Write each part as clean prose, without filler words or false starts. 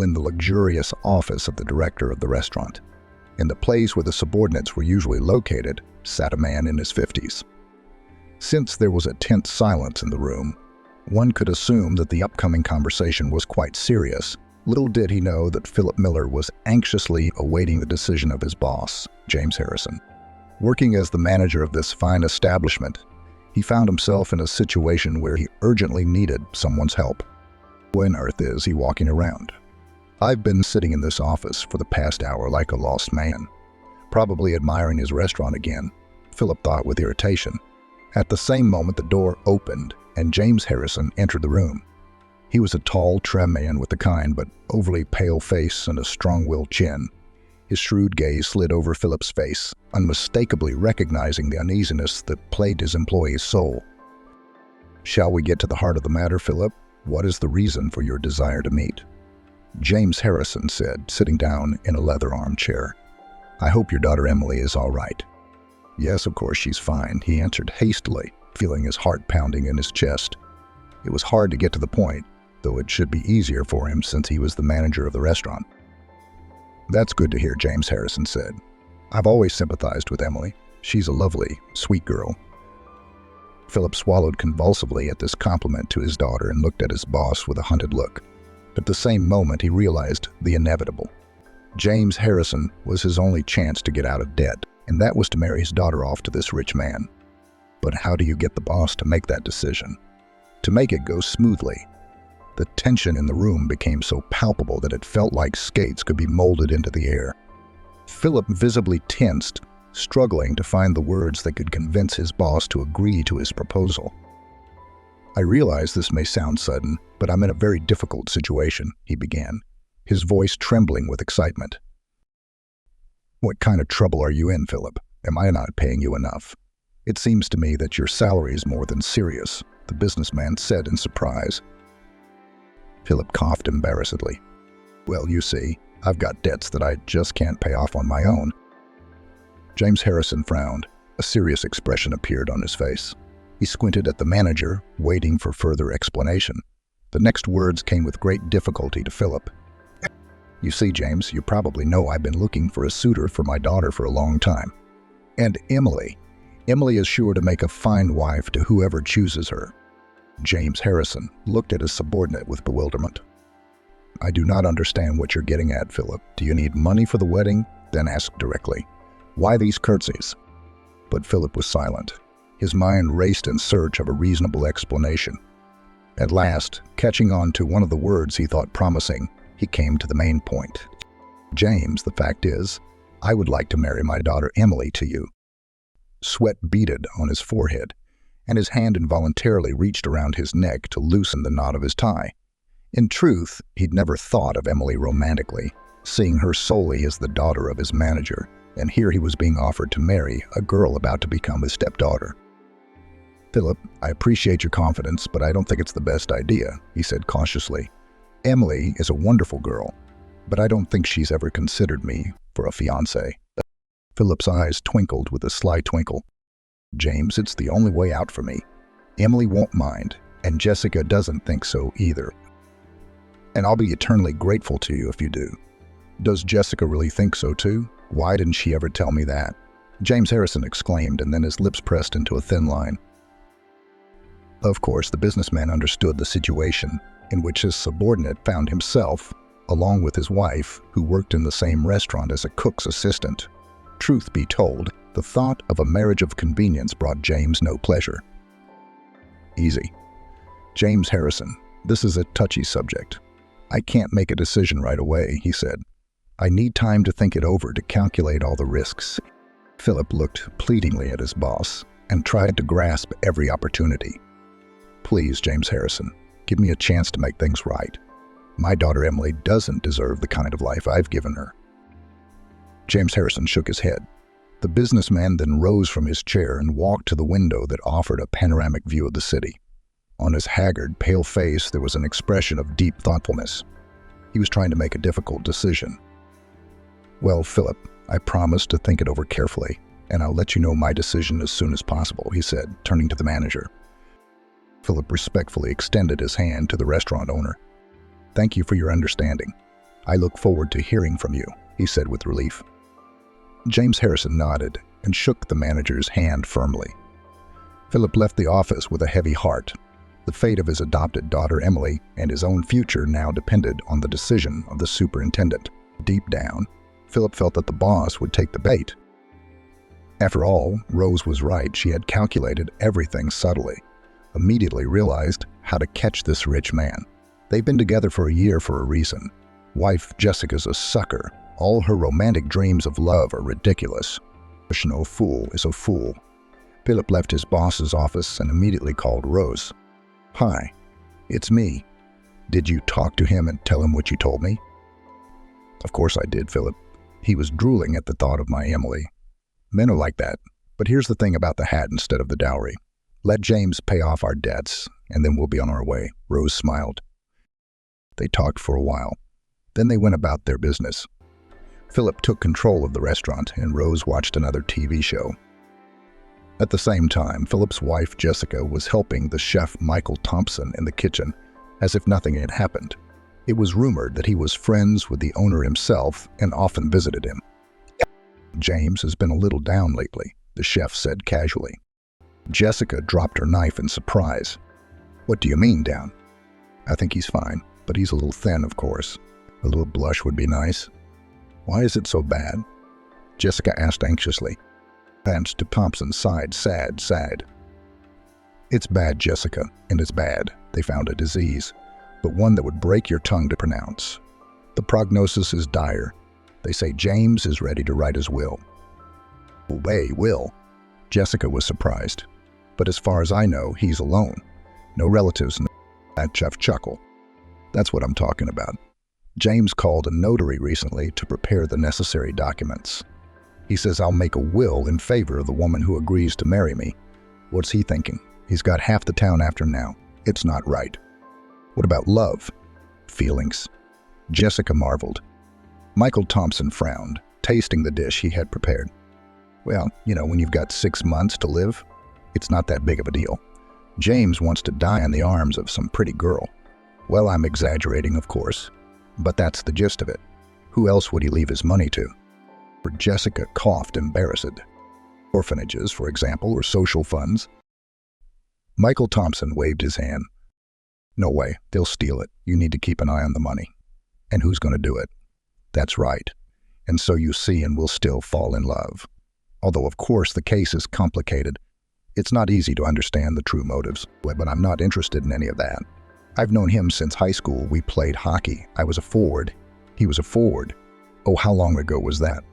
in the luxurious office of the director of the restaurant. In the place where the subordinates were usually located sat a man in his 50s. Since there was a tense silence in the room, one could assume that the upcoming conversation was quite serious. Little did he know that Philip Miller was anxiously awaiting the decision of his boss, James Harrison. Working as the manager of this fine establishment, he found himself in a situation where he urgently needed someone's help. Why on earth is he walking around? I've been sitting in this office for the past hour like a lost man, probably admiring his restaurant again, Philip thought with irritation. At the same moment, the door opened and James Harrison entered the room. He was a tall, trim man with a kind but overly pale face and a strong-willed chin. His shrewd gaze slid over Philip's face, unmistakably recognizing the uneasiness that plagued his employee's soul. "Shall we get to the heart of the matter, Philip? What is the reason for your desire to meet?" James Harrison said, sitting down in a leather armchair. "I hope your daughter Emily is all right." "Yes, of course she's fine," he answered hastily, feeling his heart pounding in his chest. It was hard to get to the point, though it should be easier for him since he was the manager of the restaurant. "That's good to hear," James Harrison said. "I've always sympathized with Emily. She's a lovely, sweet girl." Philip swallowed convulsively at this compliment to his daughter and looked at his boss with a hunted look. At the same moment, he realized the inevitable. James Harrison was his only chance to get out of debt, and that was to marry his daughter off to this rich man. But how do you get the boss to make that decision? To make it go smoothly? The tension in the room became so palpable that it felt like skates could be molded into the air. Philip visibly tensed, struggling to find the words that could convince his boss to agree to his proposal. "I realize this may sound sudden, but I'm in a very difficult situation," he began, his voice trembling with excitement. "What kind of trouble are you in, Philip? Am I not paying you enough? It seems to me that your salary is more than serious," the businessman said in surprise. Philip coughed embarrassedly. "Well, you see, I've got debts that I just can't pay off on my own." James Harrison frowned. A serious expression appeared on his face. He squinted at the manager, waiting for further explanation. The next words came with great difficulty to Philip. "You see, James, you probably know I've been looking for a suitor for my daughter for a long time. And Emily is sure to make a fine wife to whoever chooses her." James Harrison looked at his subordinate with bewilderment. "I do not understand what you're getting at, Philip. Do you need money for the wedding?" Then asked directly, "Why these curtsies?" But Philip was silent. His mind raced in search of a reasonable explanation. At last, catching on to one of the words he thought promising, he came to the main point. "James, the fact is, I would like to marry my daughter Emily to you." Sweat beaded on his forehead, and his hand involuntarily reached around his neck to loosen the knot of his tie. In truth, he'd never thought of Emily romantically, seeing her solely as the daughter of his manager, and here he was being offered to marry a girl about to become his stepdaughter. "Philip, I appreciate your confidence, but I don't think it's the best idea," he said cautiously. "Emily is a wonderful girl, but I don't think she's ever considered me for a fiancé." Philip's eyes twinkled with a sly twinkle. "James, it's the only way out for me. Emily won't mind, and Jessica doesn't think so either. And I'll be eternally grateful to you if you do." "Does Jessica really think so too? Why didn't she ever tell me that?" James Harrison exclaimed, and then his lips pressed into a thin line. Of course, the businessman understood the situation in which his subordinate found himself, along with his wife, who worked in the same restaurant as a cook's assistant. Truth be told, the thought of a marriage of convenience brought James no pleasure. "Easy. James Harrison, this is a touchy subject. I can't make a decision right away," he said. "I need time to think it over, to calculate all the risks." Philip looked pleadingly at his boss and tried to grasp every opportunity. "Please, James Harrison, give me a chance to make things right. My daughter Emily doesn't deserve the kind of life I've given her." James Harrison shook his head. The businessman then rose from his chair and walked to the window that offered a panoramic view of the city. On his haggard, pale face, there was an expression of deep thoughtfulness. He was trying to make a difficult decision. "Well, Philip, I promise to think it over carefully, and I'll let you know my decision as soon as possible," he said, turning to the manager. Philip respectfully extended his hand to the restaurant owner. "Thank you for your understanding. "I look forward to hearing from you," he said with relief. James Harrison nodded and shook the manager's hand firmly. Philip left the office with a heavy heart. The fate of his adopted daughter Emily and his own future now depended on the decision of the superintendent. Deep down, Philip felt that the boss would take the bait. After all, Rose was right. She had calculated everything subtly, immediately realized how to catch this rich man. They've been together for a year for a reason. Wife Jessica's a sucker. All her romantic dreams of love are ridiculous. No fool is a fool. Philip left his boss's office and immediately called Rose. "Hi, it's me. Did you talk to him and tell him what you told me?" "Of course I did, Philip. He was drooling at the thought of my Emily. Men are like that. But here's the thing about the hat instead of the dowry. Let James pay off our debts, and then we'll be on our way." Rose smiled. They talked for a while. Then they went about their business. Philip took control of the restaurant, and Rose watched another TV show. At the same time, Philip's wife Jessica was helping the chef Michael Thompson in the kitchen, as if nothing had happened. It was rumored that he was friends with the owner himself and often visited him. "James has been a little down lately," the chef said casually. Jessica dropped her knife in surprise. "What do you mean, down?" "I think he's fine, but he's a little thin, of course. A little blush would be nice." "Why is it so bad?" Jessica asked anxiously. Vance to Thompson's side, sad. "It's bad, Jessica, and it's bad. They found a disease, but one that would break your tongue to pronounce. The prognosis is dire. They say James is ready to write his will." "Will?" Jessica was surprised. "But as far as I know, he's alone. No relatives." That chef chuckled. "That's what I'm talking about. James called a notary recently to prepare the necessary documents. He says I'll make a will in favor of the woman who agrees to marry me. What's he thinking? He's got half the town after him now. It's not right." "What about love? Feelings?" Jessica marveled. Michael Thompson frowned, tasting the dish he had prepared. "Well, when you've got 6 months to live, it's not that big of a deal. James wants to die in the arms of some pretty girl. Well, I'm exaggerating, of course, but that's the gist of it. Who else would he leave his money to?" Jessica coughed, embarrassed. "Orphanages, for example, or social funds." Michael Thompson waved his hand. "No way, they'll steal it. You need to keep an eye on the money. And who's going to do it?" "That's right. And so you see, and we'll still fall in love. Although, of course, the case is complicated. It's not easy to understand the true motives, but I'm not interested in any of that. I've known him since high school. We played hockey. I was a forward. He was a forward. Oh, how long ago was that?"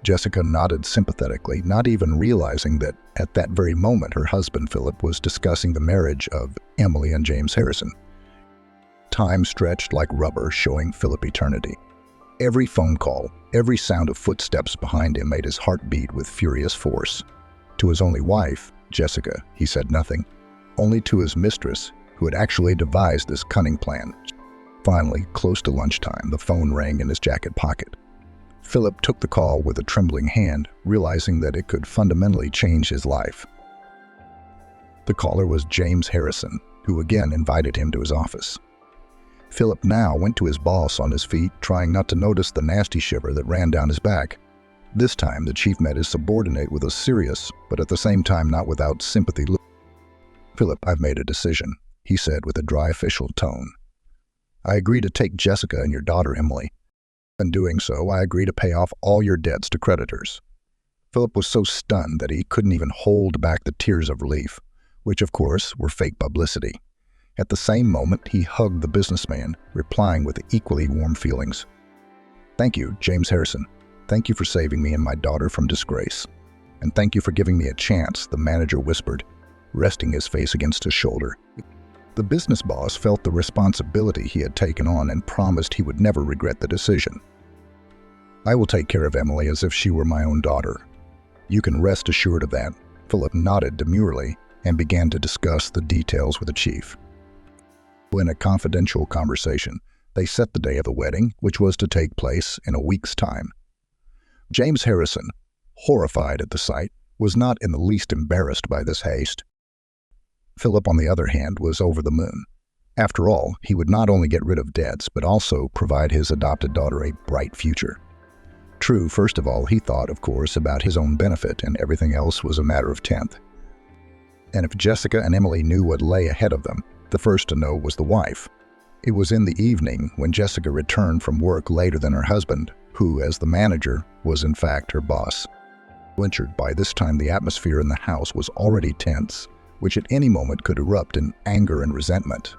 Jessica nodded sympathetically, not even realizing that at that very moment her husband Philip was discussing the marriage of Emily and James Harrison. Time stretched like rubber, showing Philip eternity. Every phone call, every sound of footsteps behind him made his heart beat with furious force. To his only wife, Jessica, he said nothing. Only to his mistress, who had actually devised this cunning plan. Finally, close to lunchtime, the phone rang in his jacket pocket. Philip took the call with a trembling hand, realizing that it could fundamentally change his life. The caller was James Harrison, who again invited him to his office. Philip now went to his boss on his feet, trying not to notice the nasty shiver that ran down his back. This time, the chief met his subordinate with a serious, but at the same time not without sympathy look. "Philip, I've made a decision," he said with a dry official tone. "I agree to take Jessica and your daughter Emily. In doing so, I agree to pay off all your debts to creditors." Philip was so stunned that he couldn't even hold back the tears of relief, which of course were fake publicity. At the same moment, he hugged the businessman, replying with equally warm feelings. "Thank you, James Harrison. Thank you for saving me and my daughter from disgrace. And thank you for giving me a chance," the manager whispered, resting his face against his shoulder. The business boss felt the responsibility he had taken on and promised he would never regret the decision. "I will take care of Emily as if she were my own daughter. You can rest assured of that." Philip nodded demurely and began to discuss the details with the chief. In a confidential conversation, they set the day of the wedding, which was to take place in a week's time. James Harrison, horrified at the sight, was not in the least embarrassed by this haste. Philip, on the other hand, was over the moon. After all, he would not only get rid of debts, but also provide his adopted daughter a bright future. True, first of all, he thought, of course, about his own benefit, and everything else was a matter of tenth. And if Jessica and Emily knew what lay ahead of them, the first to know was the wife. It was in the evening when Jessica returned from work later than her husband, who, as the manager, was in fact her boss. By this time, the atmosphere in the house was already tense, which at any moment could erupt in anger and resentment.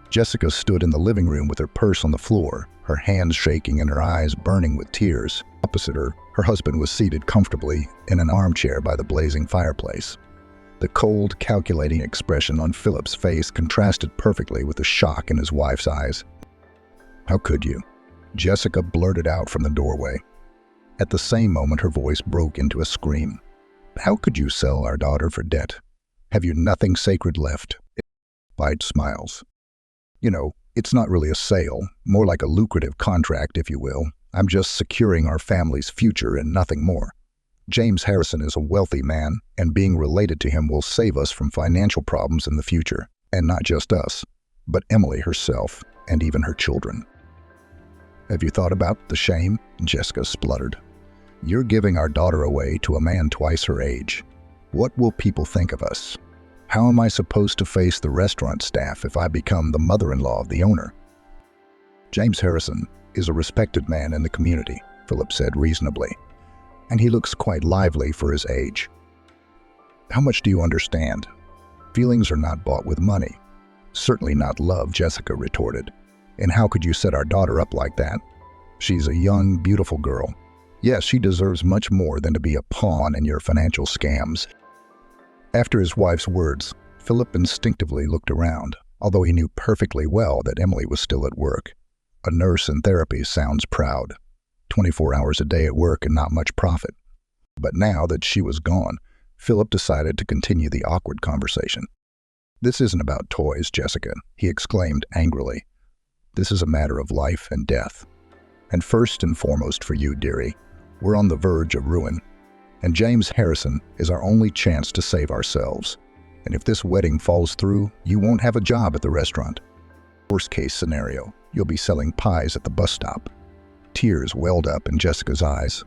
Jessica stood in the living room with her purse on the floor, her hands shaking and her eyes burning with tears. Opposite her, her husband was seated comfortably in an armchair by the blazing fireplace. The cold, calculating expression on Philip's face contrasted perfectly with the shock in his wife's eyes. "How could you?" Jessica blurted out from the doorway. At the same moment, her voice broke into a scream. "How could you sell our daughter for debt? Have you nothing sacred left?" Wide smiles. "You know, it's not really a sale, more like a lucrative contract, if you will. I'm just securing our family's future and nothing more. James Harrison is a wealthy man, and being related to him will save us from financial problems in the future. And not just us, but Emily herself, and even her children." "Have you thought about the shame?" Jessica spluttered. "You're giving our daughter away to a man twice her age. What will people think of us? How am I supposed to face the restaurant staff if I become the mother-in-law of the owner?" "James Harrison is a respected man in the community," Philip said reasonably, "and he looks quite lively for his age." "How much do you understand? Feelings are not bought with money." "Certainly not love," Jessica retorted. "And how could you set our daughter up like that? She's a young, beautiful girl. Yes, she deserves much more than to be a pawn in your financial scams." After his wife's words, Philip instinctively looked around, although he knew perfectly well that Emily was still at work. A nurse in therapy sounds proud. 24 hours a day at work and not much profit. But now that she was gone, Philip decided to continue the awkward conversation. "This isn't about toys, Jessica," he exclaimed angrily. "This is a matter of life and death. And first and foremost for you, dearie, we're on the verge of ruin. And James Harrison is our only chance to save ourselves. And if this wedding falls through, you won't have a job at the restaurant. Worst case scenario, you'll be selling pies at the bus stop." Tears welled up in Jessica's eyes.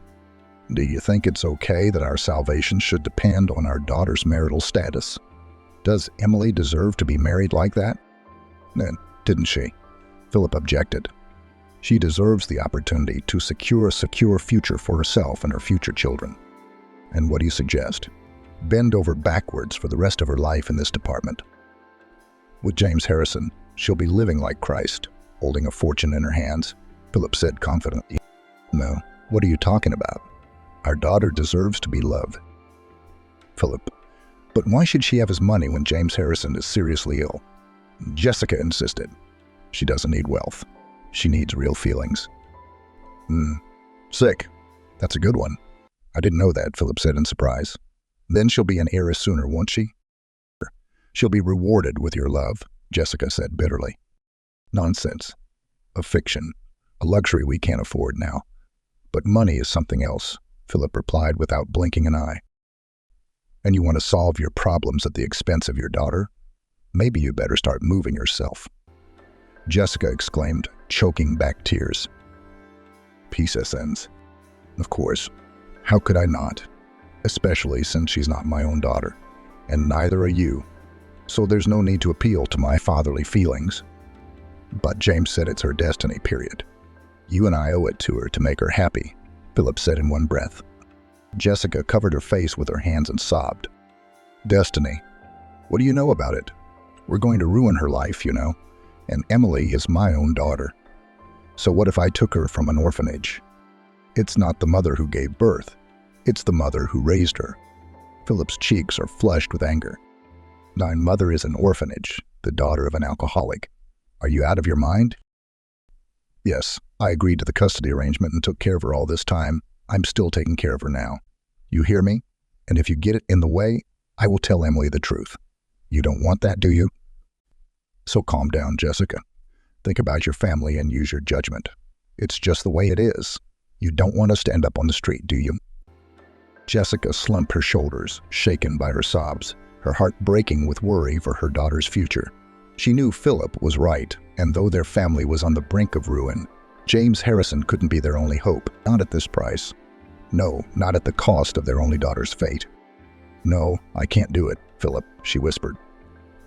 "Do you think it's okay that our salvation should depend on our daughter's marital status? Does Emily deserve to be married like that?" "Didn't she?" Philip objected. "She deserves the opportunity to secure a secure future for herself and her future children." "And what do you suggest?" "Bend over backwards for the rest of her life in this department. With James Harrison, she'll be living like Christ, holding a fortune in her hands," Philip said confidently. "No, what are you talking about? Our daughter deserves to be loved." "Philip, but why should she have his money when James Harrison is seriously ill?" Jessica insisted. "She doesn't need wealth. She needs real feelings." Sick. That's a good one." "I didn't know that," Philip said in surprise. "Then she'll be an heiress sooner, won't she?" "She'll be rewarded with your love," Jessica said bitterly. "Nonsense. A fiction. A luxury we can't afford now. But money is something else," Philip replied without blinking an eye. "And you want to solve your problems at the expense of your daughter? Maybe you better start moving yourself." Jessica exclaimed, choking back tears. "Peace ends. Of course. How could I not? Especially since she's not my own daughter, and neither are you. So there's no need to appeal to my fatherly feelings. But James said it's her destiny, period. You and I owe it to her to make her happy," Philip said in one breath. Jessica covered her face with her hands and sobbed. "Destiny? What do you know about it? We're going to ruin her life, you know, and Emily is my own daughter. So what if I took her from an orphanage? It's not the mother who gave birth. It's the mother who raised her." Philip's cheeks are flushed with anger. "My mother is an orphanage, the daughter of an alcoholic. Are you out of your mind?" "Yes, I agreed to the custody arrangement and took care of her all this time. I'm still taking care of her now. You hear me? And if you get it in the way, I will tell Emily the truth. You don't want that, do you?" "So calm down, Jessica. Think about your family and use your judgment. It's just the way it is. You don't want us to end up on the street, do you?" Jessica slumped her shoulders, shaken by her sobs, her heart breaking with worry for her daughter's future. She knew Philip was right, and though their family was on the brink of ruin, James Harrison couldn't be their only hope, not at this price. No, not at the cost of their only daughter's fate. "No, I can't do it, Philip," she whispered.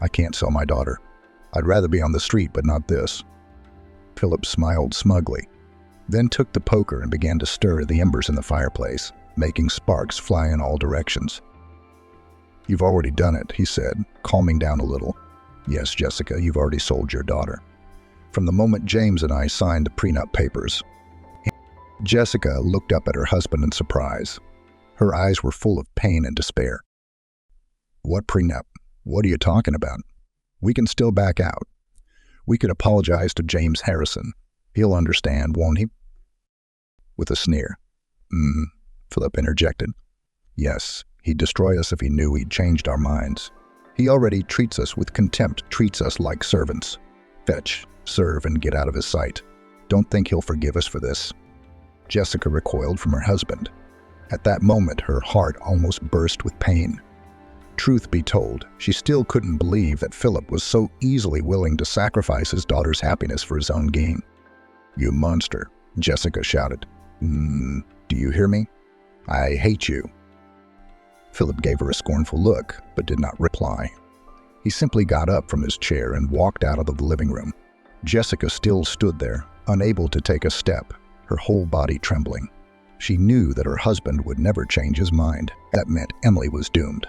"I can't sell my daughter. I'd rather be on the street, but not this." Philip smiled smugly, then took the poker and began to stir the embers in the fireplace, making sparks fly in all directions. "You've already done it," he said, calming down a little. "Yes, Jessica, you've already sold your daughter. From the moment James and I signed the prenup papers." Jessica looked up at her husband in surprise. Her eyes were full of pain and despair. "What prenup? What are you talking about? We can still back out. We could apologize to James Harrison. He'll understand, won't he?" With a sneer. Philip interjected. "Yes, he'd destroy us if he knew we'd changed our minds. He already treats us with contempt, treats us like servants. Fetch, serve, and get out of his sight. Don't think he'll forgive us for this." Jessica recoiled from her husband. At that moment, her heart almost burst with pain. Truth be told, she still couldn't believe that Philip was so easily willing to sacrifice his daughter's happiness for his own gain. "You monster," Jessica shouted. Do you hear me? I hate you." Philip gave her a scornful look, but did not reply. He simply got up from his chair and walked out of the living room. Jessica still stood there, unable to take a step, her whole body trembling. She knew that her husband would never change his mind. That meant Emily was doomed.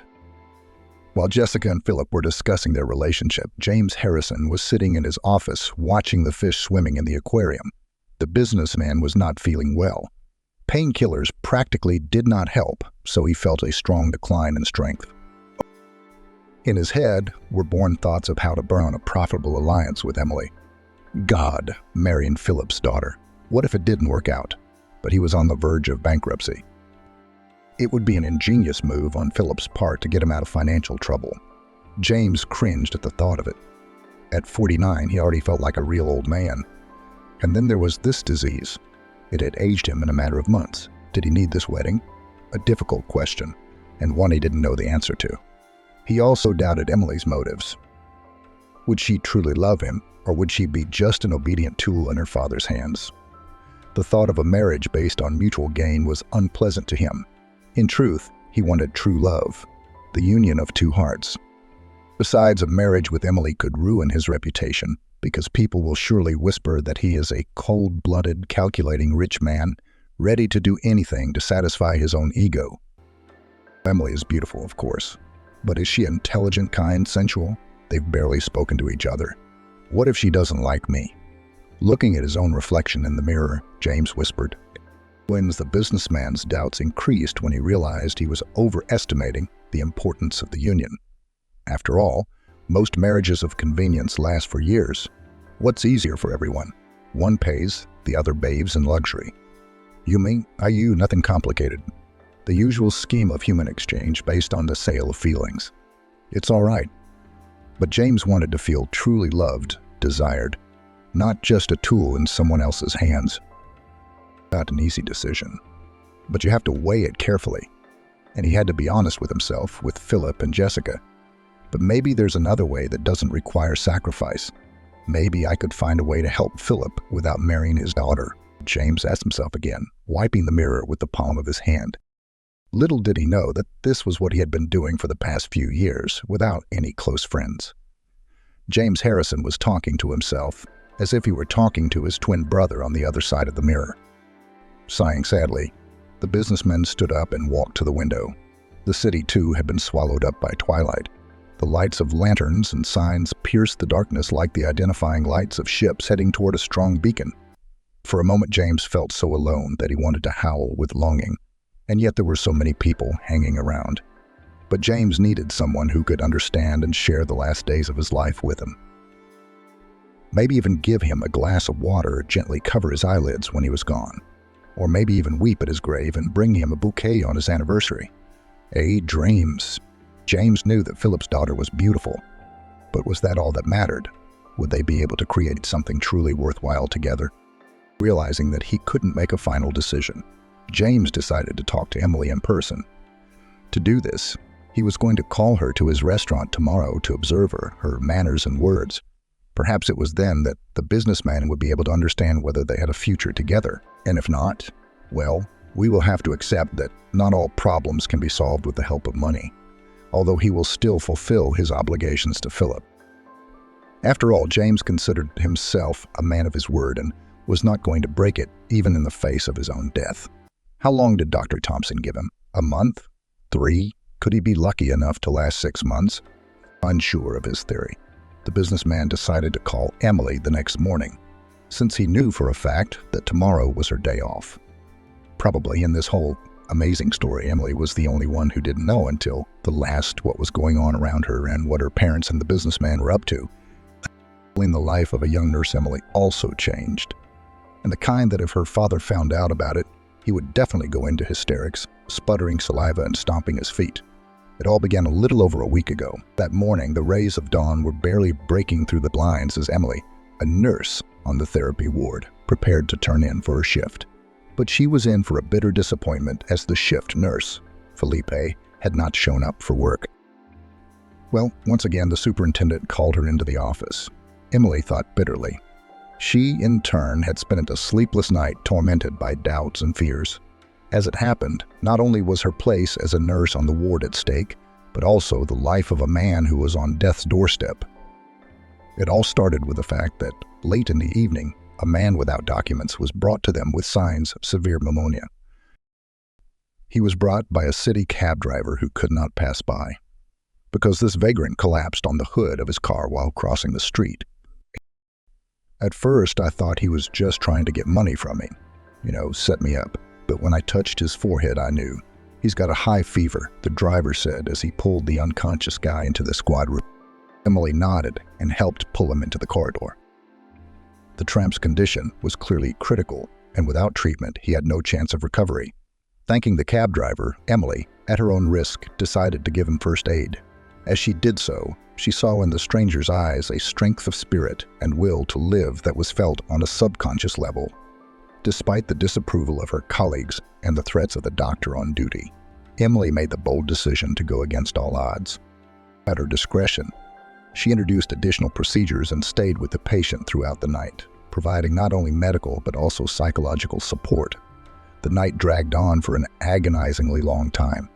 While Jessica and Philip were discussing their relationship, James Harrison was sitting in his office watching the fish swimming in the aquarium. The businessman was not feeling well. Painkillers practically did not help, so he felt a strong decline in strength. In his head were born thoughts of how to burn a profitable alliance with Emily. God, marrying Philip's daughter. What if it didn't work out? But he was on the verge of bankruptcy. It would be an ingenious move on Philip's part to get him out of financial trouble. James cringed at the thought of it. At 49, he already felt like a real old man. And then there was this disease. It had aged him in a matter of months. Did he need this wedding? A difficult question, and one he didn't know the answer to. He also doubted Emily's motives. Would she truly love him, or would she be just an obedient tool in her father's hands? The thought of a marriage based on mutual gain was unpleasant to him. In truth, he wanted true love, the union of two hearts. Besides, a marriage with Emily could ruin his reputation, because people will surely whisper that he is a cold-blooded, calculating rich man, ready to do anything to satisfy his own ego. Emily is beautiful, of course, but is she intelligent, kind, sensual? They've barely spoken to each other. What if she doesn't like me? Looking at his own reflection in the mirror, James whispered. The businessman's doubts increased when he realized he was overestimating the importance of the union. After all, most marriages of convenience last for years. What's easier for everyone? One pays, the other bathes in luxury. You, me, I, you, nothing complicated. The usual scheme of human exchange based on the sale of feelings. It's all right. But James wanted to feel truly loved, desired, not just a tool in someone else's hands. Not an easy decision, but you have to weigh it carefully. And he had to be honest with himself, with Philip and Jessica. But maybe there's another way that doesn't require sacrifice. Maybe I could find a way to help Philip without marrying his daughter. James asked himself again, wiping the mirror with the palm of his hand. Little did he know that this was what he had been doing for the past few years, without any close friends. James Harrison was talking to himself, as if he were talking to his twin brother on the other side of the mirror. Sighing sadly, the businessman stood up and walked to the window. The city, too, had been swallowed up by twilight. The lights of lanterns and signs pierced the darkness like the identifying lights of ships heading toward a strong beacon. For a moment, James felt so alone that he wanted to howl with longing, and yet there were so many people hanging around. But James needed someone who could understand and share the last days of his life with him. Maybe even give him a glass of water or gently cover his eyelids when he was gone. Or maybe even weep at his grave and bring him a bouquet on his anniversary. Dreams. James knew that Philip's daughter was beautiful. But was that all that mattered? Would they be able to create something truly worthwhile together? Realizing that he couldn't make a final decision, James decided to talk to Emily in person. To do this, He was going to call her to his restaurant tomorrow to observe her manners and words. Perhaps it was then that the businessman would be able to understand whether they had a future together. And if not, well, we will have to accept that not all problems can be solved with the help of money, although he will still fulfill his obligations to Philip. After all, James considered himself a man of his word and was not going to break it, even in the face of his own death. How long did Dr. Thompson give him? A month? 3? Could he be lucky enough to last 6 months? Unsure of his theory, the businessman decided to call Emily the next morning, since he knew for a fact that tomorrow was her day off. Probably in this whole amazing story, Emily was the only one who didn't know until the last what was going on around her and what her parents and the businessman were up to. In the life of a young nurse, Emily also changed, and the kind that if her father found out about it, he would definitely go into hysterics, sputtering saliva and stomping his feet. It all began a little over a week ago. That morning, the rays of dawn were barely breaking through the blinds as Emily, a nurse on the therapy ward, prepared to turn in for her shift. But she was in for a bitter disappointment as the shift nurse, Felipe, had not shown up for work. Well, once again, the superintendent called her into the office. Emily thought bitterly. She, in turn, had spent a sleepless night tormented by doubts and fears. As it happened, not only was her place as a nurse on the ward at stake, but also the life of a man who was on death's doorstep. It all started with the fact that, late in the evening, a man without documents was brought to them with signs of severe pneumonia. He was brought by a city cab driver who could not pass by, because this vagrant collapsed on the hood of his car while crossing the street. At first, I thought he was just trying to get money from me, set me up. But when I touched his forehead, I knew. He's got a high fever, the driver said as he pulled the unconscious guy into the squad room. Emily nodded and helped pull him into the corridor. The tramp's condition was clearly critical, and without treatment, he had no chance of recovery. Thanking the cab driver, Emily, at her own risk, decided to give him first aid. As she did so, she saw in the stranger's eyes a strength of spirit and will to live that was felt on a subconscious level. Despite the disapproval of her colleagues and the threats of the doctor on duty, Emily made the bold decision to go against all odds. At her discretion, she introduced additional procedures and stayed with the patient throughout the night, providing not only medical but also psychological support. The night dragged on for an agonizingly long time.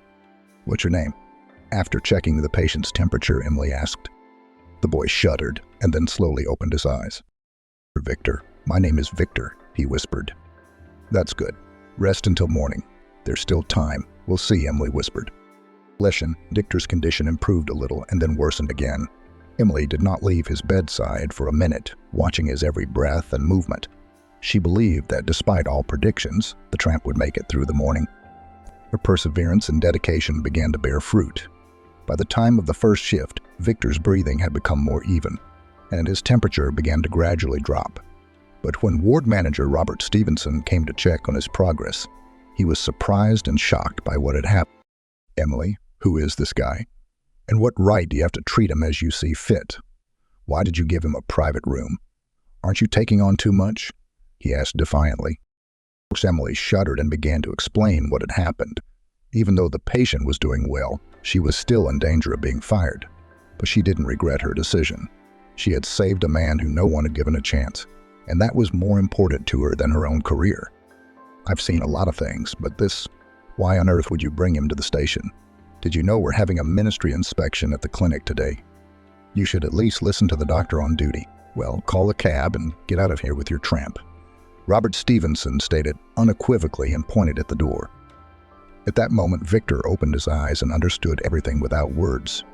"What's your name?" After checking the patient's temperature, Emily asked. The boy shuddered and then slowly opened his eyes. "Victor. My name is Victor," he whispered. "That's good. Rest until morning. There's still time. We'll see," Emily whispered. Victor's condition improved a little and then worsened again. Emily did not leave his bedside for a minute, watching his every breath and movement. She believed that despite all predictions, the tramp would make it through the morning. Her perseverance and dedication began to bear fruit. By the time of the first shift, Victor's breathing had become more even, and his temperature began to gradually drop. But when ward manager Robert Stevenson came to check on his progress, he was surprised and shocked by what had happened. "Emily, who is this guy? And what right do you have to treat him as you see fit? Why did you give him a private room? Aren't you taking on too much?" he asked defiantly. Emily shuddered and began to explain what had happened. Even though the patient was doing well, she was still in danger of being fired. But she didn't regret her decision. She had saved a man who no one had given a chance, and that was more important to her than her own career. "I've seen a lot of things, but this, why on earth would you bring him to the station? Did you know we're having a ministry inspection at the clinic today? You should at least listen to the doctor on duty. Well, call a cab and get out of here with your tramp," Robert Stevenson stated unequivocally and pointed at the door. At that moment, Victor opened his eyes and understood everything without words.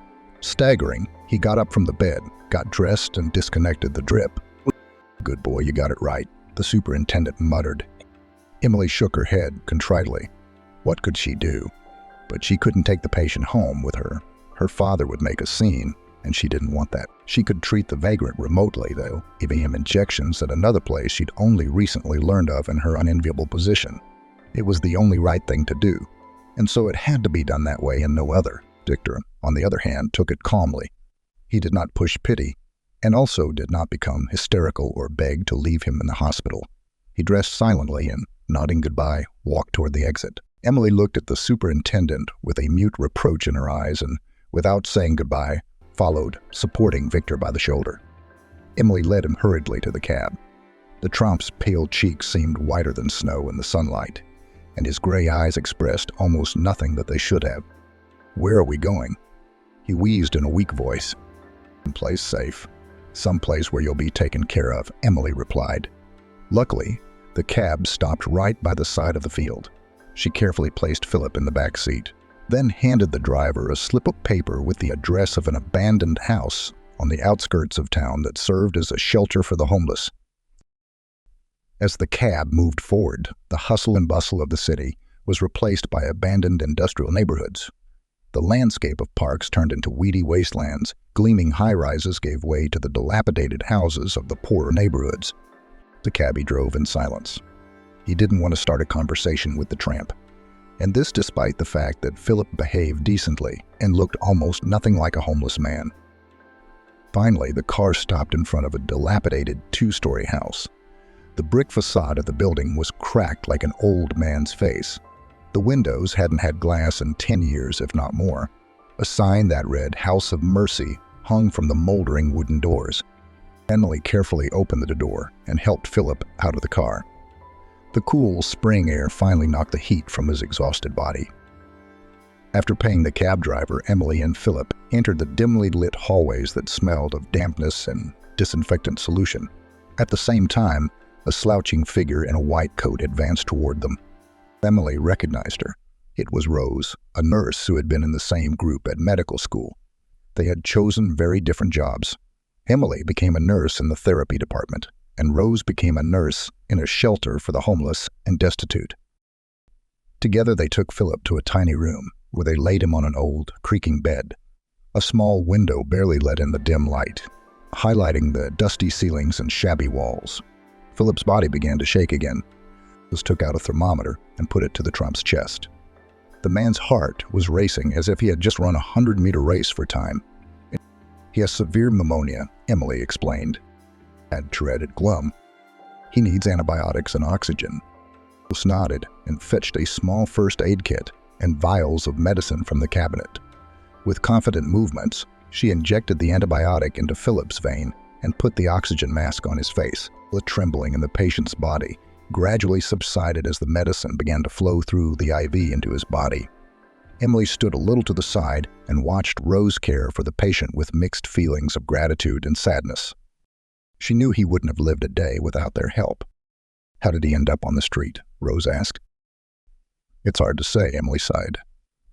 Staggering, he got up from the bed, got dressed, and disconnected the drip. "Good boy, you got it right," the superintendent muttered. Emily shook her head contritely. What could she do? But she couldn't take the patient home with her. Her father would make a scene, and she didn't want that. She could treat the vagrant remotely, though, giving him injections at another place she'd only recently learned of in her unenviable position. It was the only right thing to do, and so it had to be done that way and no other. Victor, on the other hand, took it calmly. He did not push pity, and also did not become hysterical or beg to leave him in the hospital. He dressed silently and, nodding goodbye, walked toward the exit. Emily looked at the superintendent with a mute reproach in her eyes and, without saying goodbye, followed, supporting Victor by the shoulder. Emily led him hurriedly to the cab. The tramp's pale cheeks seemed whiter than snow in the sunlight, and his gray eyes expressed almost nothing that they should have. "Where are we going?" He wheezed in a weak voice. "Someplace safe. Someplace where you'll be taken care of," Emily replied. Luckily, the cab stopped right by the side of the field. She carefully placed Philip in the back seat, then handed the driver a slip of paper with the address of an abandoned house on the outskirts of town that served as a shelter for the homeless. As the cab moved forward, the hustle and bustle of the city was replaced by abandoned industrial neighborhoods. The landscape of parks turned into weedy wastelands. Gleaming high-rises gave way to the dilapidated houses of the poorer neighborhoods. The cabbie drove in silence. He didn't want to start a conversation with the tramp, and this despite the fact that Philip behaved decently and looked almost nothing like a homeless man. Finally, the car stopped in front of a dilapidated two-story house. The brick facade of the building was cracked like an old man's face. The windows hadn't had glass in 10 years, if not more. A sign that read "House of Mercy" hung from the moldering wooden doors. Emily carefully opened the door and helped Philip out of the car. The cool spring air finally knocked the heat from his exhausted body. After paying the cab driver, Emily and Philip entered the dimly lit hallways that smelled of dampness and disinfectant solution. At the same time, a slouching figure in a white coat advanced toward them. Emily recognized her. It was Rose, a nurse who had been in the same group at medical school. They had chosen very different jobs. Emily became a nurse in the therapy department, and Rose became a nurse in a shelter for the homeless and destitute. Together they took Philip to a tiny room, where they laid him on an old, creaking bed. A small window barely let in the dim light, highlighting the dusty ceilings and shabby walls. Philip's body began to shake again. Rose took out a thermometer and put it to the tramp's chest. The man's heart was racing as if he had just run a 100-meter race for time. "He has severe pneumonia," Emily explained. "Had dreaded glum. He needs antibiotics and oxygen." Rose nodded and fetched a small first aid kit and vials of medicine from the cabinet. With confident movements, she injected the antibiotic into Philip's vein and put the oxygen mask on his face. The trembling in the patient's body gradually subsided as the medicine began to flow through the IV into his body. Emily stood a little to the side and watched Rose care for the patient with mixed feelings of gratitude and sadness. She knew he wouldn't have lived a day without their help. "How did he end up on the street?" Rose asked. "It's hard to say," Emily sighed.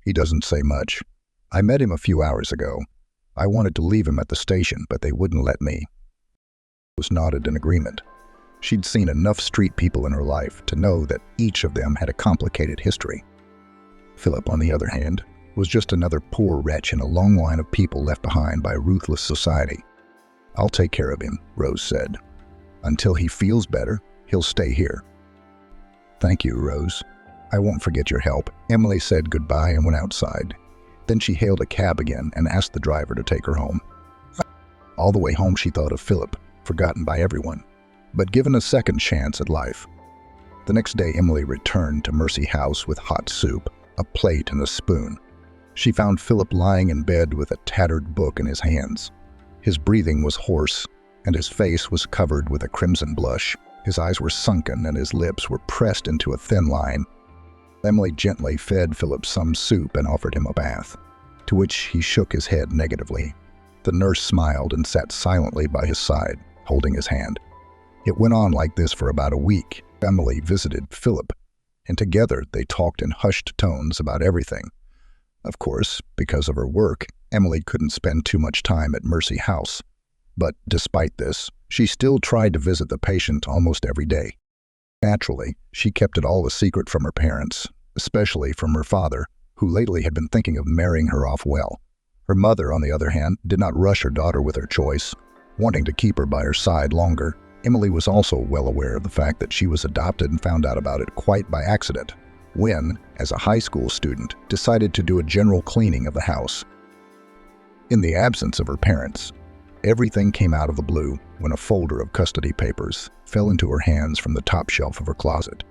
"He doesn't say much. I met him a few hours ago. I wanted to leave him at the station, but they wouldn't let me." Rose nodded in agreement. She'd seen enough street people in her life to know that each of them had a complicated history. Philip, on the other hand, was just another poor wretch in a long line of people left behind by ruthless society. "I'll take care of him," Rose said. "Until he feels better, he'll stay here." "Thank you, Rose. I won't forget your help." Emily said goodbye and went outside. Then she hailed a cab again and asked the driver to take her home. All the way home she thought of Philip, forgotten by everyone, but given a second chance at life. The next day Emily returned to Mercy House with hot soup, a plate and a spoon. She found Philip lying in bed with a tattered book in his hands. His breathing was hoarse, and his face was covered with a crimson blush. His eyes were sunken and his lips were pressed into a thin line. Emily gently fed Philip some soup and offered him a bath, to which he shook his head negatively. The nurse smiled and sat silently by his side, holding his hand. It went on like this for about a week. Emily visited Philip, and together they talked in hushed tones about everything. Of course, because of her work, Emily couldn't spend too much time at Mercy House. But despite this, she still tried to visit the patient almost every day. Naturally, she kept it all a secret from her parents, especially from her father, who lately had been thinking of marrying her off well. Her mother, on the other hand, did not rush her daughter with her choice, wanting to keep her by her side longer. Emily was also well aware of the fact that she was adopted and found out about it quite by accident, when, as a high school student, decided to do a general cleaning of the house. In the absence of her parents, everything came out of the blue when a folder of custody papers fell into her hands from the top shelf of her closet.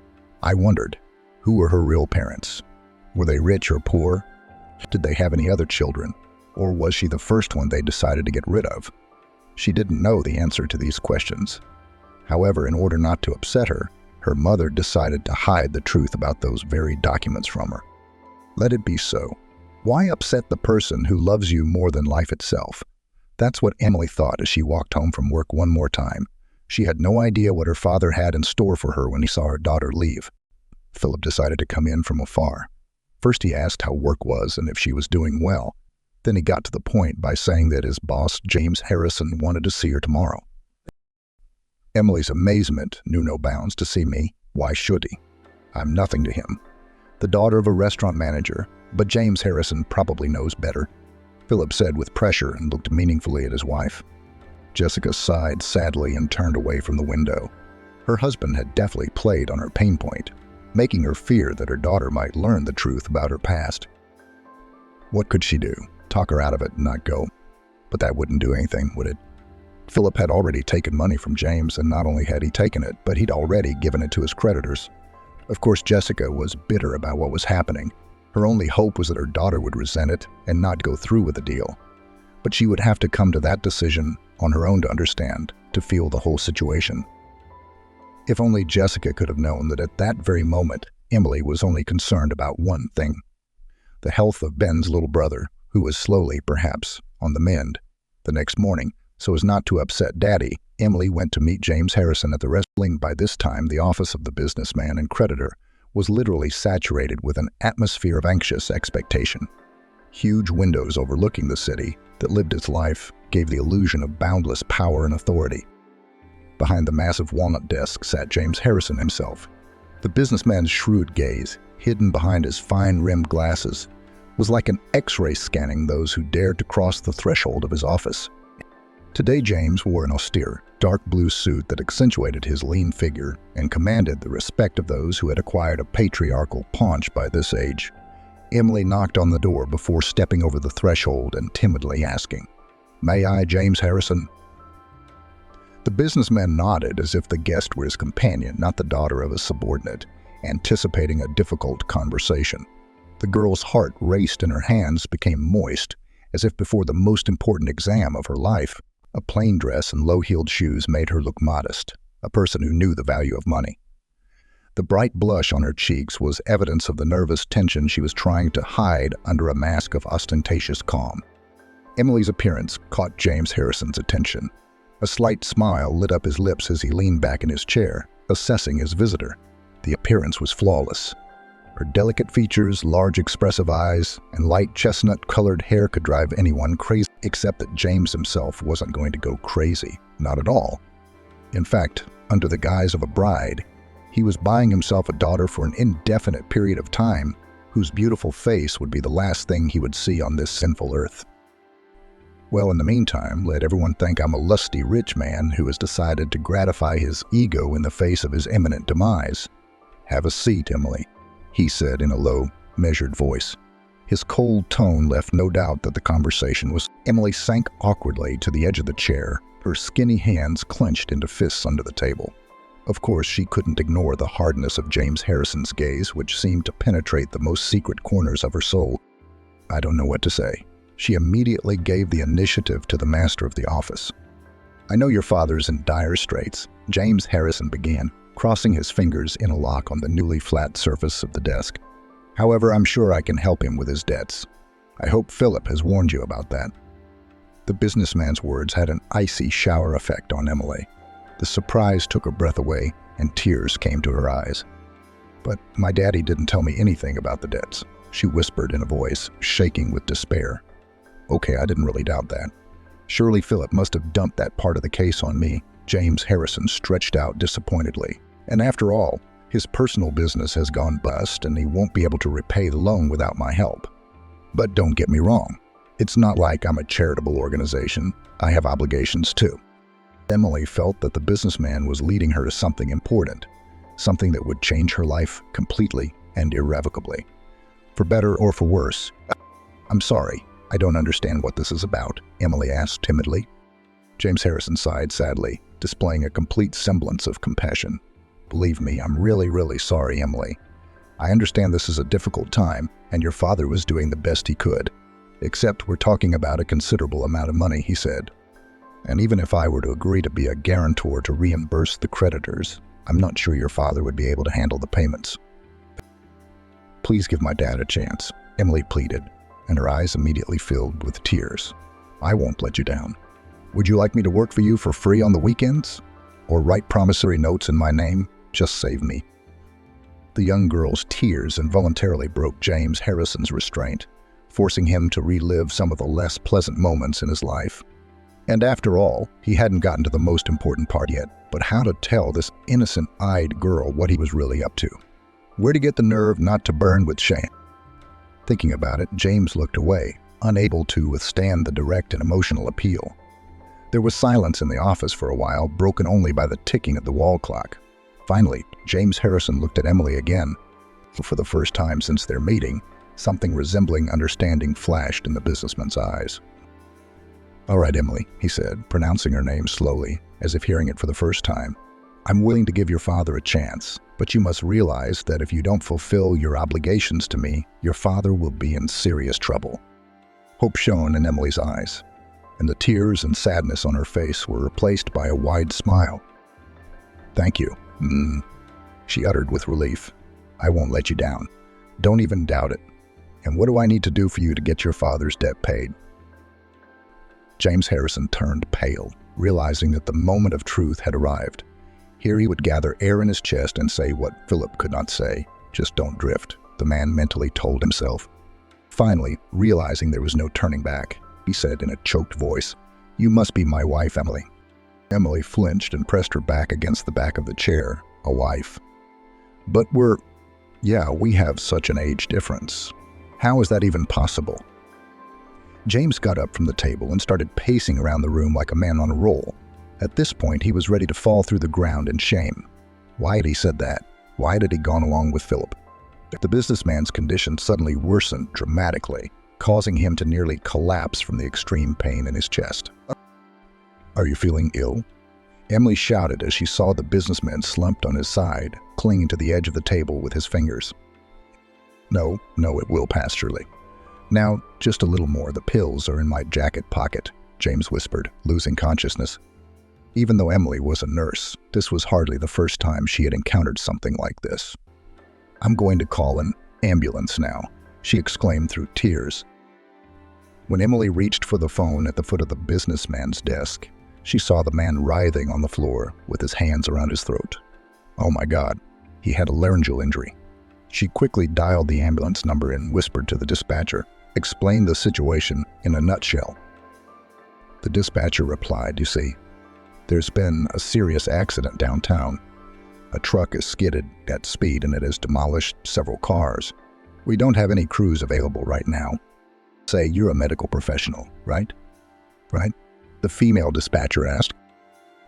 I wondered, who were her real parents? Were they rich or poor? Did they have any other children? Or was she the first one they decided to get rid of? She didn't know the answer to these questions. However, in order not to upset her, her mother decided to hide the truth about those very documents from her. Let it be so. Why upset the person who loves you more than life itself? That's what Emily thought as she walked home from work one more time. She had no idea what her father had in store for her when he saw her daughter leave. Philip decided to come in from afar. First he asked how work was and if she was doing well. Then he got to the point by saying that his boss, James Harrison, wanted to see her tomorrow. Emily's amazement knew no bounds. To see me? Why should he? I'm nothing to him. The daughter of a restaurant manager, but James Harrison probably knows better, Philip said with pressure and looked meaningfully at his wife. Jessica sighed sadly and turned away from the window. Her husband had deftly played on her pain point, making her fear that her daughter might learn the truth about her past. What could she do? Talk her out of it and not go? But that wouldn't do anything, would it? Philip had already taken money from James, and not only had he taken it, but he'd already given it to his creditors. Of course, Jessica was bitter about what was happening. Her only hope was that her daughter would resent it and not go through with the deal. But she would have to come to that decision on her own to understand, to feel the whole situation. If only Jessica could have known that at that very moment, Emily was only concerned about one thing: the health of Ben's little brother, who was slowly, perhaps, on the mend. The next morning, so as not to upset Daddy, Emily went to meet James Harrison at the wrestling. By this time, the office of the businessman and creditor was literally saturated with an atmosphere of anxious expectation. Huge windows overlooking the city that lived its life gave the illusion of boundless power and authority. Behind the massive walnut desk sat James Harrison himself. The businessman's shrewd gaze, hidden behind his fine-rimmed glasses, was like an X-ray scanning those who dared to cross the threshold of his office. Today James wore an austere, dark blue suit that accentuated his lean figure and commanded the respect of those who had acquired a patriarchal paunch by this age. Emily knocked on the door before stepping over the threshold and timidly asking, "May I, James Harrison?" The businessman nodded as if the guest were his companion, not the daughter of a subordinate, anticipating a difficult conversation. The girl's heart raced and her hands became moist, as if before the most important exam of her life. A plain dress and low-heeled shoes made her look modest, a person who knew the value of money. The bright blush on her cheeks was evidence of the nervous tension she was trying to hide under a mask of ostentatious calm. Emily's appearance caught James Harrison's attention. A slight smile lit up his lips as he leaned back in his chair, assessing his visitor. The appearance was flawless. Her delicate features, large expressive eyes, and light chestnut-colored hair could drive anyone crazy, except that James himself wasn't going to go crazy. Not at all. In fact, under the guise of a bride, he was buying himself a daughter for an indefinite period of time, whose beautiful face would be the last thing he would see on this sinful earth. Well, in the meantime, let everyone think I'm a lusty rich man who has decided to gratify his ego in the face of his imminent demise. "Have a seat, Emily," he said in a low, measured voice. His cold tone left no doubt that the conversation was. Emily sank awkwardly to the edge of the chair, her skinny hands clenched into fists under the table. Of course, she couldn't ignore the hardness of James Harrison's gaze, which seemed to penetrate the most secret corners of her soul. "I don't know what to say." She immediately gave the initiative to the master of the office. "I know your father's in dire straits," James Harrison began, crossing his fingers in a lock on the newly flat surface of the desk. "However, I'm sure I can help him with his debts. I hope Philip has warned you about that." The businessman's words had an icy shower effect on Emily. The surprise took her breath away, and tears came to her eyes. "But my daddy didn't tell me anything about the debts," she whispered in a voice shaking with despair. "Okay, I didn't really doubt that. Surely Philip must have dumped that part of the case on me." James Harrison stretched out disappointedly. "And after all, his personal business has gone bust and he won't be able to repay the loan without my help. But don't get me wrong. It's not like I'm a charitable organization. I have obligations too." Emily felt that the businessman was leading her to something important, something that would change her life completely and irrevocably. For better or for worse. "I'm sorry, I don't understand what this is about," Emily asked timidly. James Harrison sighed sadly, displaying a complete semblance of compassion. "Believe me, I'm really, really sorry, Emily. I understand this is a difficult time, and your father was doing the best he could. Except we're talking about a considerable amount of money, he said. And even if I were to agree to be a guarantor to reimburse the creditors, I'm not sure your father would be able to handle the payments. Please give my dad a chance, Emily pleaded, and her eyes immediately filled with tears. I won't let you down. Would you like me to work for you for free on the weekends? Or write promissory notes in my name? Just save me. The young girl's tears involuntarily broke James Harrison's restraint, forcing him to relive some of the less pleasant moments in his life. And after all, he hadn't gotten to the most important part yet, but how to tell this innocent-eyed girl what he was really up to. Where to get the nerve not to burn with shame? Thinking about it, James looked away, unable to withstand the direct and emotional appeal. There was silence in the office for a while, broken only by the ticking of the wall clock. Finally, James Harrison looked at Emily again. For the first time since their meeting, something resembling understanding flashed in the businessman's eyes. All right, Emily, he said, pronouncing her name slowly, as if hearing it for the first time. I'm willing to give your father a chance, but you must realize that if you don't fulfill your obligations to me, your father will be in serious trouble. Hope shone in Emily's eyes, and the tears and sadness on her face were replaced by a wide smile. Thank you, she uttered with relief. I won't let you down. Don't even doubt it. And what do I need to do for you to get your father's debt paid? James Harrison turned pale, realizing that the moment of truth had arrived. Here he would gather air in his chest and say what Philip could not say. Just don't drift, the man mentally told himself. Finally, realizing there was no turning back, he said in a choked voice, You must be my wife, Emily. Emily flinched and pressed her back against the back of the chair. A wife. But we have such an age difference. How is that even possible? James got up from the table and started pacing around the room like a man on a roll. At this point, he was ready to fall through the ground in shame. Why had he said that? Why had he gone along with Philip? The businessman's condition suddenly worsened dramatically, causing him to nearly collapse from the extreme pain in his chest. Are you feeling ill? Emily shouted as she saw the businessman slumped on his side, clinging to the edge of the table with his fingers. No, it will pass surely. Now, just a little more. The pills are in my jacket pocket, James whispered, losing consciousness. Even though Emily was a nurse, this was hardly the first time she had encountered something like this. I'm going to call an ambulance now, she exclaimed through tears. When Emily reached for the phone at the foot of the businessman's desk, she saw the man writhing on the floor with his hands around his throat. Oh my God, he had a laryngeal injury. She quickly dialed the ambulance number and whispered to the dispatcher, explained the situation in a nutshell. The dispatcher replied, You see, there's been a serious accident downtown. A truck is skidded at speed and it has demolished several cars. We don't have any crews available right now. Say you're a medical professional, right? Right? The female dispatcher asked.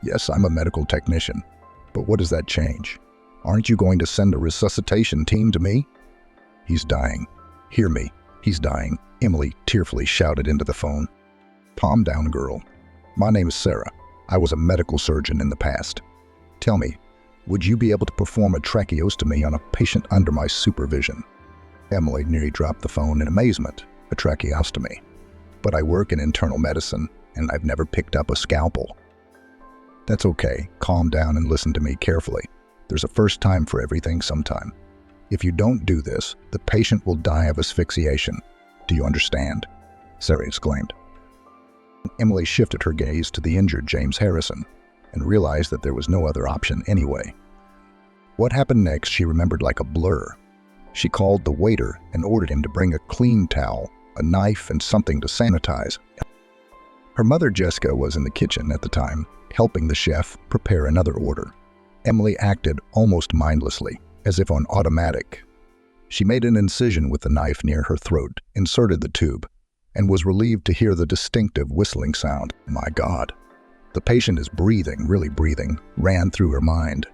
Yes, I'm a medical technician. But what does that change? Aren't you going to send a resuscitation team to me? He's dying. Hear me. He's dying, Emily tearfully shouted into the phone. Calm down, girl. My name is Sarah. I was a medical surgeon in the past. Tell me, would you be able to perform a tracheostomy on a patient under my supervision? Emily nearly dropped the phone in amazement. A tracheostomy. But I work in internal medicine, and I've never picked up a scalpel. That's okay. Calm down and listen to me carefully. There's a first time for everything sometime. If you don't do this, the patient will die of asphyxiation. Do you understand? Sarah exclaimed. Emily shifted her gaze to the injured James Harrison and realized that there was no other option anyway. What happened next she remembered like a blur. She called the waiter and ordered him to bring a clean towel, a knife, and something to sanitize. Her mother Jessica was in the kitchen at the time, helping the chef prepare another order. Emily acted almost mindlessly, as if on automatic. She made an incision with the knife near her throat, inserted the tube, and was relieved to hear the distinctive whistling sound. My God, the patient is breathing, really breathing, ran through her mind.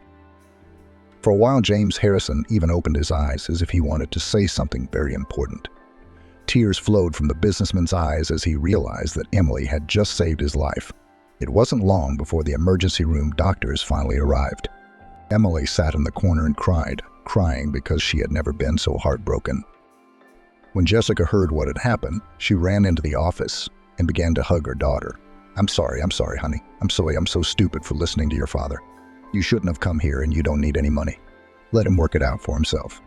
For a while, James Harrison even opened his eyes as if he wanted to say something very important. Tears flowed from the businessman's eyes as he realized that Emily had just saved his life. It wasn't long before the emergency room doctors finally arrived. Emily sat in the corner and cried, crying because she had never been so heartbroken. When Jessica heard what had happened, she ran into the office and began to hug her daughter. I'm sorry, honey. I'm so stupid for listening to your father. You shouldn't have come here and you don't need any money. Let him work it out for himself.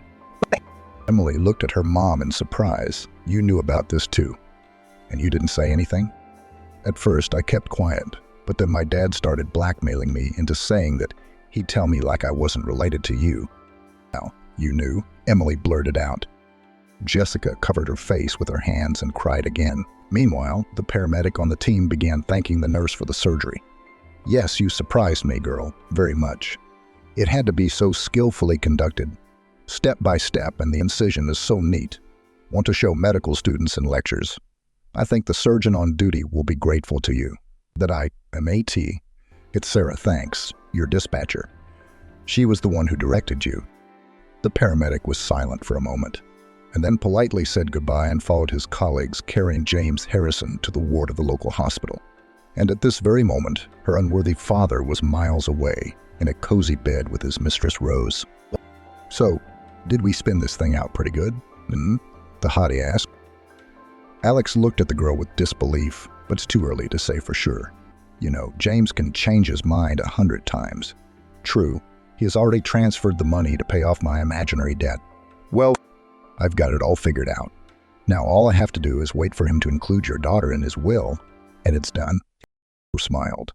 Emily looked at her mom in surprise. You knew about this too. And you didn't say anything? At first, I kept quiet, but then my dad started blackmailing me into saying that he'd tell me like I wasn't related to you. Now, you knew? Emily blurted out. Jessica covered her face with her hands and cried again. Meanwhile, the paramedic on the team began thanking the nurse for the surgery. Yes, you surprised me, girl, very much. It had to be so skillfully conducted, step by step, and the incision is so neat. Want to show medical students in lectures. I think the surgeon on duty will be grateful to you. That I am AT. It's Sarah, thanks, your dispatcher. She was the one who directed you. The paramedic was silent for a moment, and then politely said goodbye and followed his colleagues, carrying James Harrison to the ward of the local hospital. And at this very moment, her unworthy father was miles away, in a cozy bed with his mistress Rose. So, did we spin this thing out pretty good? The hottie asked. Alex looked at the girl with disbelief, but it's too early to say for sure. You know, James can change his mind 100 times. True, he has already transferred the money to pay off my imaginary debt. Well, I've got it all figured out. Now all I have to do is wait for him to include your daughter in his will, and it's done. Smiled.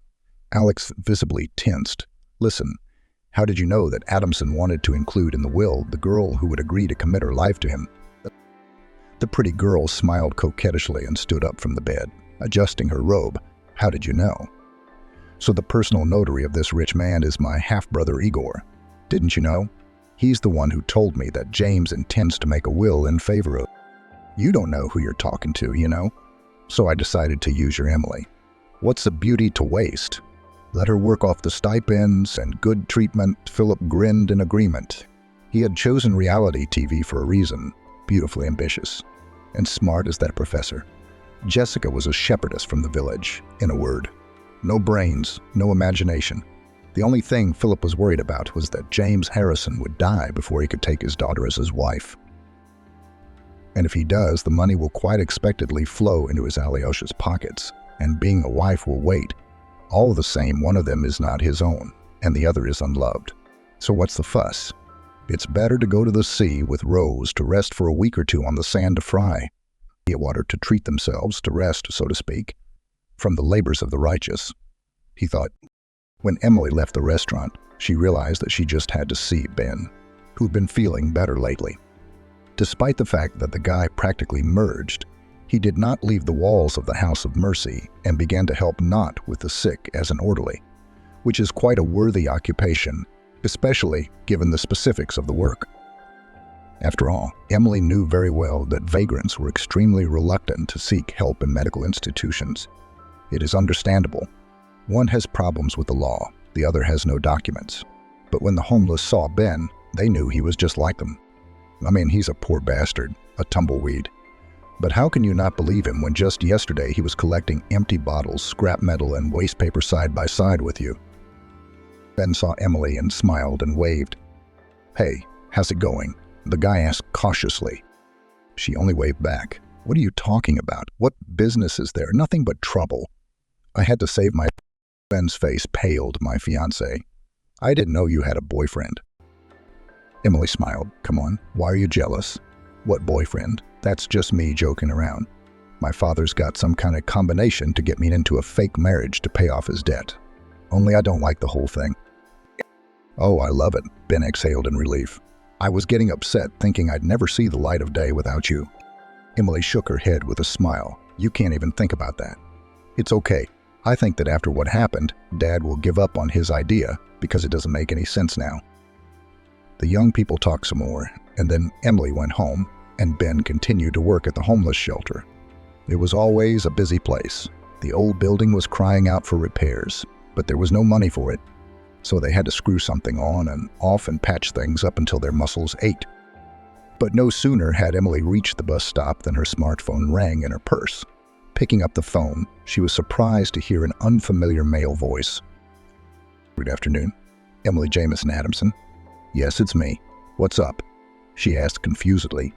Alex visibly tensed. Listen, how did you know that Adamson wanted to include in the will the girl who would agree to commit her life to him? The pretty girl smiled coquettishly and stood up from the bed, adjusting her robe. How did you know? So the personal notary of this rich man is my half-brother Igor. Didn't you know? He's the one who told me that James intends to make a will in favor of. You don't know who you're talking to, you know? So I decided to use your Emily. What's a beauty to waste? Let her work off the stipends and good treatment. Philip grinned in agreement. He had chosen reality TV for a reason, beautifully ambitious, and smart as that professor. Jessica was a shepherdess from the village, in a word. No brains, no imagination. The only thing Philip was worried about was that James Harrison would die before he could take his daughter as his wife. And if he does, the money will quite expectedly flow into his Alyosha's pockets, and being a wife will wait. All the same, one of them is not his own, and the other is unloved. So what's the fuss? It's better to go to the sea with Rose to rest for a week or two on the sand to fry, water to treat themselves, to rest, so to speak, from the labors of the righteous, he thought. When Emily left the restaurant, she realized that she just had to see Ben, who'd been feeling better lately. Despite the fact that the guy practically merged, he did not leave the walls of the House of Mercy and began to help not with the sick as an orderly, which is quite a worthy occupation, especially given the specifics of the work. After all, Emily knew very well that vagrants were extremely reluctant to seek help in medical institutions. It is understandable. One has problems with the law, the other has no documents. But when the homeless saw Ben, they knew he was just like them. I mean, he's a poor bastard, a tumbleweed. But how can you not believe him when just yesterday he was collecting empty bottles, scrap metal, and waste paper side by side with you? Ben saw Emily and smiled and waved. Hey, how's it going? The guy asked cautiously. She only waved back. What are you talking about? What business is there? Nothing but trouble. I had to save my... Ben's face paled, my fiancé. I didn't know you had a boyfriend. Emily smiled. Come on, why are you jealous? What boyfriend? That's just me joking around. My father's got some kind of combination to get me into a fake marriage to pay off his debt. Only I don't like the whole thing. Oh, I love it, Ben exhaled in relief. I was getting upset, thinking I'd never see the light of day without you. Emily shook her head with a smile. You can't even think about that. It's okay. I think that after what happened, Dad will give up on his idea because it doesn't make any sense now. The young people talked some more, and then Emily went home, and Ben continued to work at the homeless shelter. It was always a busy place. The old building was crying out for repairs, but there was no money for it. So they had to screw something on and off and patch things up until their muscles ached. But no sooner had Emily reached the bus stop than her smartphone rang in her purse. Picking up the phone, she was surprised to hear an unfamiliar male voice. Good afternoon. Emily Jamison Adamson. Yes, it's me. "What's up?" she asked confusedly.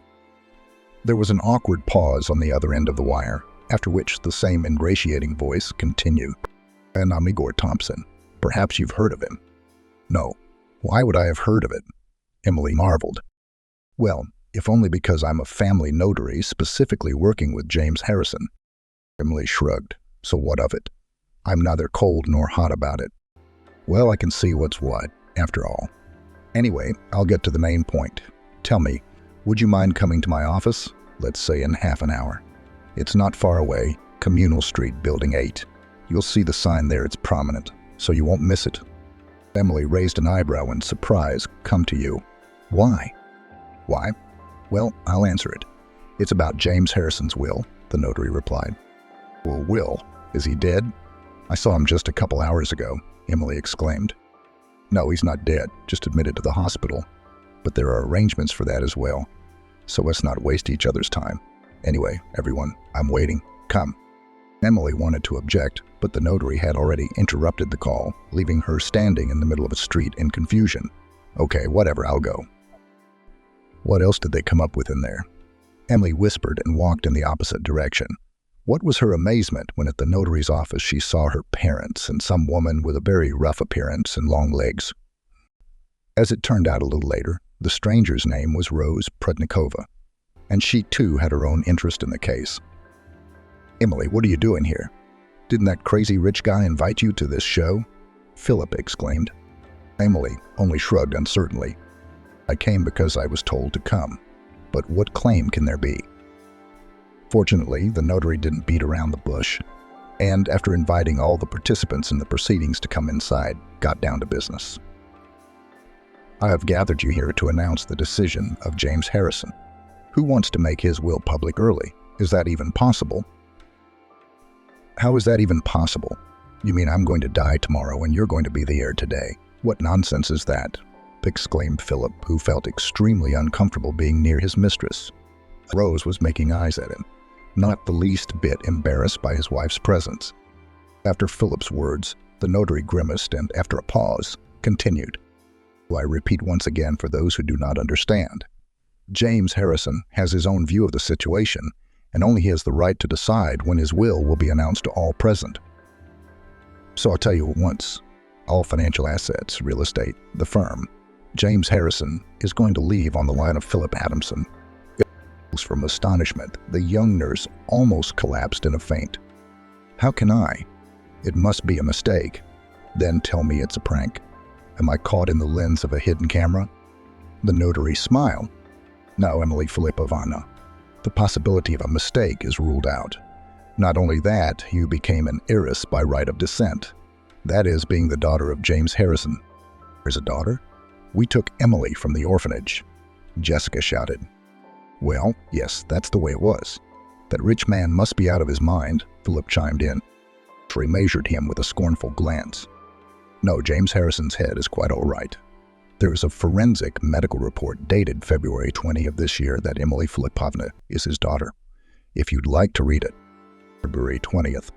There was an awkward pause on the other end of the wire, after which the same ingratiating voice continued. "And I'm Igor Thompson. Perhaps you've heard of him." "No. Why would I have heard of it?" Emily marveled. "Well, if only because I'm a family notary specifically working with James Harrison." Emily shrugged. "So what of it? I'm neither cold nor hot about it." "Well, I can see what's what, after all. Anyway, I'll get to the main point. Tell me, would you mind coming to my office? Let's say in half an hour. It's not far away, Communal Street, Building 8. You'll see the sign there, it's prominent, so you won't miss it." Emily raised an eyebrow in surprise. "Come to you. Why?" "Why? Well, I'll answer it. It's about James Harrison's will," the notary replied. "Well, will? Is he dead?" "I saw him just a couple hours ago," Emily exclaimed. "No, he's not dead, just admitted to the hospital. But there are arrangements for that as well. So let's not waste each other's time. Anyway, everyone, I'm waiting. Come." Emily wanted to object, but the notary had already interrupted the call, leaving her standing in the middle of a street in confusion. "Okay, whatever, I'll go." What else did they come up with in there? Emily whispered and walked in the opposite direction. What was her amazement when at the notary's office she saw her parents and some woman with a very rough appearance and long legs. As it turned out a little later, the stranger's name was Rose Prudnikova, and she too had her own interest in the case. "Emily, what are you doing here? Didn't that crazy rich guy invite you to this show?" Philip exclaimed. Emily only shrugged uncertainly. "I came because I was told to come. But what claim can there be?" Fortunately, the notary didn't beat around the bush, and after inviting all the participants in the proceedings to come inside, got down to business. "I have gathered you here to announce the decision of James Harrison. Who wants to make his will public early? Is that even possible?" "How is that even possible? You mean I'm going to die tomorrow and you're going to be the heir today? What nonsense is that?" exclaimed Philip, who felt extremely uncomfortable being near his mistress. Rose was making eyes at him, not the least bit embarrassed by his wife's presence. After Philip's words, the notary grimaced and, after a pause, continued. "I repeat once again for those who do not understand. James Harrison has his own view of the situation, and only he has the right to decide when his will be announced to all present. So I'll tell you at once, all financial assets, real estate, the firm, James Harrison is going to leave on the line of Philip Adamson." From astonishment, the young nurse almost collapsed in a faint. "How can I? It must be a mistake. Then tell me it's a prank. Am I caught in the lens of a hidden camera?" The notary smiled. "No, Emily Filipovna. The possibility of a mistake is ruled out. Not only that, you became an heiress by right of descent. That is, being the daughter of James Harrison." "There's a daughter? We took Emily from the orphanage," Jessica shouted. "Well, yes, that's the way it was. That rich man must be out of his mind," Philip chimed in. Trey measured him with a scornful glance. "No, James Harrison's head is quite all right. There is a forensic medical report dated February 20 of this year that Emily Filipovna is his daughter. If you'd like to read it. February 20th.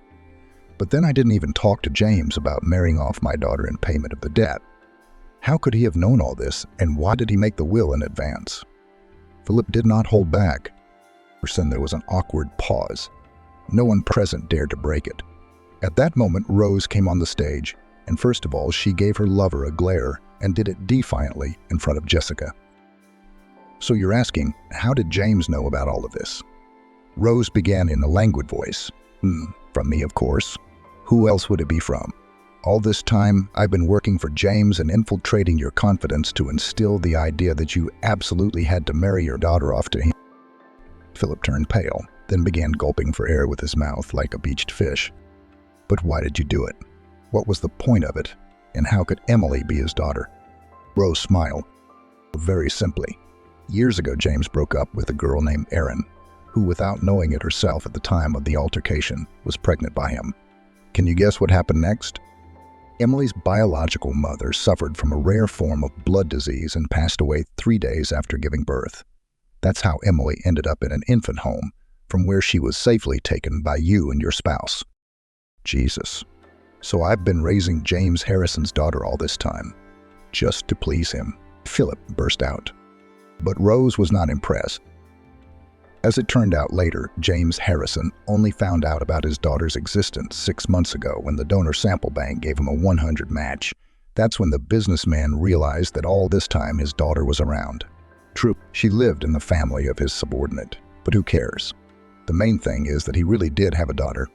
But then I didn't even talk to James about marrying off my daughter in payment of the debt. How could he have known all this, and why did he make the will in advance?" Philip did not hold back. Then there was an awkward pause. No one present dared to break it. At that moment, Rose came on the stage, and first of all, she gave her lover a glare and did it defiantly in front of Jessica. "So you're asking, how did James know about all of this?" Rose began in a languid voice. From me, of course. Who else would it be from? All this time, I've been working for James and infiltrating your confidence to instill the idea that you absolutely had to marry your daughter off to him." Philip turned pale, then began gulping for air with his mouth like a beached fish. "But why did you do it? What was the point of it? And how could Emily be his daughter?" Rose smiled. "Very simply. Years ago, James broke up with a girl named Erin, who, without knowing it herself at the time of the altercation, was pregnant by him. Can you guess what happened next? Emily's biological mother suffered from a rare form of blood disease and passed away 3 days after giving birth. That's how Emily ended up in an infant home, from where she was safely taken by you and your spouse." "Jesus. So I've been raising James Harrison's daughter all this time, just to please him," Philip burst out. But Rose was not impressed. As it turned out later, James Harrison only found out about his daughter's existence 6 months ago when the donor sample bank gave him a 100 match. That's when the businessman realized that all this time his daughter was around. True, she lived in the family of his subordinate, but who cares? The main thing is that he really did have a daughter.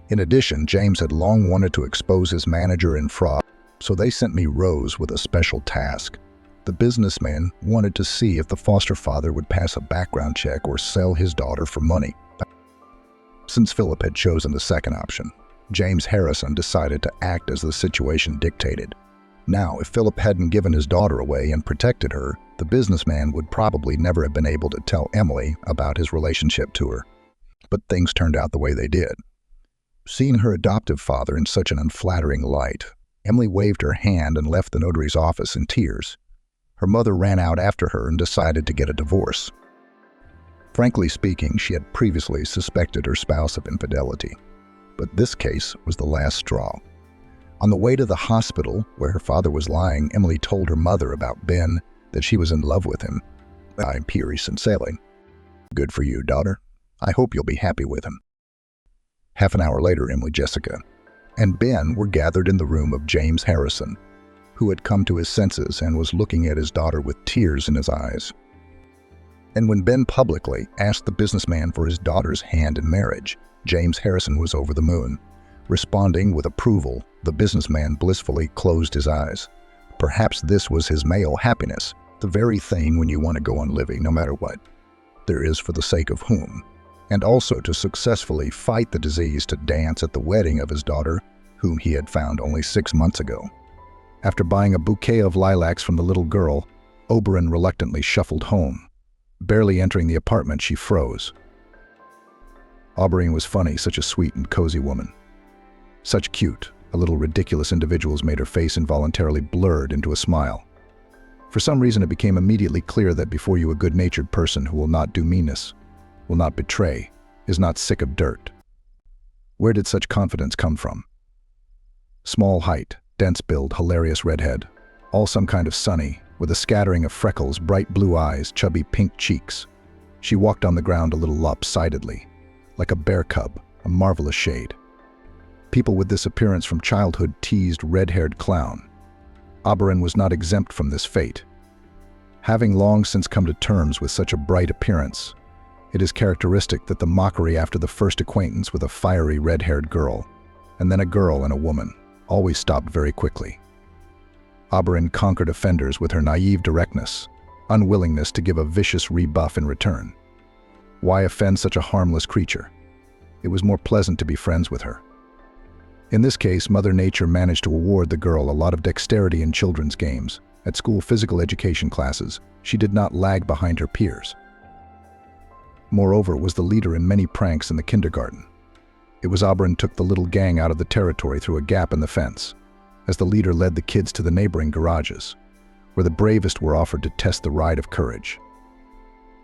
In addition, James had long wanted to expose his manager in fraud, so they sent me Rose with a special task. The businessman wanted to see if the foster father would pass a background check or sell his daughter for money. Since Philip had chosen the second option, James Harrison decided to act as the situation dictated. Now, if Philip hadn't given his daughter away and protected her, the businessman would probably never have been able to tell Emily about his relationship to her. But things turned out the way they did. Seeing her adoptive father in such an unflattering light, Emily waved her hand and left the notary's office in tears. Her mother ran out after her and decided to get a divorce. Frankly speaking, she had previously suspected her spouse of infidelity, but this case was the last straw. On the way to the hospital where her father was lying, Emily told her mother about Ben, that she was in love with him. I'm furious and sailing. Good for you, daughter. I hope you'll be happy with him. Half an hour later, Emily, Jessica, and Ben were gathered in the room of James Harrison, who had come to his senses and was looking at his daughter with tears in his eyes. And when Ben publicly asked the businessman for his daughter's hand in marriage, James Harrison was over the moon. Responding with approval, the businessman blissfully closed his eyes. Perhaps this was his male happiness, the very thing when you want to go on living no matter what. There is for the sake of whom, and also to successfully fight the disease to dance at the wedding of his daughter, whom he had found only 6 months ago. After buying a bouquet of lilacs from the little girl, Oberon reluctantly shuffled home. Barely entering the apartment, she froze. Aubrey was funny, such a sweet and cozy woman. Such cute, a little ridiculous individuals made her face involuntarily blurred into a smile. For some reason, it became immediately clear that before you a good-natured person who will not do meanness, will not betray, is not sick of dirt. Where did such confidence come from? Small height, dense build, hilarious redhead, all some kind of sunny, with a scattering of freckles, bright blue eyes, chubby pink cheeks. She walked on the ground a little lopsidedly, like a bear cub, a marvelous shade. People with this appearance from childhood teased red-haired clown. Oberon was not exempt from this fate. Having long since come to terms with such a bright appearance, it is characteristic that the mockery after the first acquaintance with a fiery red-haired girl, and then a girl and a woman, always stopped very quickly. Oberon conquered offenders with her naive directness, unwillingness to give a vicious rebuff in return. Why offend such a harmless creature? It was more pleasant to be friends with her. In this case, Mother Nature managed to award the girl a lot of dexterity in children's games. At school physical education classes, she did not lag behind her peers. Moreover, was the leader in many pranks in the kindergarten. It was Oberon took the little gang out of the territory through a gap in the fence, as the leader led the kids to the neighboring garages, where the bravest were offered to test the ride of courage.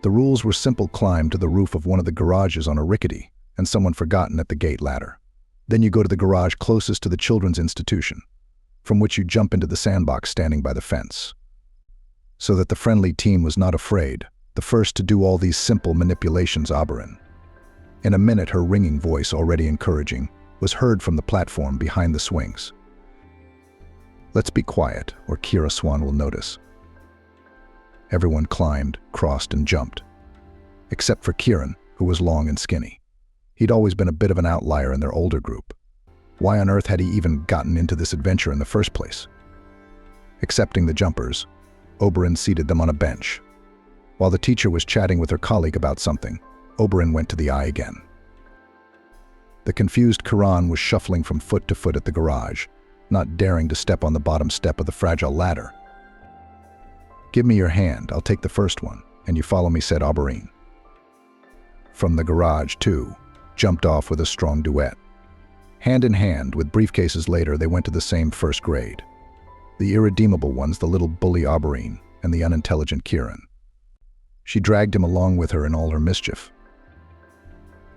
The rules were simple: climb to the roof of one of the garages on a rickety, and someone forgotten at the gate ladder. Then you go to the garage closest to the children's institution, from which you jump into the sandbox standing by the fence. So that the friendly team was not afraid, the first to do all these simple manipulations, Oberon. In a minute, her ringing voice, already encouraging, was heard from the platform behind the swings. Let's be quiet, or Kira Swan will notice. Everyone climbed, crossed, and jumped, except for Kieran, who was long and skinny. He'd always been a bit of an outlier in their older group. Why on earth had he even gotten into this adventure in the first place? Accepting the jumpers, Oberon seated them on a bench. While the teacher was chatting with her colleague about something, Oberon went to the eye again. The confused Karan was shuffling from foot to foot at the garage, not daring to step on the bottom step of the fragile ladder. "Give me your hand, I'll take the first one, and you follow me," said Oberon. From the garage, too, jumped off with a strong duet. Hand in hand, with briefcases later, they went to the same first grade. The irredeemable ones, the little bully Oberon, and the unintelligent Kieran. She dragged him along with her in all her mischief.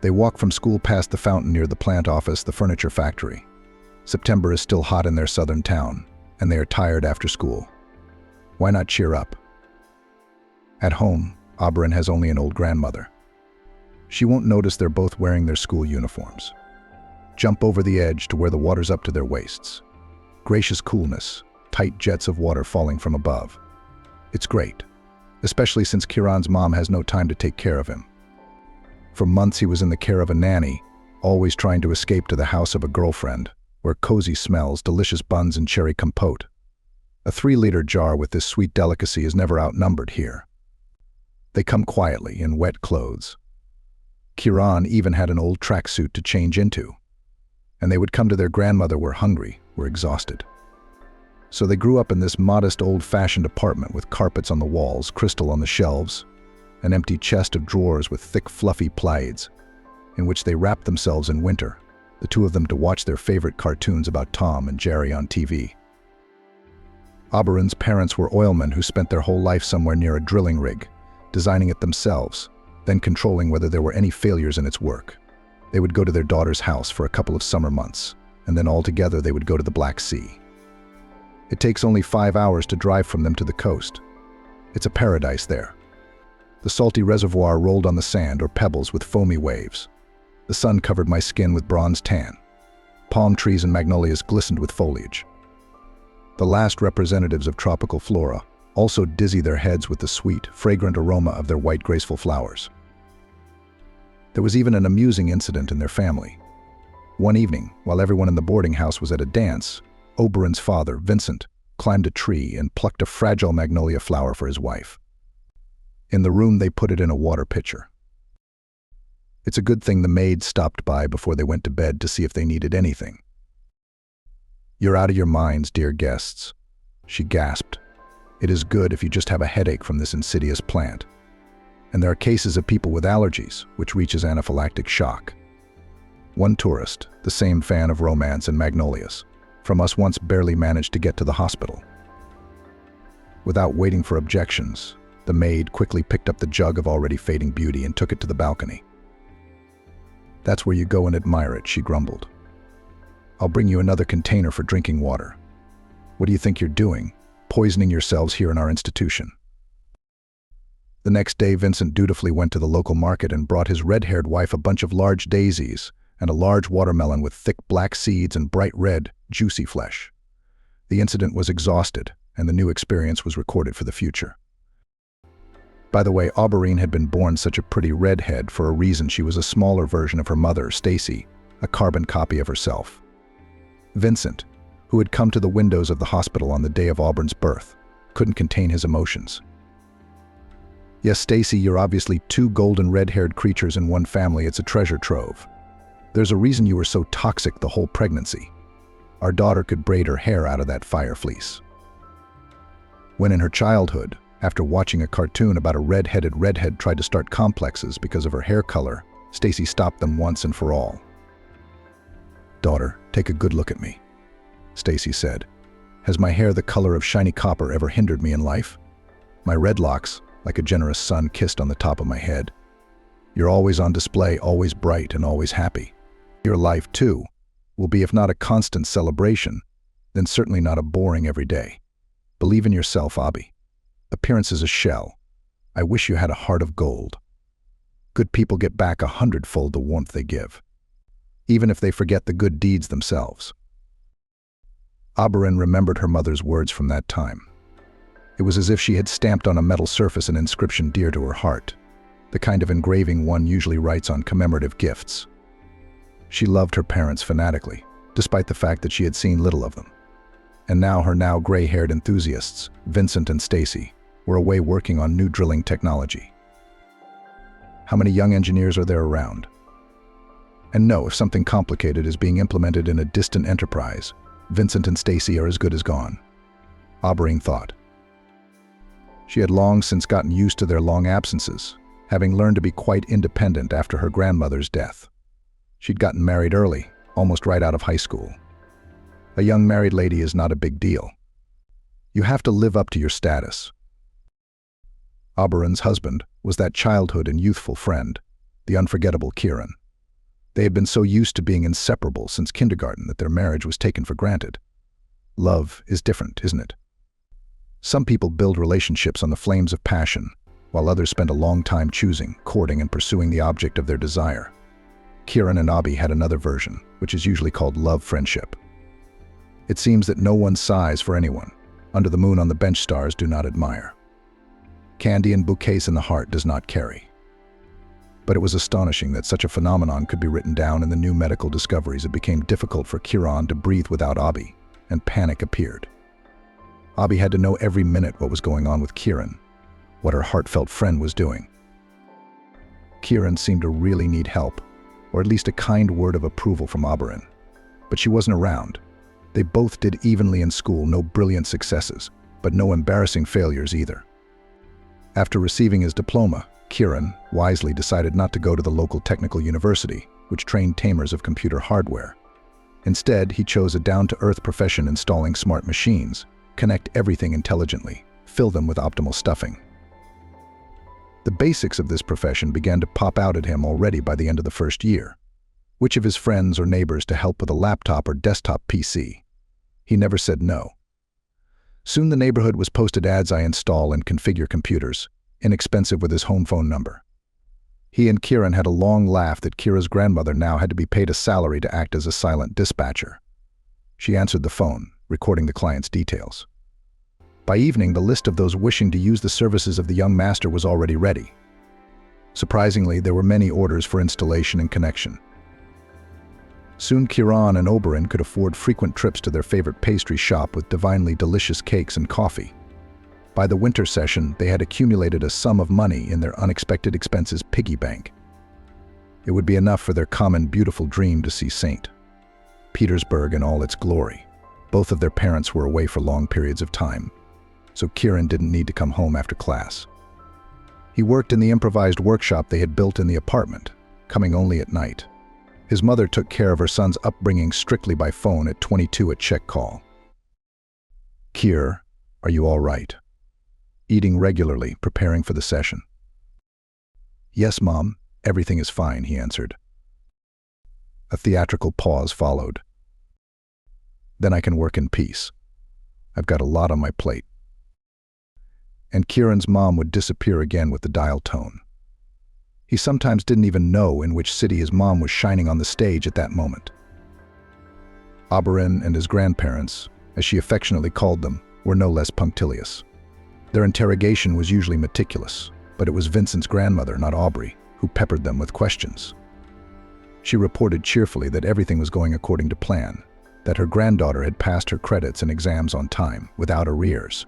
They walked from school past the fountain near the plant office, the furniture factory. September is still hot in their southern town, and they are tired after school. Why not cheer up? At home, Oberyn has only an old grandmother. She won't notice they're both wearing their school uniforms. Jump over the edge to where the water's up to their waists. Gracious coolness, tight jets of water falling from above. It's great, especially since Kieran's mom has no time to take care of him. For months he was in the care of a nanny, always trying to escape to the house of a girlfriend, where cozy smells, delicious buns and cherry compote. A 3-liter jar with this sweet delicacy is never outnumbered here. They come quietly in wet clothes. Kieran even had an old tracksuit to change into. And they would come to their grandmother were hungry, were exhausted. So they grew up in this modest old-fashioned apartment with carpets on the walls, crystal on the shelves, an empty chest of drawers with thick fluffy plaids, in which they wrapped themselves in winter, the two of them to watch their favorite cartoons about Tom and Jerry on TV. Oberyn's parents were oilmen who spent their whole life somewhere near a drilling rig, designing it themselves, then controlling whether there were any failures in its work. They would go to their daughter's house for a couple of summer months, and then all together they would go to the Black Sea. It takes only 5 hours to drive from them to the coast. It's a paradise there. The salty reservoir rolled on the sand or pebbles with foamy waves. The sun covered my skin with bronze tan. Palm trees and magnolias glistened with foliage. The last representatives of tropical flora also dizzy their heads with the sweet, fragrant aroma of their white, graceful flowers. There was even an amusing incident in their family. One evening, while everyone in the boarding house was at a dance, Oberyn's father, Vincent, climbed a tree and plucked a fragile magnolia flower for his wife. In the room, they put it in a water pitcher. It's a good thing the maid stopped by before they went to bed to see if they needed anything. "You're out of your minds, dear guests," she gasped. "It is good if you just have a headache from this insidious plant. And there are cases of people with allergies, which reaches anaphylactic shock." One tourist, the same fan of romance and magnolias, from us once barely managed to get to the hospital. Without waiting for objections, the maid quickly picked up the jug of already fading beauty and took it to the balcony. "That's where you go and admire it," she grumbled. "I'll bring you another container for drinking water. What do you think you're doing, poisoning yourselves here in our institution?" The next day, Vincent dutifully went to the local market and brought his red-haired wife a bunch of large daisies and a large watermelon with thick black seeds and bright red, juicy flesh. The incident was exhausted, and the new experience was recorded for the future. By the way, Oberyn had been born such a pretty redhead for a reason. She was a smaller version of her mother, Stacy, a carbon copy of herself. Vincent, who had come to the windows of the hospital on the day of Auburn's birth, couldn't contain his emotions. "Yes, Stacy, you're obviously two golden red-haired creatures in one family. It's a treasure trove. There's a reason you were so toxic the whole pregnancy. Our daughter could braid her hair out of that fire fleece." When in her childhood, after watching a cartoon about a red-headed redhead tried to start complexes because of her hair color, Stacy stopped them once and for all. "Daughter, take a good look at me," Stacy said. "Has my hair the color of shiny copper ever hindered me in life? My red locks, like a generous sun, kissed on the top of my head. You're always on display, always bright and always happy. Your life, too, will be if not a constant celebration, then certainly not a boring every day. Believe in yourself, Abby. Appearance is a shell. I wish you had a heart of gold. Good people get back 100-fold the warmth they give, even if they forget the good deeds themselves." Oberyn remembered her mother's words from that time. It was as if she had stamped on a metal surface an inscription dear to her heart, the kind of engraving one usually writes on commemorative gifts. She loved her parents fanatically, despite the fact that she had seen little of them. And now her now gray-haired enthusiasts, Vincent and Stacy, were away working on new drilling technology. How many young engineers are there around? And no, if something complicated is being implemented in a distant enterprise, Vincent and Stacy are as good as gone, Oberyn thought. She had long since gotten used to their long absences, having learned to be quite independent after her grandmother's death. She'd gotten married early, almost right out of high school. A young married lady is not a big deal. You have to live up to your status. Oberyn's husband was that childhood and youthful friend, the unforgettable Kieran. They had been so used to being inseparable since kindergarten that their marriage was taken for granted. Love is different, isn't it? Some people build relationships on the flames of passion, while others spent a long time choosing, courting, and pursuing the object of their desire. Kieran and Abby had another version, which is usually called love friendship. It seems that no one sighs for anyone. Under the moon on the bench stars do not admire. Candy and bouquets in the heart does not carry. But it was astonishing that such a phenomenon could be written down in the new medical discoveries. It became difficult for Kieran to breathe without Abby, and panic appeared. Abby had to know every minute what was going on with Kieran, what her heartfelt friend was doing. Kieran seemed to really need help, or at least a kind word of approval from Oberon. But she wasn't around. They both did evenly in school, no brilliant successes, but no embarrassing failures either. After receiving his diploma, Kieran wisely decided not to go to the local technical university, which trained tamers of computer hardware. Instead, he chose a down-to-earth profession installing smart machines, connect everything intelligently, fill them with optimal stuffing. The basics of this profession began to pop out at him already by the end of the first year. Which of his friends or neighbors to help with a laptop or desktop PC? He never said no. Soon the neighborhood was posted ads I install and configure computers, inexpensive with his home phone number. He and Kieran had a long laugh that Kira's grandmother now had to be paid a salary to act as a silent dispatcher. She answered the phone, recording the client's details. By evening, the list of those wishing to use the services of the young master was already ready. Surprisingly, there were many orders for installation and connection. Soon Kieran and Oberon could afford frequent trips to their favorite pastry shop with divinely delicious cakes and coffee. By the winter session, they had accumulated a sum of money in their unexpected expenses piggy bank. It would be enough for their common beautiful dream to see St. Petersburg in all its glory. Both of their parents were away for long periods of time, so Kieran didn't need to come home after class. He worked in the improvised workshop they had built in the apartment, coming only at night. His mother took care of her son's upbringing strictly by phone at 22 at check call. "Kier, are you all right?" Eating regularly, preparing for the session. "Yes, Mom, everything is fine," he answered. A theatrical pause followed. "Then I can work in peace. I've got a lot on my plate." And Kieran's mom would disappear again with the dial tone. He sometimes didn't even know in which city his mom was shining on the stage at that moment. Oberon and his grandparents, as she affectionately called them, were no less punctilious. Their interrogation was usually meticulous, but it was Vincent's grandmother, not Aubrey, who peppered them with questions. She reported cheerfully that everything was going according to plan, that her granddaughter had passed her credits and exams on time, without arrears.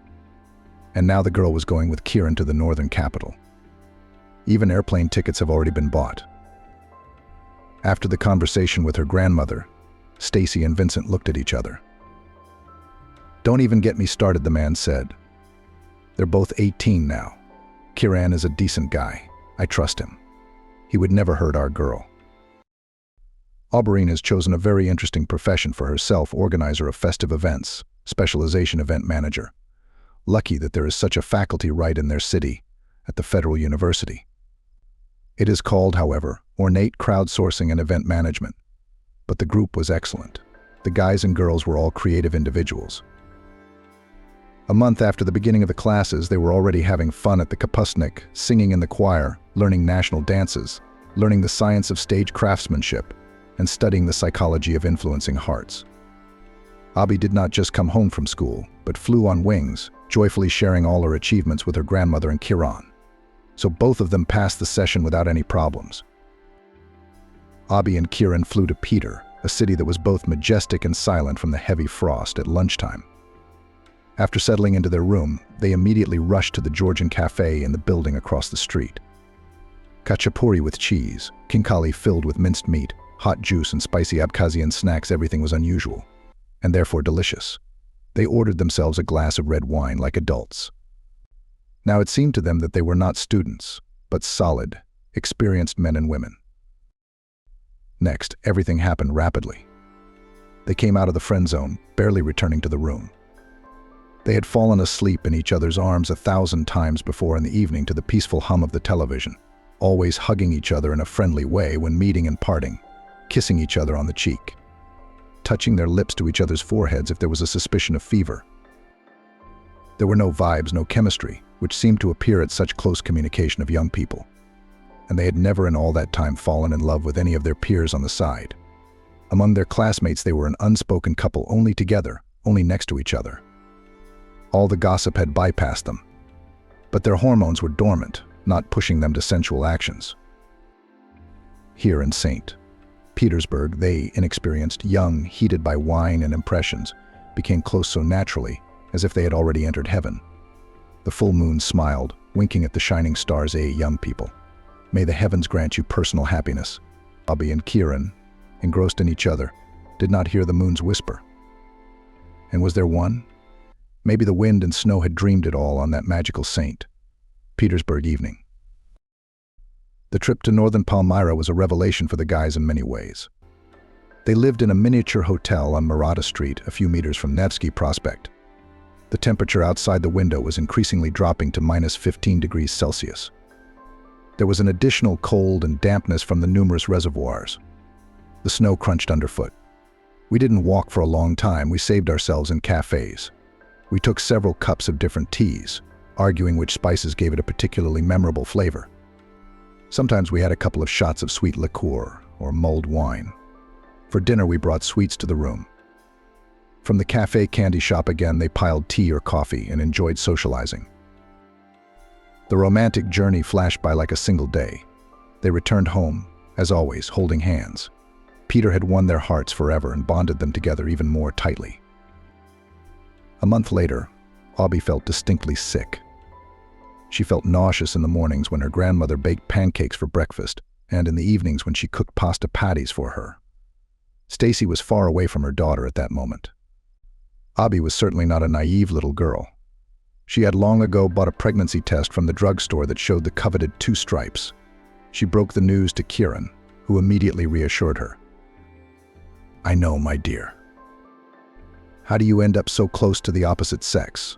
And now the girl was going with Kieran to the northern capital. Even airplane tickets have already been bought. After the conversation with her grandmother, Stacy and Vincent looked at each other. "Don't even get me started," the man said. "They're both 18 now. Kieran is a decent guy. I trust him. He would never hurt our girl." Aubrey has chosen a very interesting profession for herself, organizer of festive events, specialization event manager. Lucky that there is such a faculty right in their city, at the Federal University. It is called, however, ornate crowdsourcing and event management. But the group was excellent. The guys and girls were all creative individuals. A month after the beginning of the classes, they were already having fun at the kapustnik, singing in the choir, learning national dances, learning the science of stage craftsmanship, and studying the psychology of influencing hearts. Abby did not just come home from school, but flew on wings, joyfully sharing all her achievements with her grandmother and Kieran. So both of them passed the session without any problems. Abby and Kieran flew to Peter, a city that was both majestic and silent from the heavy frost, at lunchtime. After settling into their room, they immediately rushed to the Georgian cafe in the building across the street. Khachapuri with cheese, khinkali filled with minced meat, hot juice and spicy Abkhazian snacks, everything was unusual, and therefore delicious. They ordered themselves a glass of red wine like adults. Now it seemed to them that they were not students, but solid, experienced men and women. Next, everything happened rapidly. They came out of the friend zone, barely returning to the room. They had fallen asleep in each other's arms 1,000 times before in the evening to the peaceful hum of the television, always hugging each other in a friendly way when meeting and parting, kissing each other on the cheek, touching their lips to each other's foreheads if there was a suspicion of fever. There were no vibes, no chemistry, which seemed to appear at such close communication of young people. And they had never in all that time fallen in love with any of their peers on the side. Among their classmates, they were an unspoken couple, only together, only next to each other. All the gossip had bypassed them, but their hormones were dormant, not pushing them to sensual actions. Here in St. Petersburg, they, inexperienced, young, heated by wine and impressions, became close so naturally, as if they had already entered heaven. The full moon smiled, winking at the shining stars. Young people, may the heavens grant you personal happiness. Bobby and Kieran, engrossed in each other, did not hear the moon's whisper. And was there one? Maybe the wind and snow had dreamed it all on that magical St. Petersburg evening. The trip to northern Palmyra was a revelation for the guys in many ways. They lived in a miniature hotel on Maratha Street, a few meters from Nevsky Prospect. The temperature outside the window was increasingly dropping to -15 degrees Celsius. There was an additional cold and dampness from the numerous reservoirs. The snow crunched underfoot. We didn't walk for a long time. We saved ourselves in cafes. We took several cups of different teas, arguing which spices gave it a particularly memorable flavor. Sometimes we had a couple of shots of sweet liqueur or mulled wine. For dinner, we brought sweets to the room. From the cafe candy shop again, they piled tea or coffee and enjoyed socializing. The romantic journey flashed by like a single day. They returned home, as always, holding hands. Peter had won their hearts forever and bonded them together even more tightly. A month later, Abby felt distinctly sick. She felt nauseous in the mornings when her grandmother baked pancakes for breakfast, and in the evenings when she cooked pasta patties for her. Stacy was far away from her daughter at that moment. Abby was certainly not a naive little girl. She had long ago bought a pregnancy test from the drugstore that showed the coveted 2 stripes. She broke the news to Kieran, who immediately reassured her. "I know, my dear." "How do you end up so close to the opposite sex?"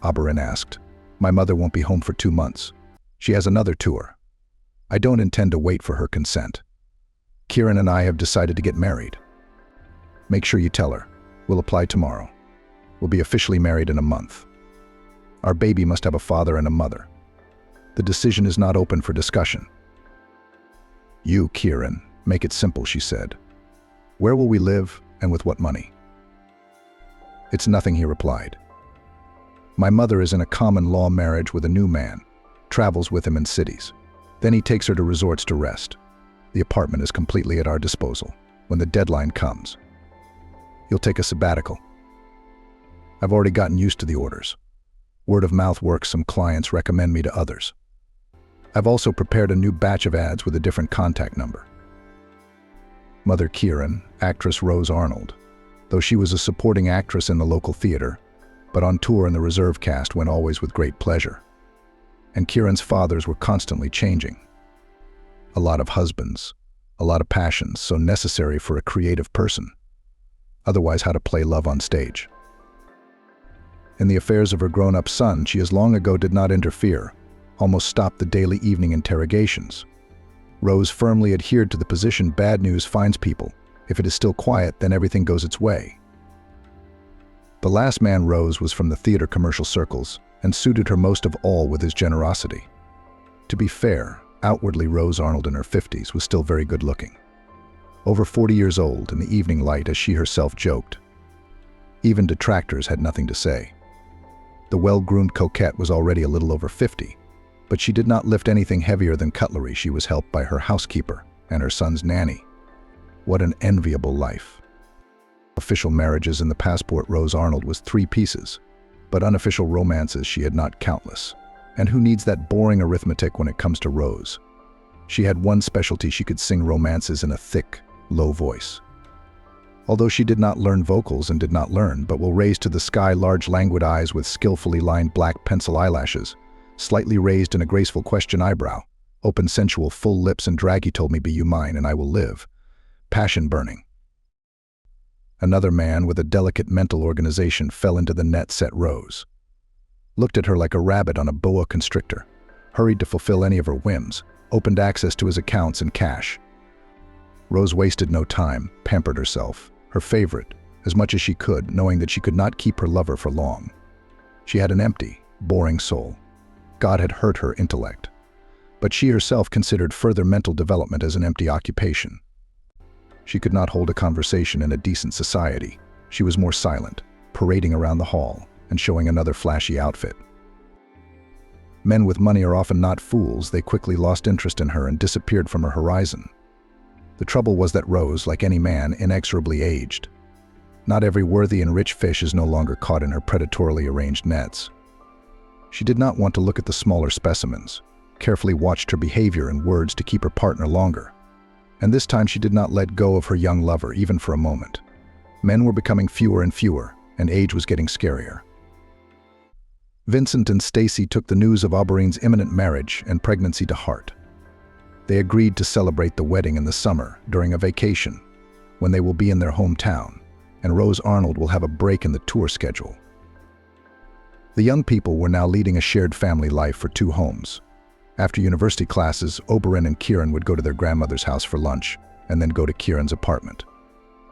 Oberon asked. "My mother won't be home for 2 months. She has another tour. I don't intend to wait for her consent. Kieran and I have decided to get married." "Make sure you tell her. We'll apply tomorrow. We'll be officially married in a month. Our baby must have a father and a mother. The decision is not open for discussion." "You, Kieran, make it simple," she said. "Where will we live and with what money?" "It's nothing," he replied. "My mother is in a common law marriage with a new man, travels with him in cities. Then he takes her to resorts to rest. The apartment is completely at our disposal. When the deadline comes, you'll take a sabbatical. I've already gotten used to the orders. Word of mouth works. Some clients recommend me to others. I've also prepared a new batch of ads with a different contact number." Mother Kieran, actress Rose Arnold, though she was a supporting actress in the local theater, but on tour in the reserve cast, went always with great pleasure. And Kieran's fathers were constantly changing. A lot of husbands, a lot of passions, so necessary for a creative person. Otherwise, how to play love on stage. In the affairs of her grown-up son, she as long ago did not interfere, almost stopped the daily evening interrogations. Rose firmly adhered to the position bad news finds people. If it is still quiet, then everything goes its way. The last man, Rose, was from the theater commercial circles and suited her most of all with his generosity. To be fair, outwardly Rose Arnold in her 50s was still very good-looking. Over 40 years old in the evening light, as she herself joked. Even detractors had nothing to say. The well-groomed coquette was already a little over 50, but she did not lift anything heavier than cutlery. She was helped by her housekeeper and her son's nanny. What an enviable life. Official marriages in the passport Rose Arnold was 3 pieces, but unofficial romances she had not countless. And who needs that boring arithmetic when it comes to Rose? She had one specialty: she could sing romances in a thick, low voice. Although she did not learn vocals and did not learn, but will raise to the sky large languid eyes with skillfully lined black pencil eyelashes, slightly raised in a graceful question eyebrow, open sensual full lips, and draggy told me, "Be you mine and I will live." Passion burning. Another man with a delicate mental organization fell into the net set Rose. Looked at her like a rabbit on a boa constrictor, hurried to fulfill any of her whims, opened access to his accounts and cash. Rose wasted no time, pampered herself, her favorite, as much as she could, knowing that she could not keep her lover for long. She had an empty, boring soul. God had hurt her intellect. But she herself considered further mental development as an empty occupation. She could not hold a conversation in a decent society. She was more silent, parading around the hall and showing another flashy outfit. Men with money are often not fools. They quickly lost interest in her and disappeared from her horizon. The trouble was that Rose, like any man, inexorably aged. Not every worthy and rich fish is no longer caught in her predatorily arranged nets. She did not want to look at the smaller specimens, carefully watched her behavior and words to keep her partner longer. And this time she did not let go of her young lover even for a moment. Men were becoming fewer and fewer, and age was getting scarier. Vincent and Stacy took the news of Auberine's imminent marriage and pregnancy to heart. They agreed to celebrate the wedding in the summer during a vacation, when they will be in their hometown, and Rose Arnold will have a break in the tour schedule. The young people were now leading a shared family life for two homes. After university classes, Oberyn and Kieran would go to their grandmother's house for lunch, and then go to Kieran's apartment.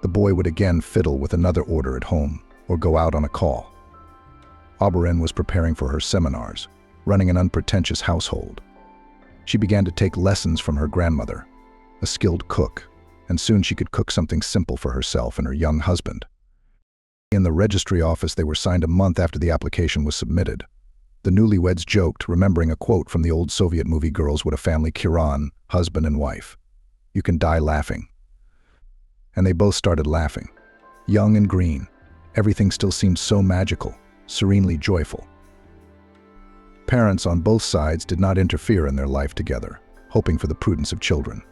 The boy would again fiddle with another order at home, or go out on a call. Oberyn was preparing for her seminars, running an unpretentious household. She began to take lessons from her grandmother, a skilled cook, and soon she could cook something simple for herself and her young husband. In the registry office, they were signed a month after the application was submitted. The newlyweds joked, remembering a quote from the old Soviet movie Girls What a Family: Kieran, husband and wife. "You can die laughing." And they both started laughing. Young and green, everything still seemed so magical, serenely joyful. Parents on both sides did not interfere in their life together, hoping for the prudence of children.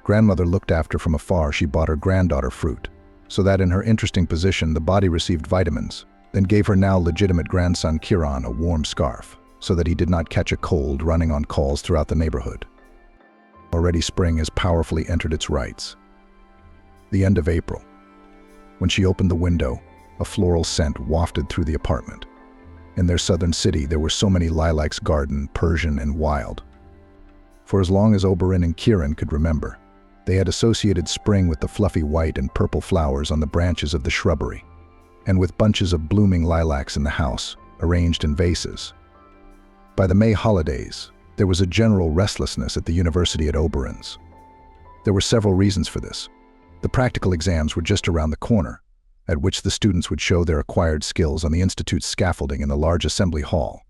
Grandmother looked after from afar. She bought her granddaughter fruit, so that in her interesting position the body received vitamins, then gave her now legitimate grandson Kieran a warm scarf, so that he did not catch a cold running on calls throughout the neighborhood. Already spring has powerfully entered its rites. The end of April. When she opened the window, a floral scent wafted through the apartment. In their southern city, there were so many lilacs, garden, Persian, and wild. For as long as Oberyn and Kieran could remember, they had associated spring with the fluffy white and purple flowers on the branches of the shrubbery, and with bunches of blooming lilacs in the house, arranged in vases. By the May holidays, there was a general restlessness at the university at Oberyn's. There were several reasons for this. The practical exams were just around the corner, at which the students would show their acquired skills on the institute's scaffolding in the large assembly hall.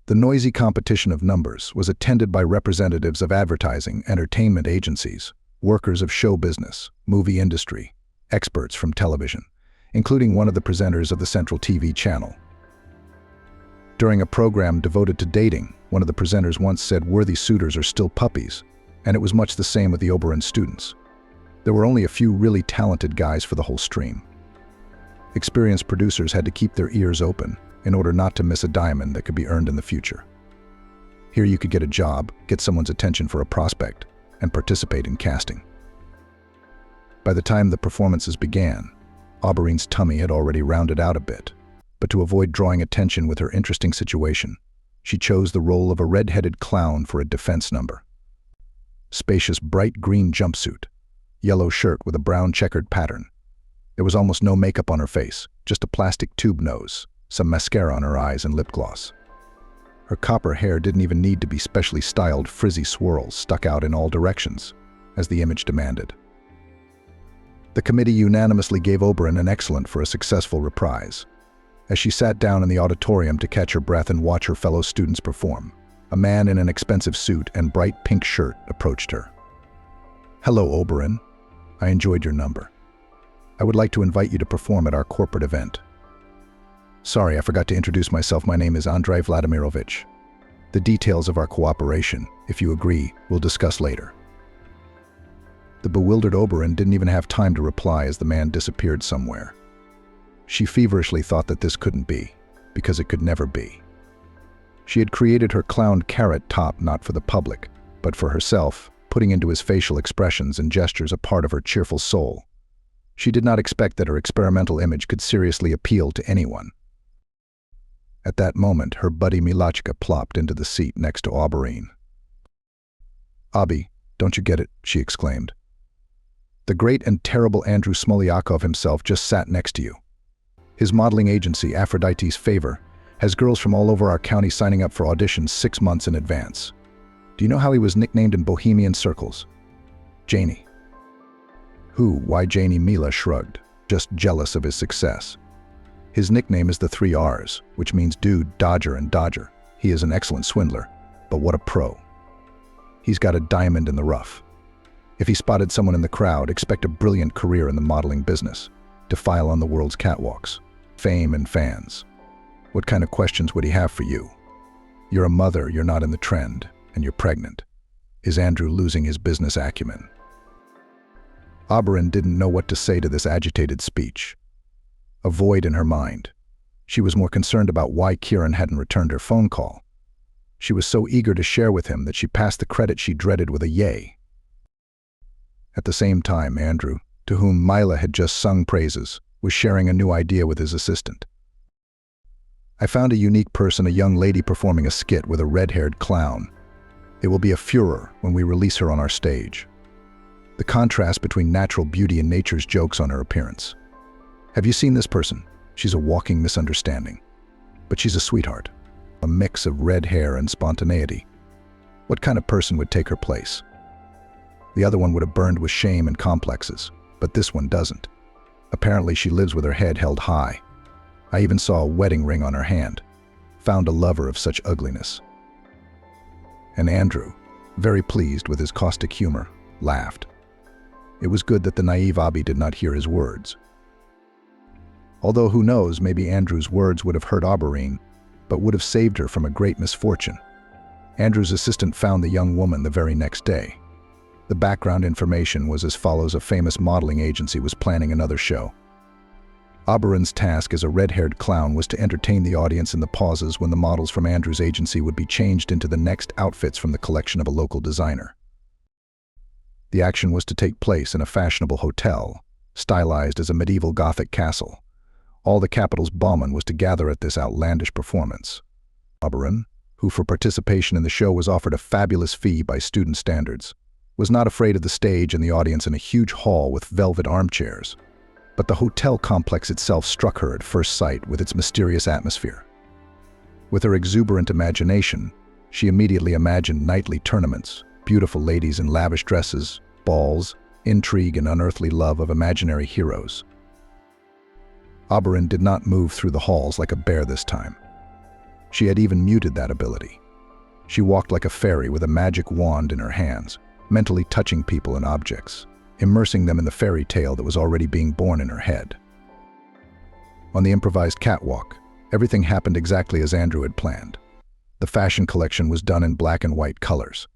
The noisy competition of numbers was attended by representatives of advertising, entertainment agencies, workers of show business, movie industry, experts from television, including one of the presenters of the Central TV channel. During a program devoted to dating, one of the presenters once said worthy suitors are still puppies, and it was much the same with the Oberyn students. There were only a few really talented guys for the whole stream. Experienced producers had to keep their ears open in order not to miss a diamond that could be earned in the future. Here you could get a job, get someone's attention for a prospect, and participate in casting. By the time the performances began, Oberyn's tummy had already rounded out a bit, but to avoid drawing attention with her interesting situation, she chose the role of a red-headed clown for a defense number. Spacious bright green jumpsuit, yellow shirt with a brown checkered pattern. There was almost no makeup on her face, just a plastic tube nose, some mascara on her eyes and lip gloss. Her copper hair didn't even need to be specially styled. Frizzy swirls stuck out in all directions, as the image demanded. The committee unanimously gave Oberyn an excellent for a successful reprise. As she sat down in the auditorium to catch her breath and watch her fellow students perform, a man in an expensive suit and bright pink shirt approached her. "Hello, Oberyn. I enjoyed your number. I would like to invite you to perform at our corporate event." "Sorry, I forgot to introduce myself. My name is Andrei Vladimirovich. The details of our cooperation, if you agree, we'll discuss later." The bewildered Oberyn didn't even have time to reply as the man disappeared somewhere. She feverishly thought that this couldn't be, because it could never be. She had created her clowned carrot top not for the public, but for herself, putting into his facial expressions and gestures a part of her cheerful soul. She did not expect that her experimental image could seriously appeal to anyone. At that moment, her buddy Milachka plopped into the seat next to Oberyn. "Abi, don't you get it?" she exclaimed. "The great and terrible Andrew Smolyakov himself just sat next to you. His modeling agency, Aphrodite's Favor, Has girls from all over our county signing up for auditions 6 months in advance. Do you know how he was nicknamed in bohemian circles? Janie. Who? Why Janie? Mila shrugged, just jealous of his success. His nickname is the 3 R's, which means dude, dodger, and dodger. He is an excellent swindler, but what a pro. He's got a diamond in the rough. If he spotted someone in the crowd, expect a brilliant career in the modeling business, to file on the world's catwalks, fame and fans. What kind of questions would he have for you? You're a mother, you're not in the trend, and you're pregnant. Is Andrew losing his business acumen? Oberon didn't know what to say to this agitated speech. A void in her mind. She was more concerned about why Kieran hadn't returned her phone call. She was so eager to share with him that she passed the credit she dreaded with a yay. At the same time, Andrew, to whom Mila had just sung praises, was sharing a new idea with his assistant. I found a unique person, a young lady performing a skit with a red-haired clown. It will be a furor when we release her on our stage. The contrast between natural beauty and nature's jokes on her appearance. Have you seen this person? She's a walking misunderstanding. But she's a sweetheart. A mix of red hair and spontaneity. What kind of person would take her place? The other one would have burned with shame and complexes, but this one doesn't. Apparently she lives with her head held high. I even saw a wedding ring on her hand. Found a lover of such ugliness. And Andrew, very pleased with his caustic humor, laughed. It was good that the naive Abby did not hear his words. Although who knows, maybe Andrew's words would have hurt Oberyn, but would have saved her from a great misfortune. Andrew's assistant found the young woman the very next day. The background information was as follows: a famous modeling agency was planning another show. Oberyn's task as a red-haired clown was to entertain the audience in the pauses when the models from Andrew's agency would be changed into the next outfits from the collection of a local designer. The action was to take place in a fashionable hotel, stylized as a medieval Gothic castle. All the capital's bowmen was to gather at this outlandish performance. Oberyn, who for participation in the show was offered a fabulous fee by student standards, was not afraid of the stage and the audience in a huge hall with velvet armchairs. But the hotel complex itself struck her at first sight with its mysterious atmosphere. With her exuberant imagination, she immediately imagined nightly tournaments, beautiful ladies in lavish dresses, balls, intrigue and unearthly love of imaginary heroes. Oberyn did not move through the halls like a bear this time. She had even muted that ability. She walked like a fairy with a magic wand in her hands, mentally touching people and objects, immersing them in the fairy tale that was already being born in her head. On the improvised catwalk, everything happened exactly as Andrew had planned. The fashion collection was done in black and white colors.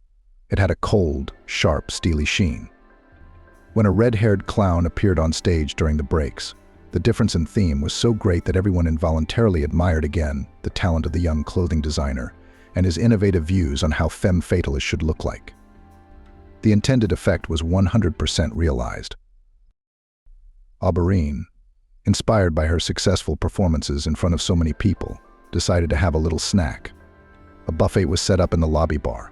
It had a cold, sharp, steely sheen. When a red-haired clown appeared on stage during the breaks, the difference in theme was so great that everyone involuntarily admired again the talent of the young clothing designer and his innovative views on how femme fatalists should look like. The intended effect was 100% realized. Oberyn, inspired by her successful performances in front of so many people, decided to have a little snack. A buffet was set up in the lobby bar.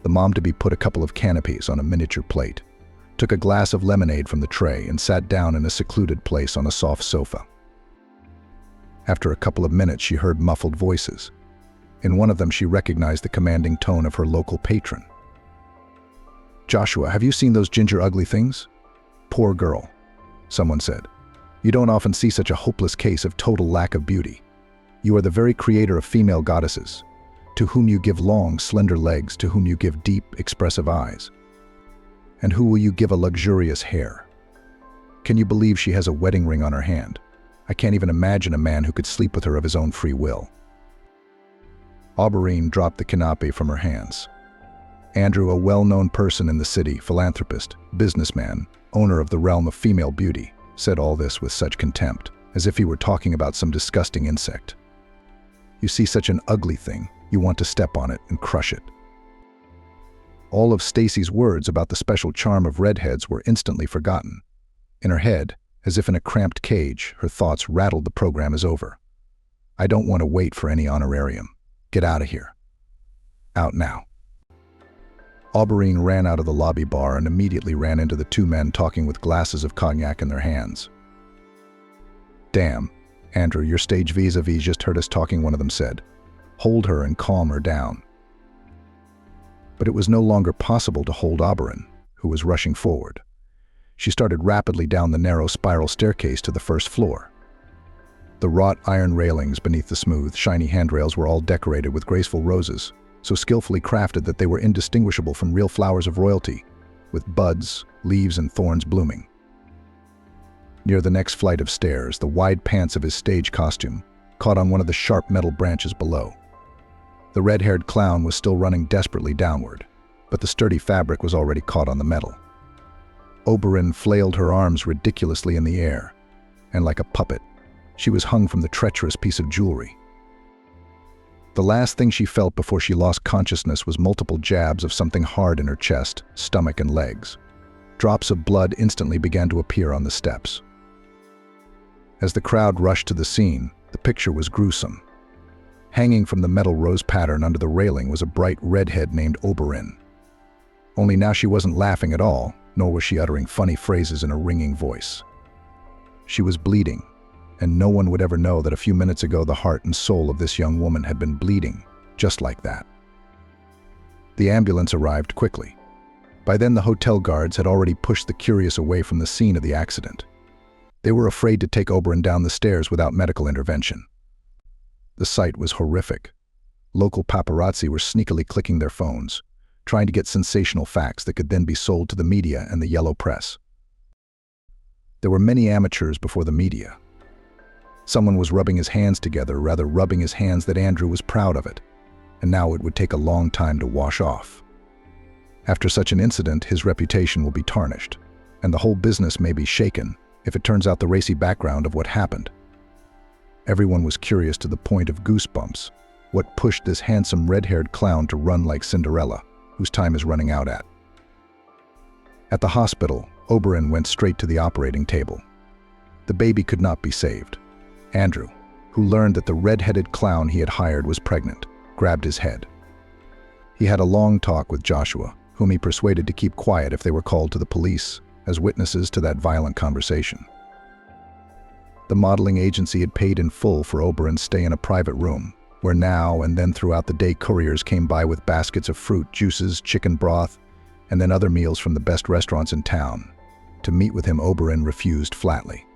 The mom-to-be put a couple of canopies on a miniature plate, took a glass of lemonade from the tray, and sat down in a secluded place on a soft sofa. After a couple of minutes, she heard muffled voices. In one of them, she recognized the commanding tone of her local patron. "Joshua, have you seen those ginger ugly things?" "Poor girl," someone said. "You don't often see such a hopeless case of total lack of beauty. You are the very creator of female goddesses, to whom you give long, slender legs, to whom you give deep, expressive eyes. And who will you give a luxurious hair? Can you believe she has a wedding ring on her hand? I can't even imagine a man who could sleep with her of his own free will." Oberyn dropped the canopy from her hands. Andrew, a well-known person in the city, philanthropist, businessman, owner of the realm of female beauty, said all this with such contempt, as if he were talking about some disgusting insect. "You see such an ugly thing, you want to step on it and crush it." All of Stacy's words about the special charm of redheads were instantly forgotten. In her head, as if in a cramped cage, her thoughts rattled. The program is over. I don't want to wait for any honorarium. Get out of here. Out now. Oberyn ran out of the lobby bar and immediately ran into the two men talking with glasses of cognac in their hands. "Damn, "Andrew, your stage vis-a-vis just heard us talking," one of them said. "Hold her and calm her down." But it was no longer possible to hold Oberon, who was rushing forward. She started rapidly down the narrow spiral staircase to the first floor. The wrought iron railings beneath the smooth, shiny handrails were all decorated with graceful roses, so skillfully crafted that they were indistinguishable from real flowers of royalty, with buds, leaves, and thorns blooming. Near the next flight of stairs, the wide pants of his stage costume caught on one of the sharp metal branches below. The red-haired clown was still running desperately downward, but the sturdy fabric was already caught on the metal. Oberon flailed her arms ridiculously in the air, and like a puppet, she was hung from the treacherous piece of jewelry. The last thing she felt before she lost consciousness was multiple jabs of something hard in her chest, stomach, and legs. Drops of blood instantly began to appear on the steps. As the crowd rushed to the scene, the picture was gruesome. Hanging from the metal rose pattern under the railing was a bright redhead named Oberon. Only now she wasn't laughing at all, nor was she uttering funny phrases in a ringing voice. She was bleeding, and no one would ever know that a few minutes ago the heart and soul of this young woman had been bleeding, just like that. The ambulance arrived quickly. By then the hotel guards had already pushed the curious away from the scene of the accident. They were afraid to take Oberon down the stairs without medical intervention. The sight was horrific. Local paparazzi were sneakily clicking their phones, trying to get sensational facts that could then be sold to the media and the yellow press. There were many amateurs before the media. Someone was rubbing his hands together, rather rubbing his hands that Andrew was proud of it, and now it would take a long time to wash off. After such an incident, his reputation will be tarnished, and the whole business may be shaken if it turns out the racy background of what happened. Everyone was curious to the point of goosebumps. What pushed this handsome red-haired clown to run like Cinderella, whose time is running out at? At the hospital, Oberon went straight to the operating table. The baby could not be saved. Andrew, who learned that the red-headed clown he had hired was pregnant, grabbed his head. He had a long talk with Joshua, whom he persuaded to keep quiet if they were called to the police as witnesses to that violent conversation. The modeling agency had paid in full for Oberon's stay in a private room, where now and then throughout the day couriers came by with baskets of fruit, juices, chicken broth, and then other meals from the best restaurants in town. To meet with him, Oberon refused flatly.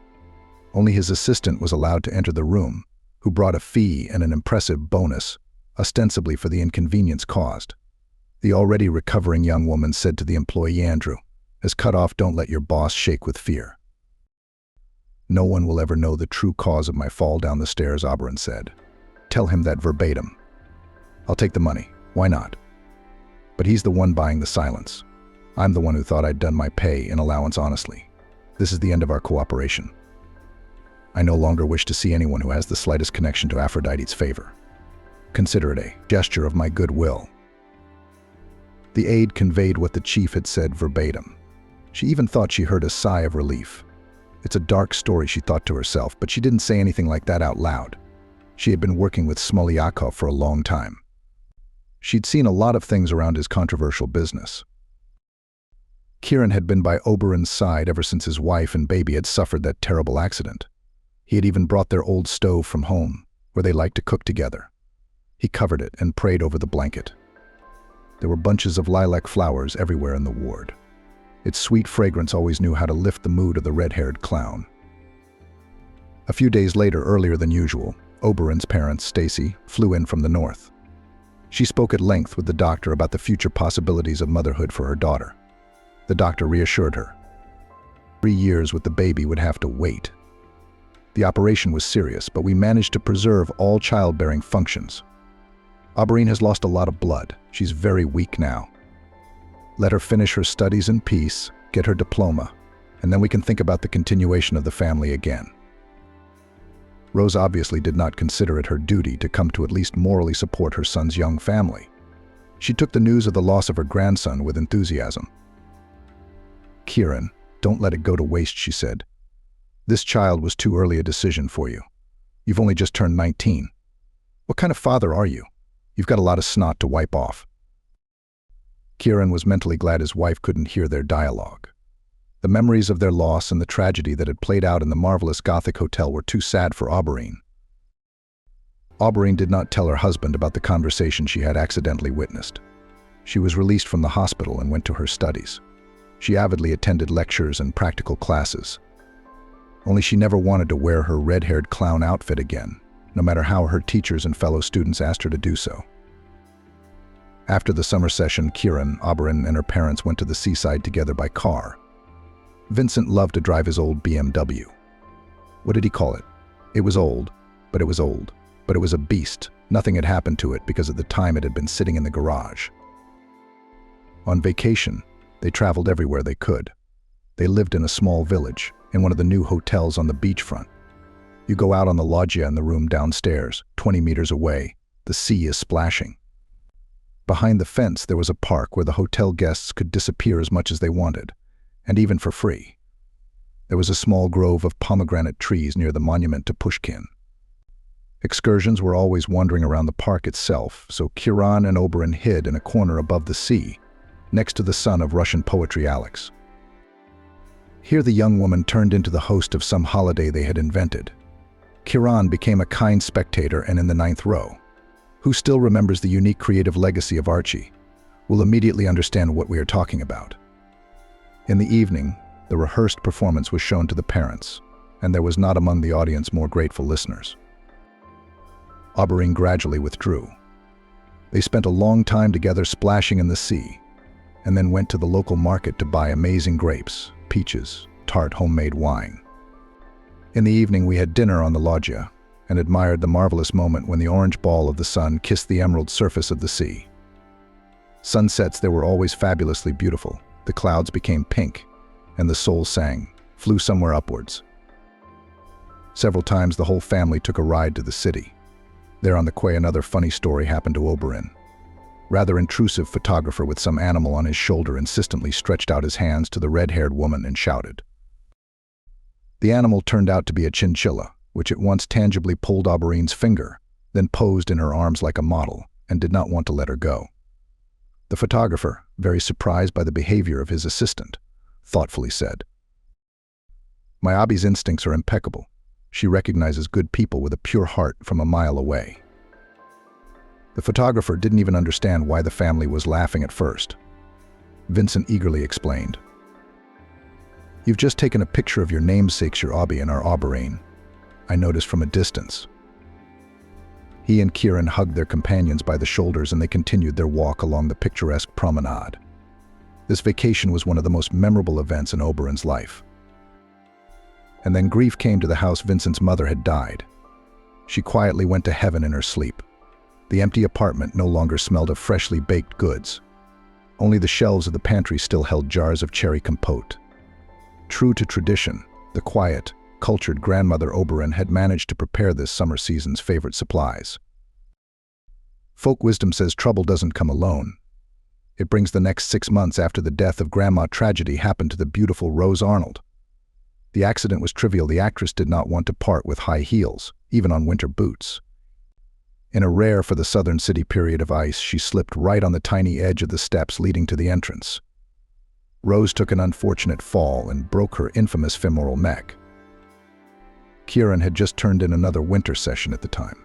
Only his assistant was allowed to enter the room, who brought a fee and an impressive bonus, ostensibly for the inconvenience caused. The already recovering young woman said to the employee Andrew, "As cut off, don't let your boss shake with fear." "No one will ever know the true cause of my fall down the stairs," Oberon said. "Tell him that verbatim. I'll take the money. Why not? But he's the one buying the silence. I'm the one who thought I'd done my pay and allowance honestly. This is the end of our cooperation. I no longer wish to see anyone who has the slightest connection to Aphrodite's favor. Consider it a gesture of my goodwill." The aide conveyed what the chief had said verbatim. She even thought she heard a sigh of relief. It's a dark story, she thought to herself, but she didn't say anything like that out loud. She had been working with Smolyakov for a long time. She'd seen a lot of things around his controversial business. Kieran had been by Oberon's side ever since his wife and baby had suffered that terrible accident. He had even brought their old stove from home, where they liked to cook together. He covered it and prayed over the blanket. There were bunches of lilac flowers everywhere in the ward. Its sweet fragrance always knew how to lift the mood of the red-haired clown. A few days later, earlier than usual, Oberon's parents, Stacy, flew in from the north. She spoke at length with the doctor about the future possibilities of motherhood for her daughter. The doctor reassured her. 3 years with the baby would have to wait. The operation was serious, but we managed to preserve all childbearing functions. Aubreen has lost a lot of blood. She's very weak now. Let her finish her studies in peace, get her diploma, and then we can think about the continuation of the family again. Rose obviously did not consider it her duty to come to at least morally support her son's young family. She took the news of the loss of her grandson with enthusiasm. "Kieran, don't let it go to waste," she said. "This child was too early a decision for you. You've only just turned 19. What kind of father are you? You've got a lot of snot to wipe off." Kieran was mentally glad his wife couldn't hear their dialogue. The memories of their loss and the tragedy that had played out in the marvelous Gothic hotel were too sad for Auberine. Auberine did not tell her husband about the conversation she had accidentally witnessed. She was released from the hospital and went to her studies. She avidly attended lectures and practical classes. Only she never wanted to wear her red-haired clown outfit again, no matter how her teachers and fellow students asked her to do so. After the summer session, Kieran, Auberine, and her parents went to the seaside together by car. Vincent loved to drive his old BMW. What did he call it? It was old, but it was old. But it was a beast. Nothing had happened to it because at the time it had been sitting in the garage. On vacation, they traveled everywhere they could. They lived in a small village, in one of the new hotels on the beachfront. You go out on the loggia in the room downstairs, 20 meters away. The sea is splashing. Behind the fence there was a park where the hotel guests could disappear as much as they wanted, and even for free. There was a small grove of pomegranate trees near the monument to Pushkin. Excursions were always wandering around the park itself, so Kieran and Auberine hid in a corner above the sea, next to the son of Russian poetry Alex. Here the young woman turned into the host of some holiday they had invented. Kieran became a kind spectator and in the 9th row. Who still remembers the unique creative legacy of Archie will immediately understand what we are talking about. In the evening, the rehearsed performance was shown to the parents, and there was not among the audience more grateful listeners. Auberine gradually withdrew. They spent a long time together splashing in the sea, and then went to the local market to buy amazing grapes, peaches, tart homemade wine. In the evening we had dinner on the loggia, and admired the marvelous moment when the orange ball of the sun kissed the emerald surface of the sea. Sunsets there were always fabulously beautiful. The clouds became pink, and the soul sang, flew somewhere upwards. Several times the whole family took a ride to the city. There on the quay another funny story happened to Auberine. Rather intrusive photographer with some animal on his shoulder insistently stretched out his hands to the red-haired woman and shouted. The animal turned out to be a chinchilla, which at once tangibly pulled Auberine's finger, then posed in her arms like a model, and did not want to let her go. The photographer, very surprised by the behavior of his assistant, thoughtfully said, "My Abby's instincts are impeccable. She recognizes good people with a pure heart from a mile away." The photographer didn't even understand why the family was laughing at first. Vincent eagerly explained, "You've just taken a picture of your namesakes, your Abby and our Auberine. I noticed from a distance." He and Kieran hugged their companions by the shoulders and they continued their walk along the picturesque promenade. This vacation was one of the most memorable events in Auberine's life. And then grief came to the house. Vincent's mother had died. She quietly went to heaven in her sleep. The empty apartment no longer smelled of freshly baked goods. Only the shelves of the pantry still held jars of cherry compote. True to tradition, the quiet, cultured grandmother Auberine had managed to prepare this summer season's favorite supplies. Folk wisdom says trouble doesn't come alone. It brings the next 6 months after the death of Grandma. Tragedy happened to the beautiful Rose Arnold. The accident was trivial. The actress did not want to part with high heels, even on winter boots. In a rare for the southern city period of ice, she slipped right on the tiny edge of the steps leading to the entrance. Rose took an unfortunate fall and broke her infamous femoral neck. Kieran had just turned in another winter session at the time.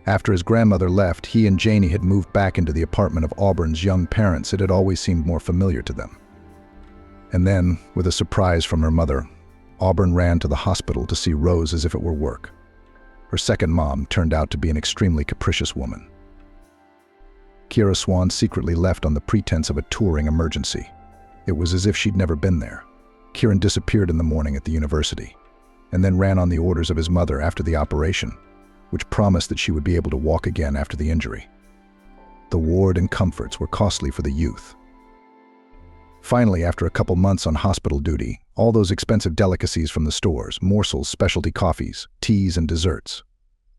After his grandmother left, he and Janie had moved back into the apartment of Aubrine's young parents. It had always seemed more familiar to them. And then, with a surprise from her mother, Auberine ran to the hospital to see Rose as if it were work. Her second mom turned out to be an extremely capricious woman. Kira Swan secretly left on the pretense of a touring emergency. It was as if she'd never been there. Kieran disappeared in the morning at the university, and then ran on the orders of his mother after the operation, which promised that she would be able to walk again after the injury. The ward and comforts were costly for the youth. Finally, after a couple months on hospital duty, all those expensive delicacies from the stores, morsels, specialty coffees, teas, and desserts,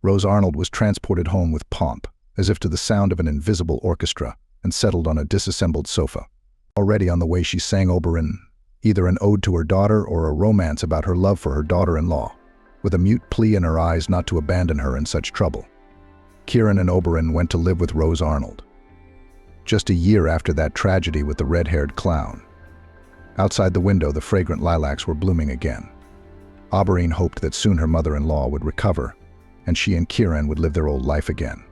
Rose Arnold was transported home with pomp, as if to the sound of an invisible orchestra, and settled on a disassembled sofa. Already on the way she sang Auberine, either an ode to her daughter or a romance about her love for her daughter-in-law, with a mute plea in her eyes not to abandon her in such trouble. Kieran and Auberine went to live with Rose Arnold. Just a year after that tragedy with the red-haired clown. Outside the window, the fragrant lilacs were blooming again. Auberine hoped that soon her mother-in-law would recover, and she and Kieran would live their old life again.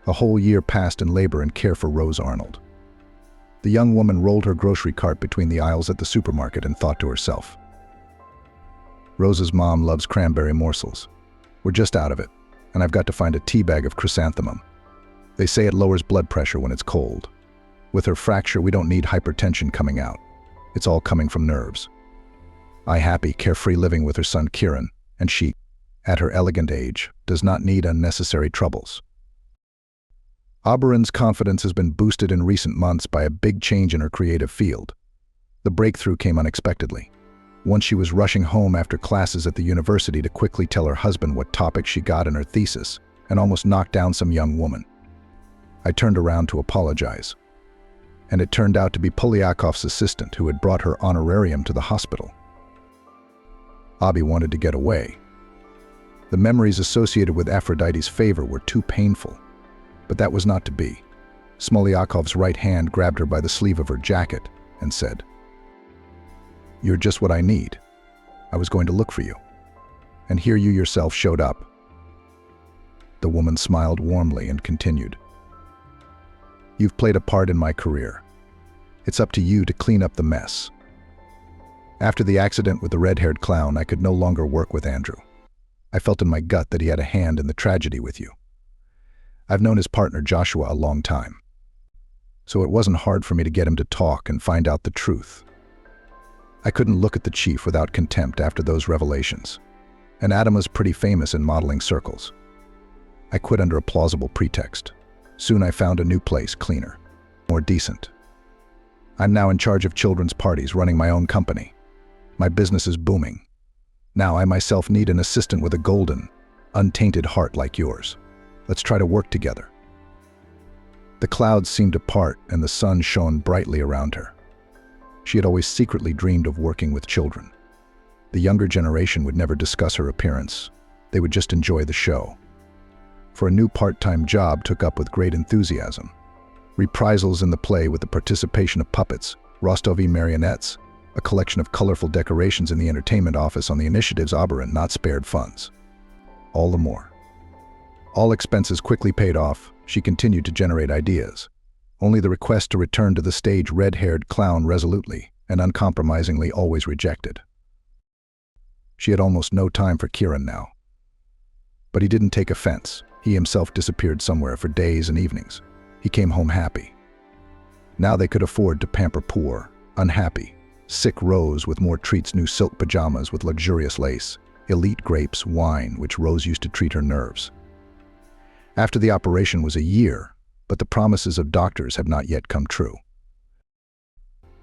A whole year passed in labor and care for Rose Arnold. The young woman rolled her grocery cart between the aisles at the supermarket and thought to herself, Rose's mom loves cranberry morsels. We're just out of it, and I've got to find a tea bag of chrysanthemum. They say it lowers blood pressure when it's cold. With her fracture, we don't need hypertension coming out. It's all coming from nerves. I happy, carefree living with her son Kieran, and she, at her elegant age, does not need unnecessary troubles. Auberine's confidence has been boosted in recent months by a big change in her creative field. The breakthrough came unexpectedly. Once she was rushing home after classes at the university to quickly tell her husband what topic she got in her thesis, and almost knocked down some young woman. I turned around to apologize, and it turned out to be Polyakov's assistant who had brought her honorarium to the hospital. Abby wanted to get away. The memories associated with Aphrodite's favor were too painful. But that was not to be. Smolyakov's right hand grabbed her by the sleeve of her jacket and said, "You're just what I need. I was going to look for you. And here you yourself showed up." The woman smiled warmly and continued, "You've played a part in my career. It's up to you to clean up the mess." After the accident with the red-haired clown, I could no longer work with Andrew. I felt in my gut that he had a hand in the tragedy with you. I've known his partner Joshua a long time, so it wasn't hard for me to get him to talk and find out the truth. I couldn't look at the chief without contempt after those revelations, and Adam was pretty famous in modeling circles. I quit under a plausible pretext. Soon I found a new place, cleaner, more decent. I'm now in charge of children's parties, running my own company. My business is booming. Now I myself need an assistant with a golden, untainted heart like yours. Let's try to work together." The clouds seemed to part and the sun shone brightly around her. She had always secretly dreamed of working with children. The younger generation would never discuss her appearance. They would just enjoy the show. For a new part-time job took up with great enthusiasm. Reprisals in the play with the participation of puppets, Rostovi marionettes, a collection of colorful decorations in the entertainment office on the initiatives Auberine not spared funds. All the more. All expenses quickly paid off, she continued to generate ideas. Only the request to return to the stage red-haired clown resolutely and uncompromisingly always rejected. She had almost no time for Kieran now. But he didn't take offense. He himself disappeared somewhere for days and evenings. He came home happy. Now they could afford to pamper poor, unhappy, sick Rose with more treats, new silk pajamas with luxurious lace, elite grapes, wine, which Rose used to treat her nerves. After the operation was a year, but the promises of doctors have not yet come true.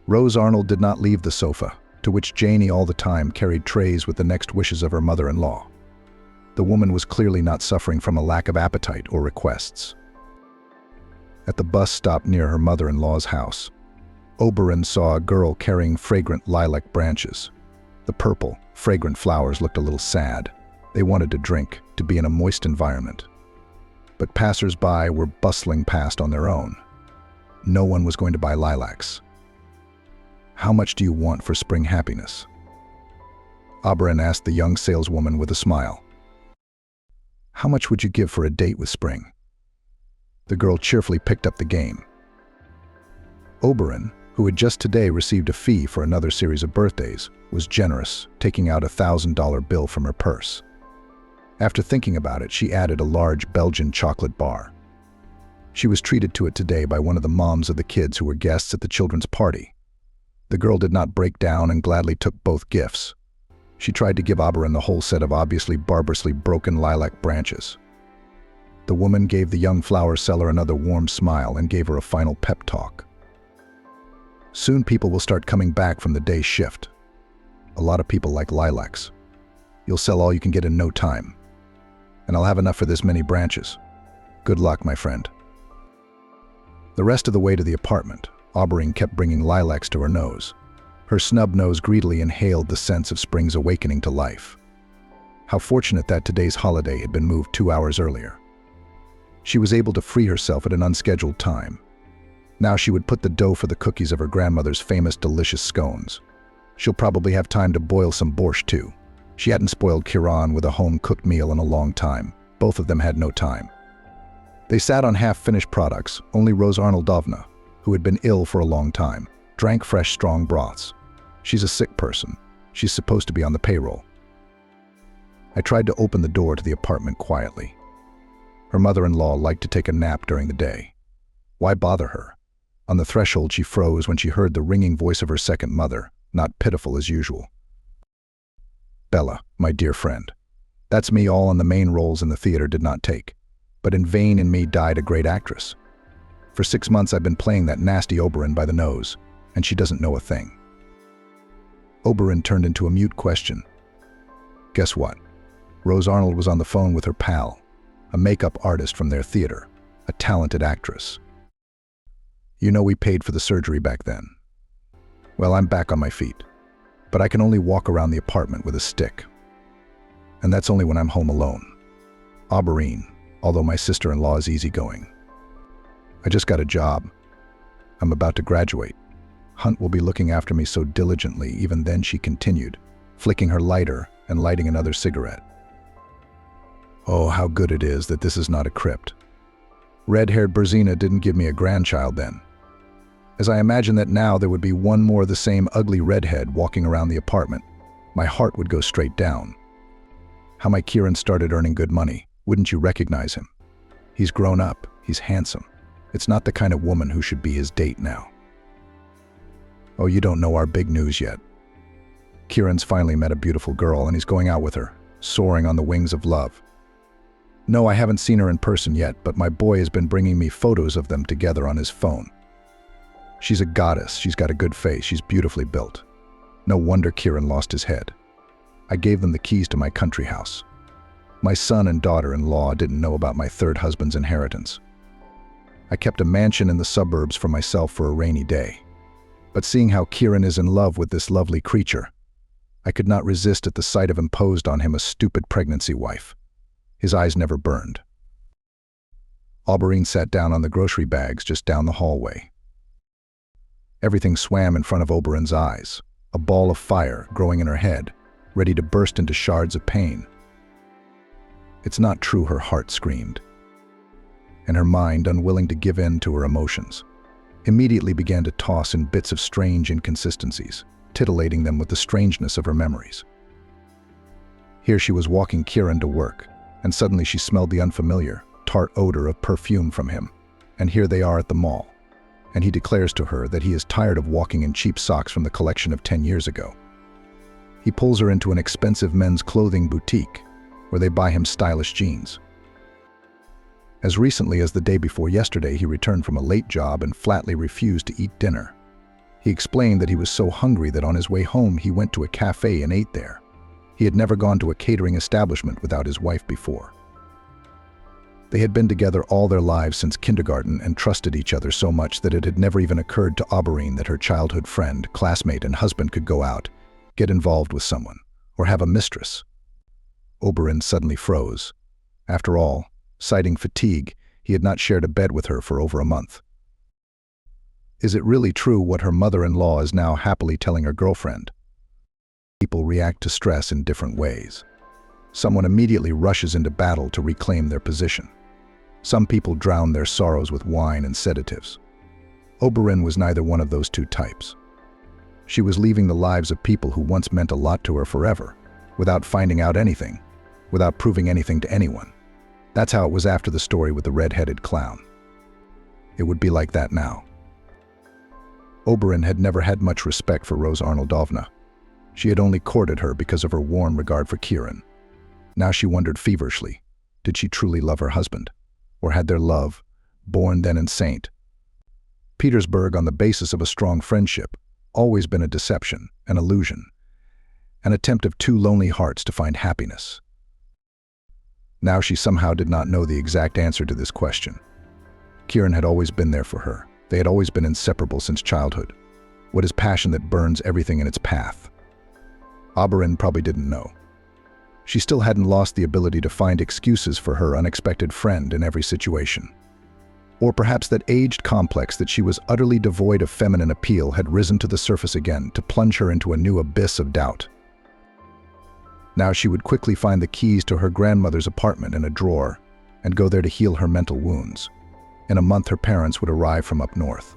Rose Arnold did not leave the sofa, to which Janie all the time carried trays with the next wishes of her mother-in-law. The woman was clearly not suffering from a lack of appetite or requests. At the bus stop near her mother-in-law's house, Oberyn saw a girl carrying fragrant lilac branches. The purple, fragrant flowers looked a little sad. They wanted to drink, to be in a moist environment. But passers-by were bustling past on their own. No one was going to buy lilacs. "How much do you want for spring happiness?" Auberyn asked the young saleswoman with a smile. "How much would you give for a date with spring?" The girl cheerfully picked up the game. Oberyn, who had just today received a fee for another series of birthdays, was generous, taking out a $1,000 bill from her purse. After thinking about it, she added a large Belgian chocolate bar. She was treated to it today by one of the moms of the kids who were guests at the children's party. The girl did not break down and gladly took both gifts. She tried to give Auberyn the whole set of obviously barbarously broken lilac branches. The woman gave the young flower seller another warm smile and gave her a final pep talk. "Soon people will start coming back from the day shift. A lot of people like lilacs. You'll sell all you can get in no time. And I'll have enough for this many branches. Good luck, my friend." The rest of the way to the apartment, Auberyn kept bringing lilacs to her nose. Her snub nose greedily inhaled the sense of spring's awakening to life. How fortunate that today's holiday had been moved 2 hours earlier. She was able to free herself at an unscheduled time. Now she would put the dough for the cookies of her grandmother's famous delicious scones. She'll probably have time to boil some borscht too. She hadn't spoiled Kieran with a home-cooked meal in a long time. Both of them had no time. They sat on half-finished products. Only Rose Arnoldovna, who had been ill for a long time, drank fresh, strong broths. She's a sick person. She's supposed to be on the payroll. I tried to open the door to the apartment quietly. Her mother-in-law liked to take a nap during the day. Why bother her? On the threshold, she froze when she heard the ringing voice of her second mother, not pitiful as usual. Bella, my dear friend. That's me. All on the main roles in the theater did not take. But in vain in me died a great actress. For 6 months I've been playing that nasty Oberon by the nose, and she doesn't know a thing. Oberon turned into a mute question. Guess what? Rose Arnold was on the phone with her pal, a makeup artist from their theater, a talented actress. You know we paid for the surgery back then. Well, I'm back on my feet, but I can only walk around the apartment with a stick. And that's only when I'm home alone. Oberyn, although my sister-in-law is easygoing. I just got a job. I'm about to graduate. Hunt will be looking after me so diligently. Even then, she continued, flicking her lighter and lighting another cigarette. Oh, how good it is that this is not a crypt. Red-haired Berzina didn't give me a grandchild then. As I imagine that now there would be one more of the same ugly redhead walking around the apartment, my heart would go straight down. How my Kieran started earning good money. Wouldn't you recognize him? He's grown up. He's handsome. It's not the kind of woman who should be his date now. Oh, you don't know our big news yet. Kieran's finally met a beautiful girl and he's going out with her, soaring on the wings of love. No, I haven't seen her in person yet, but my boy has been bringing me photos of them together on his phone. She's a goddess. She's got a good face. She's beautifully built. No wonder Kieran lost his head. I gave them the keys to my country house. My son and daughter-in-law didn't know about my third husband's inheritance. I kept a mansion in the suburbs for myself for a rainy day. But seeing how Kieran is in love with this lovely creature, I could not resist at the sight of imposed on him a stupid pregnancy wife. His eyes never burned. Oberyn sat down on the grocery bags just down the hallway. Everything swam in front of Oberyn's eyes, a ball of fire growing in her head, ready to burst into shards of pain. It's not true, her heart screamed. And her mind, unwilling to give in to her emotions, immediately began to toss in bits of strange inconsistencies, titillating them with the strangeness of her memories. Here she was walking Kieran to work, and suddenly she smelled the unfamiliar, tart odor of perfume from him. And here they are at the mall, and he declares to her that he is tired of walking in cheap socks from the collection of 10 years ago. He pulls her into an expensive men's clothing boutique, where they buy him stylish jeans. As recently as the day before yesterday, he returned from a late job and flatly refused to eat dinner. He explained that he was so hungry that on his way home he went to a cafe and ate there. He had never gone to a catering establishment without his wife before. They had been together all their lives since kindergarten and trusted each other so much that it had never even occurred to Oberyn that her childhood friend, classmate, and husband could go out, get involved with someone, or have a mistress. Oberyn suddenly froze. After all, citing fatigue, he had not shared a bed with her for over a month. Is it really true what her mother-in-law is now happily telling her girlfriend? People react to stress in different ways. Someone immediately rushes into battle to reclaim their position. Some people drown their sorrows with wine and sedatives. Oberyn was neither one of those two types. She was leaving the lives of people who once meant a lot to her forever, without finding out anything, without proving anything to anyone. That's how it was after the story with the red-headed clown. It would be like that now. Oberyn had never had much respect for Rose Arnoldovna. She had only courted her because of her warm regard for Kieran. Now she wondered feverishly, did she truly love her husband? Or had their love, born then in St. Petersburg on the basis of a strong friendship, always been a deception, an illusion, an attempt of two lonely hearts to find happiness? Now she somehow did not know the exact answer to this question. Kieran had always been there for her. They had always been inseparable since childhood. What is passion that burns everything in its path? Oberyn probably didn't know. She still hadn't lost the ability to find excuses for her unexpected friend in every situation. Or perhaps that aged complex that she was utterly devoid of feminine appeal had risen to the surface again to plunge her into a new abyss of doubt. Now she would quickly find the keys to her grandmother's apartment in a drawer and go there to heal her mental wounds. In a month, her parents would arrive from up north.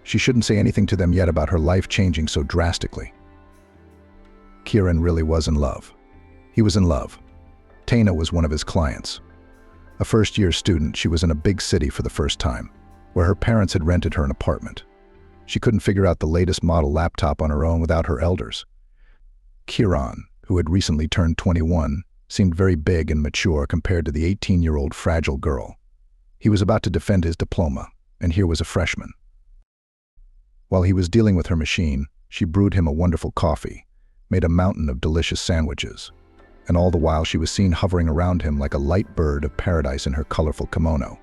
She shouldn't say anything to them yet about her life changing so drastically. Kieran really was in love. He was in love. Tana was one of his clients. A first-year student, she was in a big city for the first time, where her parents had rented her an apartment. She couldn't figure out the latest model laptop on her own without her elders. Kieran, who had recently turned 21, seemed very big and mature compared to the 18-year-old fragile girl. He was about to defend his diploma, and here was a freshman. While he was dealing with her machine, she brewed him a wonderful coffee, made a mountain of delicious sandwiches, and all the while she was seen hovering around him like a light bird of paradise in her colorful kimono.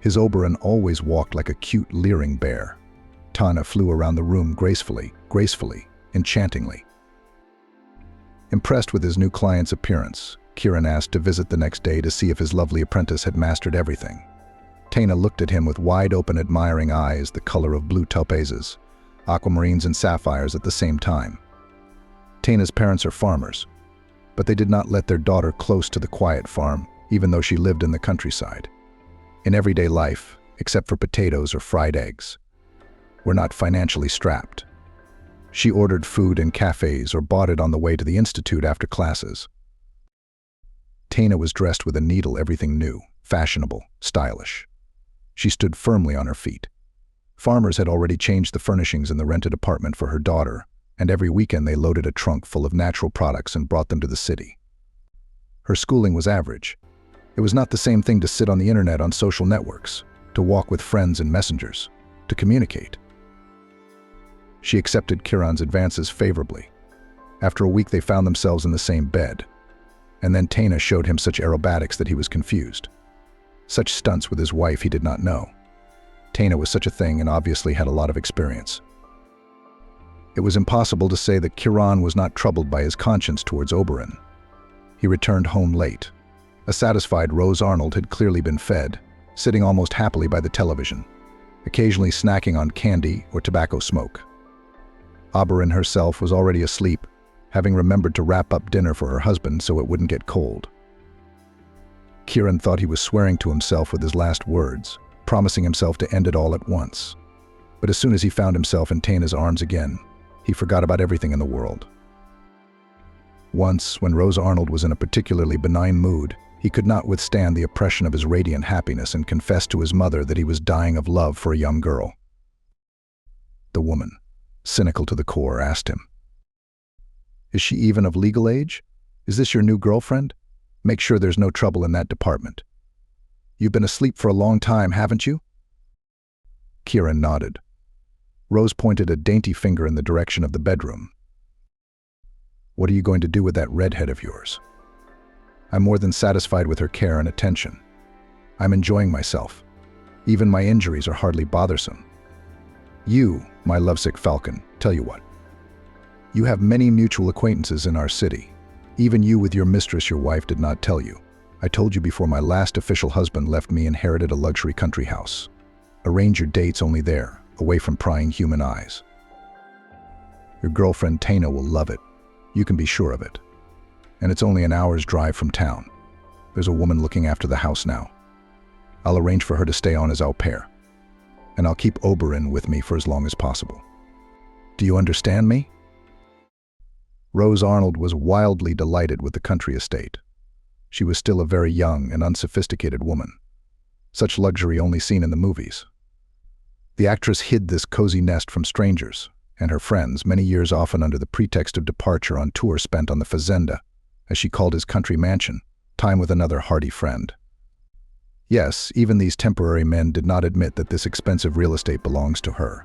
His Oberon always walked like a cute, leering bear. Tana flew around the room gracefully, enchantingly. Impressed with his new client's appearance, Kieran asked to visit the next day to see if his lovely apprentice had mastered everything. Tana looked at him with wide-open, admiring eyes, the color of blue topazes, aquamarines and sapphires at the same time. Tana's parents are farmers, but they did not let their daughter close to the quiet farm, even though she lived in the countryside. In everyday life, except for potatoes or fried eggs, were not financially strapped. She ordered food in cafes or bought it on the way to the institute after classes. Tana was dressed with a needle, everything new, fashionable, stylish. She stood firmly on her feet. Farmers had already changed the furnishings in the rented apartment for her daughter, and every weekend they loaded a trunk full of natural products and brought them to the city. Her schooling was average. It was not the same thing to sit on the internet on social networks, to walk with friends and messengers, to communicate. She accepted Kieran's advances favorably. After a week they found themselves in the same bed, and then Tana showed him such aerobatics that he was confused. Such stunts with his wife he did not know. Tana was such a thing and obviously had a lot of experience. It was impossible to say that Kieran was not troubled by his conscience towards Oberon. He returned home late. A satisfied Rose Arnold had clearly been fed, sitting almost happily by the television, occasionally snacking on candy or tobacco smoke. Oberon herself was already asleep, having remembered to wrap up dinner for her husband so it wouldn't get cold. Kieran thought he was swearing to himself with his last words, promising himself to end it all at once. But as soon as he found himself in Tana's arms again, he forgot about everything in the world. Once, when Rose Arnold was in a particularly benign mood, he could not withstand the oppression of his radiant happiness and confessed to his mother that he was dying of love for a young girl. The woman, cynical to the core, asked him, "Is she even of legal age? Is this your new girlfriend? Make sure there's no trouble in that department. You've been asleep for a long time, haven't you?" Kieran nodded. Rose pointed a dainty finger in the direction of the bedroom. "What are you going to do with that redhead of yours?" "I'm more than satisfied with her care and attention. I'm enjoying myself. Even my injuries are hardly bothersome. You, my lovesick falcon, tell you what. You have many mutual acquaintances in our city. Even you with your mistress your wife did not tell you. I told you before my last official husband left me inherited a luxury country house. Arrange your dates only there, away from prying human eyes. Your girlfriend Tana will love it. You can be sure of it. And it's only an hour's drive from town. There's a woman looking after the house now. I'll arrange for her to stay on as au pair. And I'll keep Oberon with me for as long as possible. Do you understand me?" Rose Arnold was wildly delighted with the country estate. She was still a very young and unsophisticated woman. Such luxury only seen in the movies. The actress hid this cozy nest from strangers and her friends, many years often under the pretext of departure on tour spent on the fazenda, as she called his country mansion, time with another hearty friend. Yes, even these temporary men did not admit that this expensive real estate belongs to her.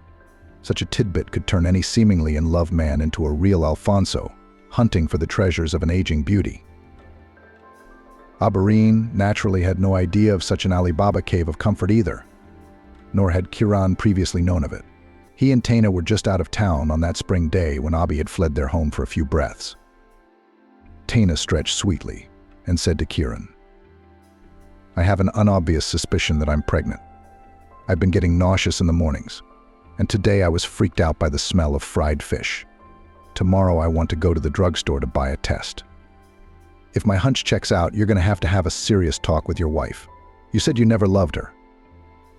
Such a tidbit could turn any seemingly in love man into a real Alfonso, hunting for the treasures of an aging beauty. Oberon naturally had no idea of such an Alibaba cave of comfort either, nor had Kieran previously known of it. He and Tana were just out of town on that spring day when Abi had fled their home for a few breaths. Tana stretched sweetly and said to Kieran, I have an unobvious suspicion that I'm pregnant. I've been getting nauseous in the mornings, and today I was freaked out by the smell of fried fish. Tomorrow I want to go to the drugstore to buy a test. If my hunch checks out, you're going to have a serious talk with your wife. You said you never loved her.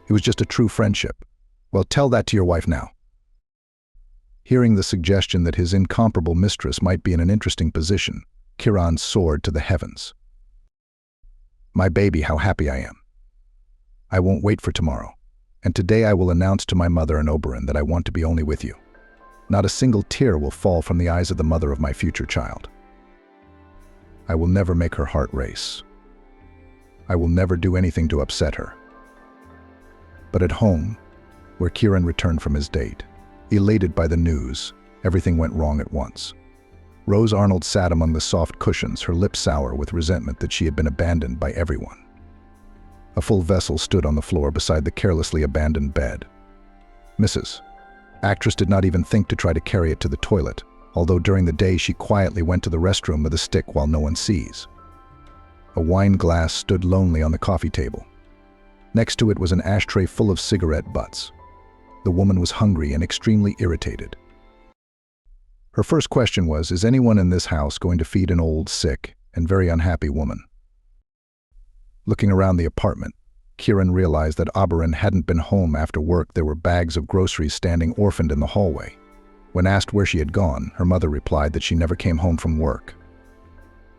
It was just a true friendship. Well, tell that to your wife now. Hearing the suggestion that his incomparable mistress might be in an interesting position, Kiran soared to the heavens. My baby, how happy I am. I won't wait for tomorrow, and today I will announce to my mother and Oberon that I want to be only with you. Not a single tear will fall from the eyes of the mother of my future child. I will never make her heart race. I will never do anything to upset her. But at home, where Kiran returned from his date, elated by the news, everything went wrong at once. Rose Arnold sat among the soft cushions, her lips sour with resentment that she had been abandoned by everyone. A full vessel stood on the floor beside the carelessly abandoned bed. Mrs. Actress did not even think to try to carry it to the toilet, although during the day she quietly went to the restroom with a stick while no one sees. A wine glass stood lonely on the coffee table. Next to it was an ashtray full of cigarette butts. The woman was hungry and extremely irritated. Her first question was, is anyone in this house going to feed an old, sick, and very unhappy woman? Looking around the apartment, Kiran realized that Oberon hadn't been home after work. There were bags of groceries standing orphaned in the hallway. When asked where she had gone, her mother replied that she never came home from work.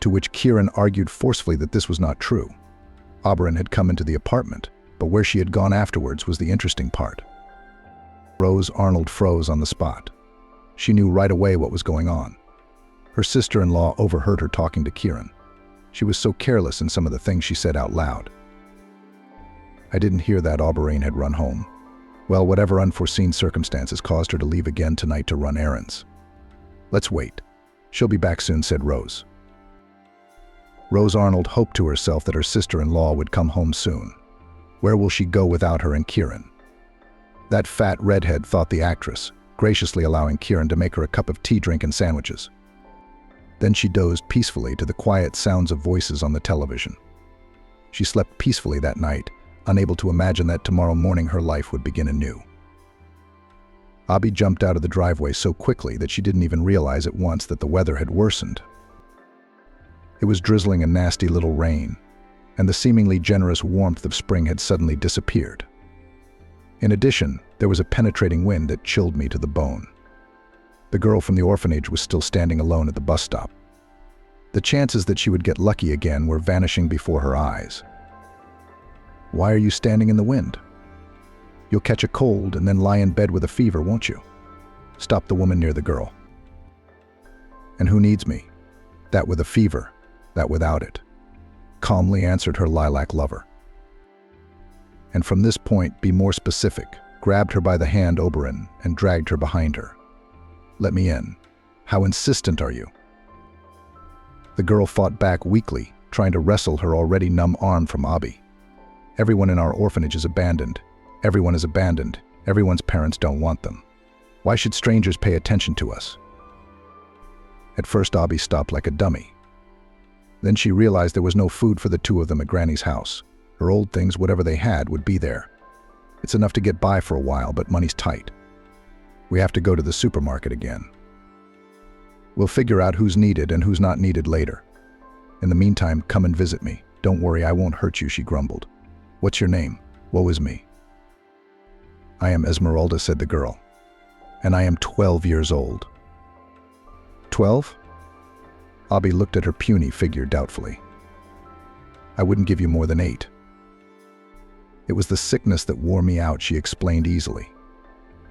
To which Kiran argued forcefully that this was not true. Oberon had come into the apartment, but where she had gone afterwards was the interesting part. Rose Arnold froze on the spot. She knew right away what was going on. Her sister-in-law overheard her talking to Kiran. She was so careless in some of the things she said out loud. I didn't hear that Oberon had run home. Well, whatever unforeseen circumstances caused her to leave again tonight to run errands. Let's wait. She'll be back soon, said Rose. Rose Arnold hoped to herself that her sister-in-law would come home soon. Where will she go without her and Kiran? That fat redhead, thought the actress, graciously allowing Kiran to make her a cup of tea, drink, and sandwiches. Then she dozed peacefully to the quiet sounds of voices on the television. She slept peacefully that night, unable to imagine that tomorrow morning her life would begin anew. Abby jumped out of the driveway so quickly that she didn't even realize at once that the weather had worsened. It was drizzling a nasty little rain, and the seemingly generous warmth of spring had suddenly disappeared. In addition, there was a penetrating wind that chilled me to the bone. The girl from the orphanage was still standing alone at the bus stop. The chances that she would get lucky again were vanishing before her eyes. Why are you standing in the wind? You'll catch a cold and then lie in bed with a fever, won't you? Stopped the woman near the girl. And who needs me? That with a fever, that without it. Calmly answered her lilac lover. And from this point, be more specific, grabbed her by the hand, Oberon, and dragged her behind her. Let me in. How insistent are you? The girl fought back weakly, trying to wrestle her already numb arm from Abby. Everyone in our orphanage is abandoned. Everyone is abandoned. Everyone's parents don't want them. Why should strangers pay attention to us? At first, Abby stopped like a dummy. Then she realized there was no food for the two of them at Granny's house. Her old things, whatever they had, would be there. It's enough to get by for a while, but money's tight. We have to go to the supermarket again. We'll figure out who's needed and who's not needed later. In the meantime, come and visit me. Don't worry, I won't hurt you, she grumbled. What's your name? Woe is me. I am Esmeralda, said the girl. And I am 12 years old. 12? Abby looked at her puny figure doubtfully. I wouldn't give you more than 8. It was the sickness that wore me out, she explained easily.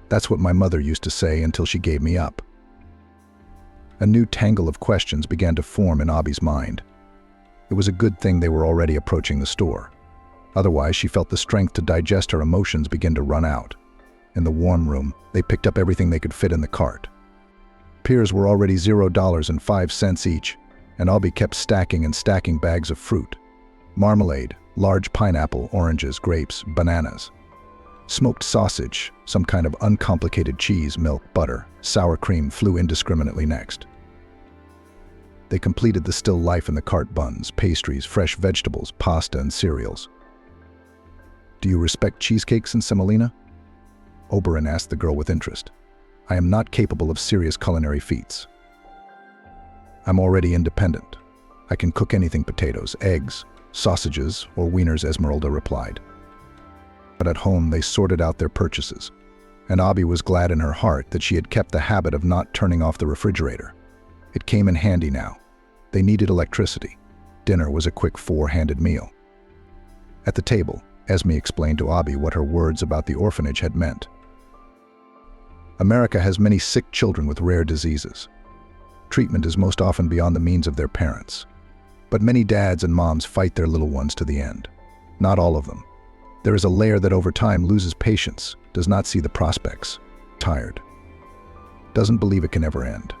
That's what my mother used to say until she gave me up. A new tangle of questions began to form in Abby's mind. It was a good thing they were already approaching the store. Otherwise, she felt the strength to digest her emotions begin to run out. In the warm room, they picked up everything they could fit in the cart. Pears were already $0.05 each, and Abby kept stacking and stacking bags of fruit. Marmalade, large pineapple, oranges, grapes, bananas. Smoked sausage, some kind of uncomplicated cheese, milk, butter, sour cream flew indiscriminately next. They completed the still life in the cart: buns, pastries, fresh vegetables, pasta, and cereals. Do you respect cheesecakes in semolina? Oberyn asked the girl with interest. I am not capable of serious culinary feats. I'm already independent. I can cook anything: potatoes, eggs, sausages, or wieners, Esmeralda replied. But at home they sorted out their purchases, and Abby was glad in her heart that she had kept the habit of not turning off the refrigerator. It came in handy now. They needed electricity. Dinner was a quick four-handed meal. At the table, Esme explained to Abby what her words about the orphanage had meant. America has many sick children with rare diseases. Treatment is most often beyond the means of their parents. But many dads and moms fight their little ones to the end. Not all of them. There is a layer that over time loses patience, does not see the prospects, tired, doesn't believe it can ever end.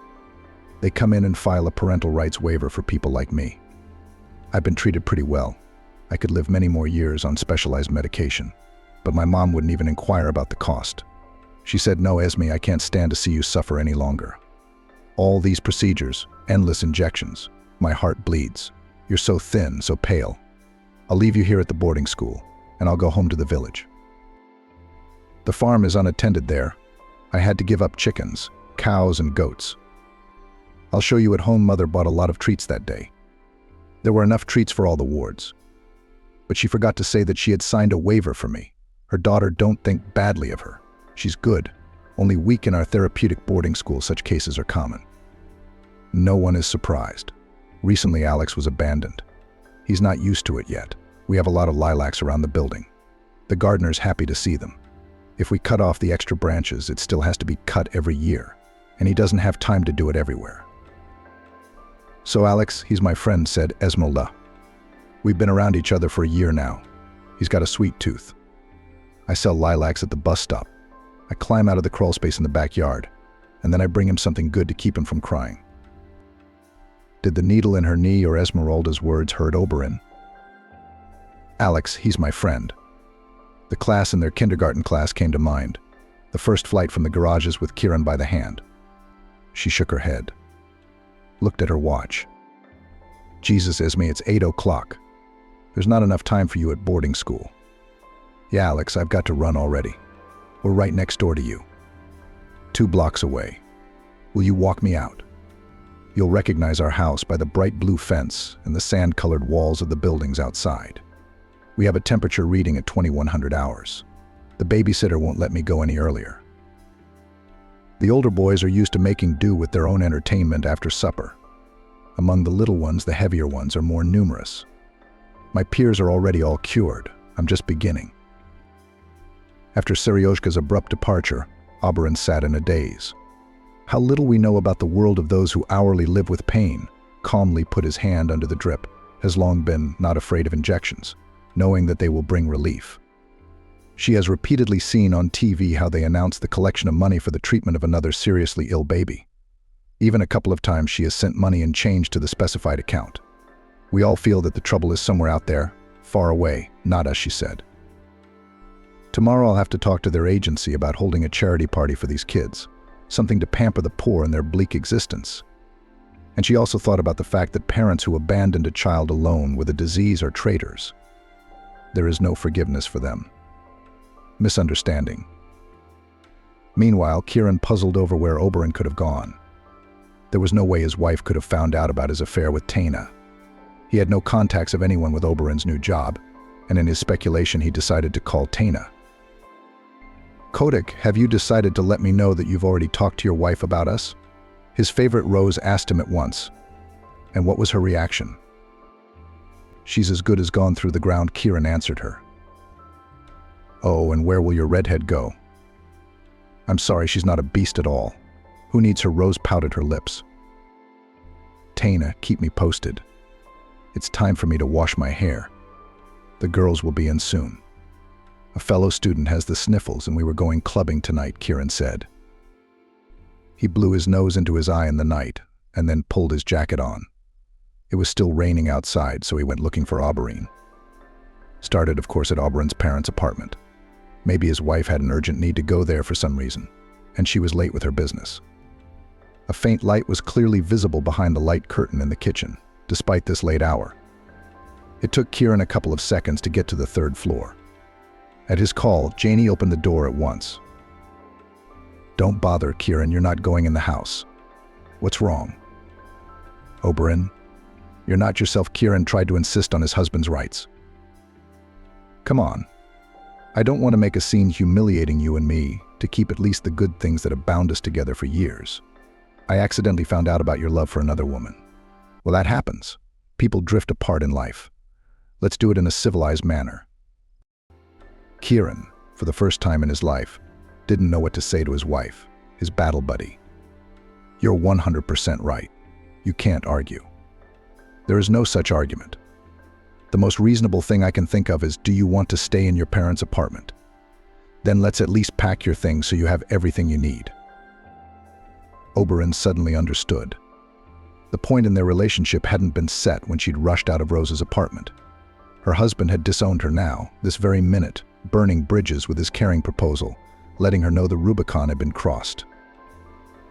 They come in and file a parental rights waiver for people like me. I've been treated pretty well. I could live many more years on specialized medication, but my mom wouldn't even inquire about the cost. She said, "No, Esme, I can't stand to see you suffer any longer. All these procedures, endless injections, my heart bleeds. You're so thin, so pale. I'll leave you here at the boarding school, and I'll go home to the village." The farm is unattended there. I had to give up chickens, cows, and goats. I'll show you at home. Mother bought a lot of treats that day. There were enough treats for all the wards. But she forgot to say that she had signed a waiver for me. Her daughter don't think badly of her. She's good, only weak. In our therapeutic boarding school, such cases are common. No one is surprised. Recently, Alex was abandoned. He's not used to it yet. We have a lot of lilacs around the building. The gardener's happy to see them. If we cut off the extra branches, it still has to be cut every year, and he doesn't have time to do it everywhere. So Alex, he's my friend, said Esmeralda. We've been around each other for a year now. He's got a sweet tooth. I sell lilacs at the bus stop. I climb out of the crawl space in the backyard, and then I bring him something good to keep him from crying. Did the needle in her knee or Esmeralda's words hurt Oberyn? Alex, he's my friend. The class in their kindergarten class came to mind. The first flight from the garages with Kieran by the hand. She shook her head. Looked at her watch. Jesus, Esme, it's 8 o'clock. There's not enough time for you at boarding school. Yeah, Alex, I've got to run already. We're right next door to you. 2 blocks away. Will you walk me out? You'll recognize our house by the bright blue fence and the sand-colored walls of the buildings outside. We have a temperature reading at 2100 hours. The babysitter won't let me go any earlier. The older boys are used to making do with their own entertainment after supper. Among the little ones, the heavier ones are more numerous. My peers are already all cured. I'm just beginning. After Seryoshka's abrupt departure, Oberyn sat in a daze. How little we know about the world of those who hourly live with pain, calmly put his hand under the drip, has long been not afraid of injections, knowing that they will bring relief. She has repeatedly seen on TV how they announce the collection of money for the treatment of another seriously ill baby. Even a couple of times she has sent money in change to the specified account. We all feel that the trouble is somewhere out there, far away, not us, she said. Tomorrow I'll have to talk to their agency about holding a charity party for these kids, something to pamper the poor in their bleak existence. And she also thought about the fact that parents who abandoned a child alone with a disease are traitors. There is no forgiveness for them. Misunderstanding. Meanwhile, Kieran puzzled over where Oberyn could have gone. There was no way his wife could have found out about his affair with Taina. He had no contacts of anyone with Oberyn's new job, and in his speculation he decided to call Taina. Kodak, have you decided to let me know that you've already talked to your wife about us? His favorite Rose asked him at once. And what was her reaction? She's as good as gone through the ground, Kieran answered her. Oh, and where will your redhead go? I'm sorry, she's not a beast at all. Who needs her? Rose pouted her lips. Taina, keep me posted. It's time for me to wash my hair. The girls will be in soon. A fellow student has the sniffles and we were going clubbing tonight, Kieran said. He blew his nose into his eye in the night and then pulled his jacket on. It was still raining outside, so he went looking for Oberyn. Started, of course, at Oberyn's parents' apartment. Maybe his wife had an urgent need to go there for some reason, and she was late with her business. A faint light was clearly visible behind the light curtain in the kitchen, despite this late hour. It took Kieran a couple of seconds to get to the 3rd floor. At his call, Janie opened the door at once. "Don't bother, Kieran, you're not going in the house." "What's wrong?" "Oberyn, you're not yourself." Kieran tried to insist on his husband's rights. "Come on. I don't want to make a scene humiliating you and me to keep at least the good things that have bound us together for years. I accidentally found out about your love for another woman. Well, that happens. People drift apart in life. Let's do it in a civilized manner." Kieran, for the first time in his life, didn't know what to say to his wife, his battle buddy. "You're 100% right. You can't argue. There is no such argument. The most reasonable thing I can think of is, do you want to stay in your parents' apartment? Then let's at least pack your things so you have everything you need." Oberyn suddenly understood. The point in their relationship hadn't been set when she'd rushed out of Rose's apartment. Her husband had disowned her now, this very minute, burning bridges with his caring proposal, letting her know the Rubicon had been crossed.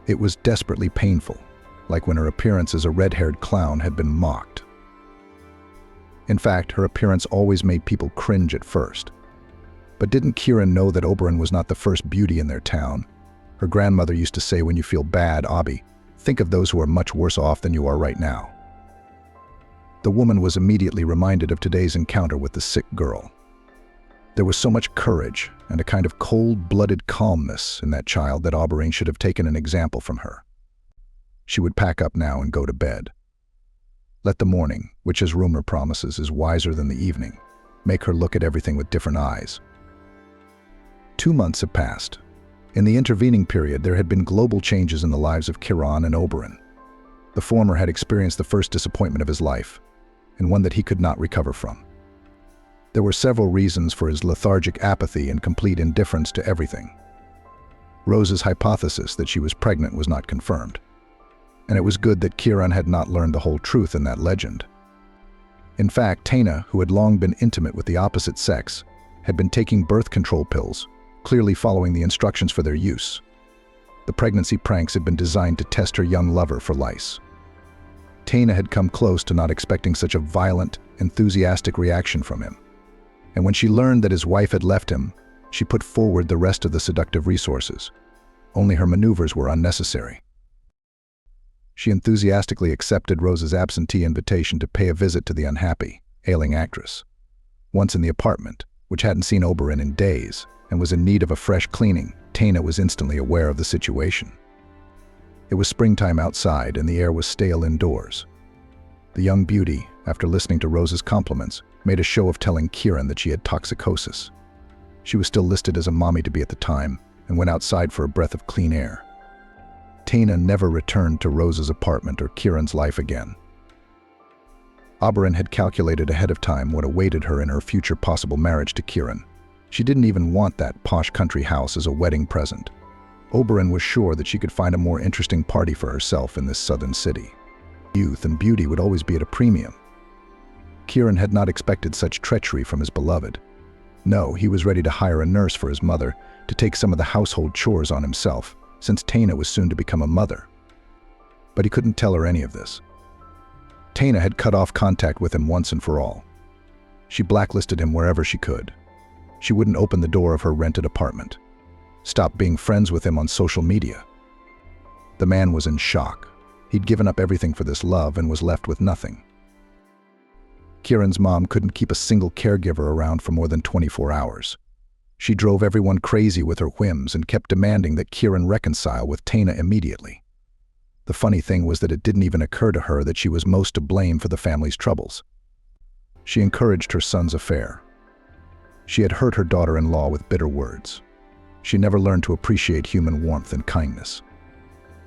It was desperately painful, like when her appearance as a red-haired clown had been mocked. In fact, her appearance always made people cringe at first. But didn't Kieran know that Oberyn was not the first beauty in their town? Her grandmother used to say, when you feel bad, Abby, think of those who are much worse off than you are right now. The woman was immediately reminded of today's encounter with the sick girl. There was so much courage and a kind of cold-blooded calmness in that child that Oberyn should have taken an example from her. She would pack up now and go to bed. Let the morning, which as rumor promises is wiser than the evening, make her look at everything with different eyes. 2 months had passed. In the intervening period, there had been global changes in the lives of Kieran and Oberyn. The former had experienced the first disappointment of his life, and one that he could not recover from. There were several reasons for his lethargic apathy and complete indifference to everything. Rose's hypothesis that she was pregnant was not confirmed, and it was good that Kieran had not learned the whole truth in that legend. In fact, Taina, who had long been intimate with the opposite sex, had been taking birth control pills, clearly following the instructions for their use. The pregnancy pranks had been designed to test her young lover for lice. Taina had come close to not expecting such a violent, enthusiastic reaction from him. And when she learned that his wife had left him, she put forward the rest of the seductive resources. Only her maneuvers were unnecessary. She enthusiastically accepted Rose's absentee invitation to pay a visit to the unhappy, ailing actress. Once in the apartment, which hadn't seen Oberyn in days and was in need of a fresh cleaning, Taina was instantly aware of the situation. It was springtime outside and the air was stale indoors. The young beauty, after listening to Rose's compliments, made a show of telling Kieran that she had toxicosis. She was still listed as a mommy-to-be at the time and went outside for a breath of clean air. Taina never returned to Rose's apartment or Kieran's life again. Oberyn had calculated ahead of time what awaited her in her future possible marriage to Kieran. She didn't even want that posh country house as a wedding present. Oberyn was sure that she could find a more interesting party for herself in this southern city. Youth and beauty would always be at a premium. Kieran had not expected such treachery from his beloved. No, he was ready to hire a nurse for his mother to take some of the household chores on himself, since Taina was soon to become a mother. But he couldn't tell her any of this. Taina had cut off contact with him once and for all. She blacklisted him wherever she could. She wouldn't open the door of her rented apartment. Stopped being friends with him on social media. The man was in shock. He'd given up everything for this love and was left with nothing. Kieran's mom couldn't keep a single caregiver around for more than 24 hours. She drove everyone crazy with her whims and kept demanding that Kieran reconcile with Taina immediately. The funny thing was that it didn't even occur to her that she was most to blame for the family's troubles. She encouraged her son's affair. She had hurt her daughter-in-law with bitter words. She never learned to appreciate human warmth and kindness.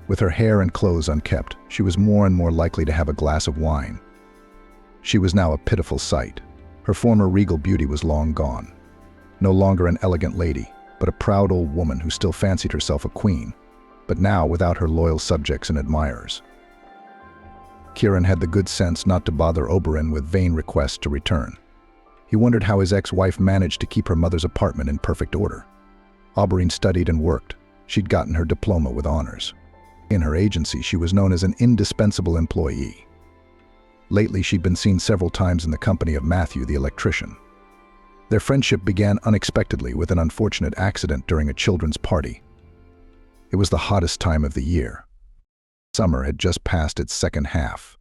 With her hair and clothes unkept, she was more and more likely to have a glass of wine. She was now a pitiful sight. Her former regal beauty was long gone. No longer an elegant lady, but a proud old woman who still fancied herself a queen, but now without her loyal subjects and admirers. Kieran had the good sense not to bother Oberyn with vain requests to return. He wondered how his ex-wife managed to keep her mother's apartment in perfect order. Oberyn studied and worked. She'd gotten her diploma with honors. In her agency, she was known as an indispensable employee. Lately, she'd been seen several times in the company of Matthew, the electrician. Their friendship began unexpectedly with an unfortunate accident during a children's party. It was the hottest time of the year. Summer had just passed its second half.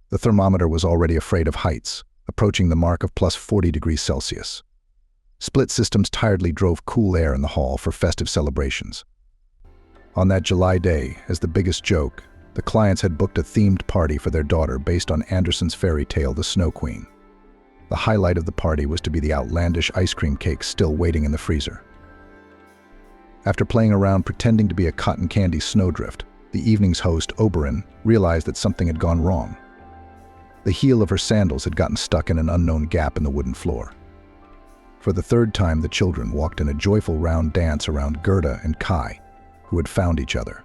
The thermometer was already afraid of heights, approaching the mark of plus 40 degrees Celsius. Split systems tiredly drove cool air in the hall for festive celebrations. On that July day, as the biggest joke, the clients had booked a themed party for their daughter based on Andersen's fairy tale, The Snow Queen. The highlight of the party was to be the outlandish ice cream cake still waiting in the freezer. After playing around pretending to be a cotton candy snowdrift, the evening's host, Oberon, realized that something had gone wrong. The heel of her sandals had gotten stuck in an unknown gap in the wooden floor. For the third time, the children walked in a joyful round dance around Gerda and Kai, who had found each other.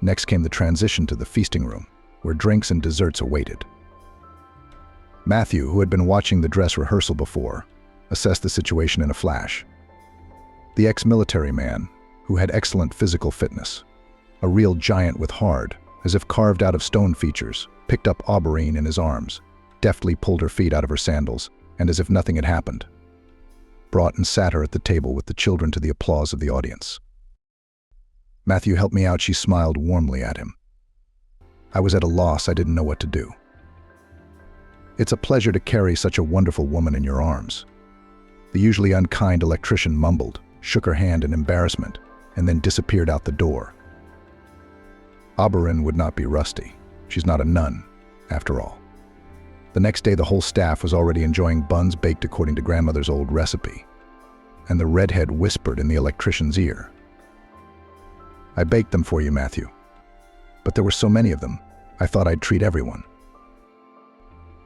Next came the transition to the feasting room, where drinks and desserts awaited. Matthew, who had been watching the dress rehearsal before, assessed the situation in a flash. The ex-military man, who had excellent physical fitness, a real giant with hard, as if carved out of stone features, picked up Auberine in his arms, deftly pulled her feet out of her sandals, and as if nothing had happened, brought and sat her at the table with the children to the applause of the audience. "Matthew, help me out," she smiled warmly at him. I was at a loss. I didn't know what to do. "It's a pleasure to carry such a wonderful woman in your arms." The usually unkind electrician mumbled, shook her hand in embarrassment, and then disappeared out the door. Auberine would not be rusty. She's not a nun, after all. The next day, the whole staff was already enjoying buns baked according to grandmother's old recipe, and the redhead whispered in the electrician's ear, "I baked them for you, Matthew. But there were so many of them, I thought I'd treat everyone."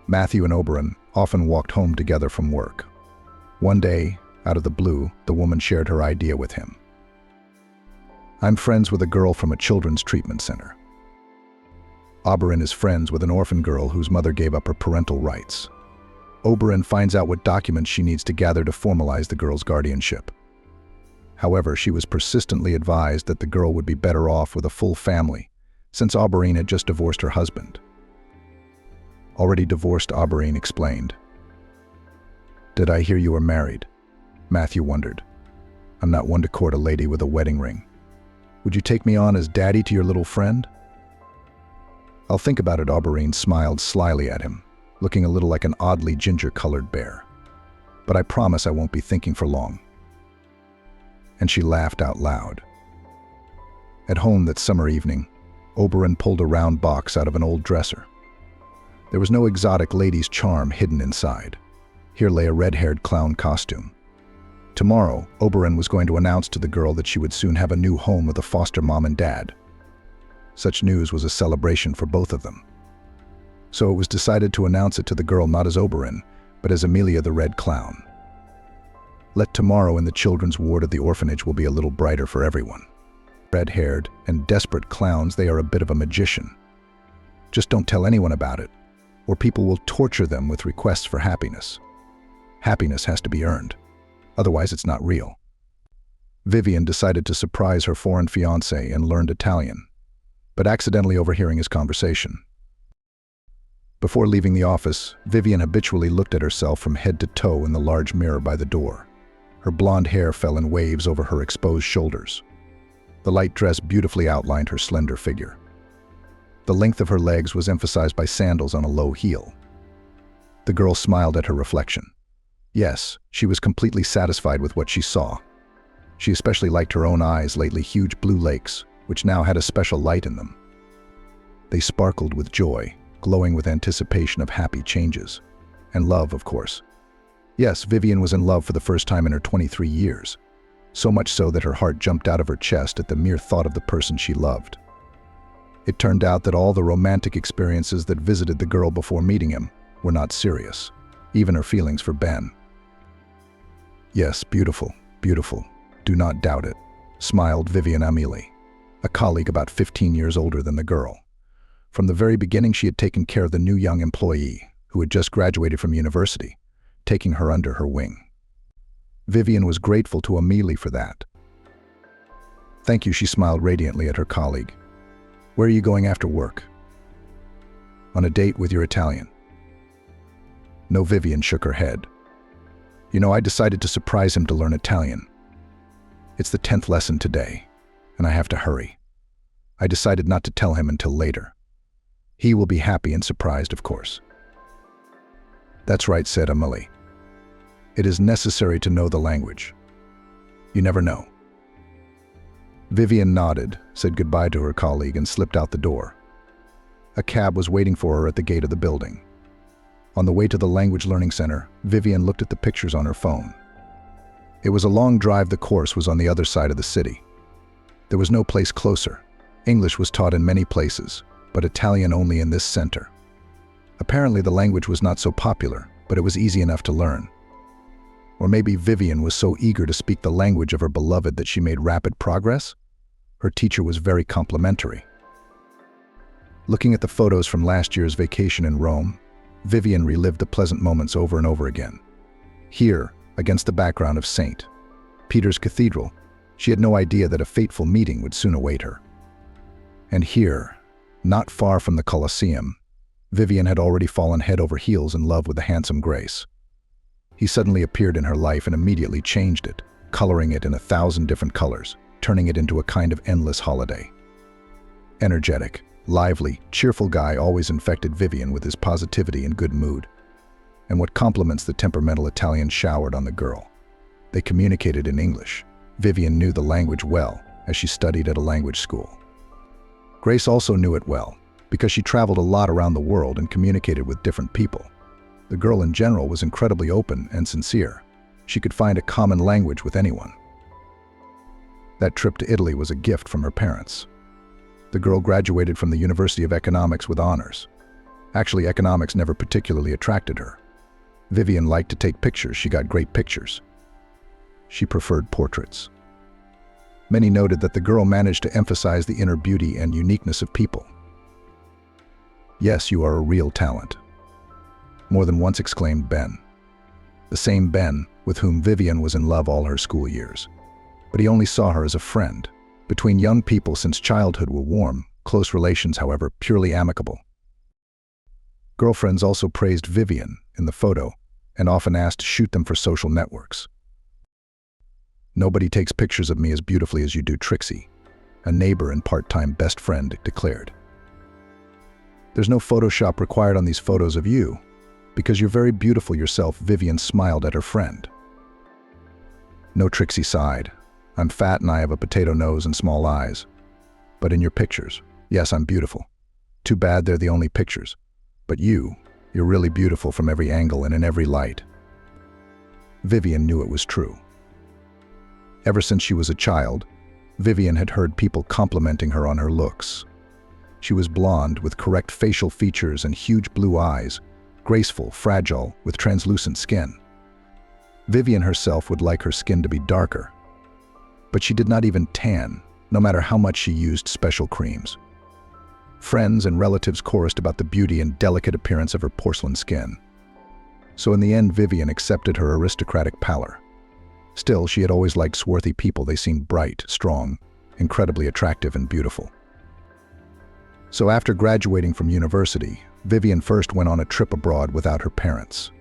Matthew and Oberon often walked home together from work. One day, out of the blue, the woman shared her idea with him. "I'm friends with a girl from a children's treatment center. Auberon is friends with an orphan girl whose mother gave up her parental rights. Oberon finds out what documents she needs to gather to formalize the girl's guardianship. However, she was persistently advised that the girl would be better off with a full family, since Auberine had just divorced her husband." Already divorced, Auberine explained. "Did I hear you were married?" Matthew wondered. "I'm not one to court a lady with a wedding ring. Would you take me on as daddy to your little friend?" "I'll think about it," Auberine smiled slyly at him, looking a little like an oddly ginger-colored bear. "But I promise I won't be thinking for long." And she laughed out loud. At home that summer evening, Oberon pulled a round box out of an old dresser. There was no exotic lady's charm hidden inside. Here lay a red-haired clown costume. Tomorrow, Oberon was going to announce to the girl that she would soon have a new home with a foster mom and dad. Such news was a celebration for both of them. So it was decided to announce it to the girl not as Oberon, but as Amelia the Red Clown. Let tomorrow in the children's ward of the orphanage will be a little brighter for everyone. Red-haired and desperate clowns, they are a bit of a magician. Just don't tell anyone about it, or people will torture them with requests for happiness. Happiness has to be earned. Otherwise, it's not real. Vivian decided to surprise her foreign fiancé and learned Italian, but accidentally overhearing his conversation. Before leaving the office, Vivian habitually looked at herself from head to toe in the large mirror by the door. Her blonde hair fell in waves over her exposed shoulders. The light dress beautifully outlined her slender figure. The length of her legs was emphasized by sandals on a low heel. The girl smiled at her reflection. Yes, she was completely satisfied with what she saw. She especially liked her own eyes, lately huge blue lakes, which now had a special light in them. They sparkled with joy, glowing with anticipation of happy changes. And love, of course. Yes, Vivian was in love for the first time in her 23 years. So much so that her heart jumped out of her chest at the mere thought of the person she loved. It turned out that all the romantic experiences that visited the girl before meeting him were not serious, even her feelings for Ben. "Yes, beautiful, beautiful. Do not doubt it," smiled Vivian Amelie, a colleague about 15 years older than the girl. From the very beginning, she had taken care of the new young employee, who had just graduated from university, taking her under her wing. Vivian was grateful to Amelie for that. "Thank you," she smiled radiantly at her colleague. "Where are you going after work?" "On a date with your Italian." No, Vivian shook her head. I decided to surprise him to learn Italian. It's the 10th lesson today, and I have to hurry. I decided not to tell him until later. He will be happy and surprised, of course. That's right, said Amelie. It is necessary to know the language. You never know. Vivian nodded, said goodbye to her colleague, and slipped out the door. A cab was waiting for her at the gate of the building. On the way to the language learning center, Vivian looked at the pictures on her phone. It was a long drive. The course was on the other side of the city. There was no place closer. English was taught in many places, but Italian only in this center. Apparently the language was not so popular, but it was easy enough to learn. Or maybe Vivian was so eager to speak the language of her beloved that she made rapid progress? Her teacher was very complimentary. Looking at the photos from last year's vacation in Rome, Vivian relived the pleasant moments over and over again. Here, against the background of St. Peter's Cathedral, she had no idea that a fateful meeting would soon await her. And here, not far from the Colosseum, Vivian had already fallen head over heels in love with the handsome Grace. He suddenly appeared in her life and immediately changed it, coloring it in 1,000 different colors, turning it into a kind of endless holiday. Energetic, lively, cheerful guy always infected Vivian with his positivity and good mood. And what compliments the temperamental Italian showered on the girl. They communicated in English. Vivian knew the language well, as she studied at a language school. Grace also knew it well, because she traveled a lot around the world and communicated with different people. The girl in general was incredibly open and sincere. She could find a common language with anyone. That trip to Italy was a gift from her parents. The girl graduated from the University of Economics with honors. Actually, economics never particularly attracted her. Vivian liked to take pictures. She got great pictures. She preferred portraits. Many noted that the girl managed to emphasize the inner beauty and uniqueness of people. Yes, you are a real talent, more than once exclaimed Ben. The same Ben with whom Vivian was in love all her school years. But he only saw her as a friend. Between young people since childhood were warm, close relations, however, purely amicable. Girlfriends also praised Vivian in the photo and often asked to shoot them for social networks. Nobody takes pictures of me as beautifully as you do, Trixie, a neighbor and part-time best friend declared. There's no Photoshop required on these photos of you, because you're very beautiful yourself, Vivian smiled at her friend. No, Trixie sighed. I'm fat and I have a potato nose and small eyes. But in your pictures, yes, I'm beautiful. Too bad they're the only pictures. But you're really beautiful from every angle and in every light. Vivian knew it was true. Ever since she was a child, Vivian had heard people complimenting her on her looks. She was blonde with correct facial features and huge blue eyes, graceful, fragile, with translucent skin. Vivian herself would like her skin to be darker, but she did not even tan, no matter how much she used special creams. Friends and relatives chorused about the beauty and delicate appearance of her porcelain skin. So in the end, Vivian accepted her aristocratic pallor. Still, she had always liked swarthy people. They seemed bright, strong, incredibly attractive and beautiful. So after graduating from university, Vivian first went on a trip abroad without her parents.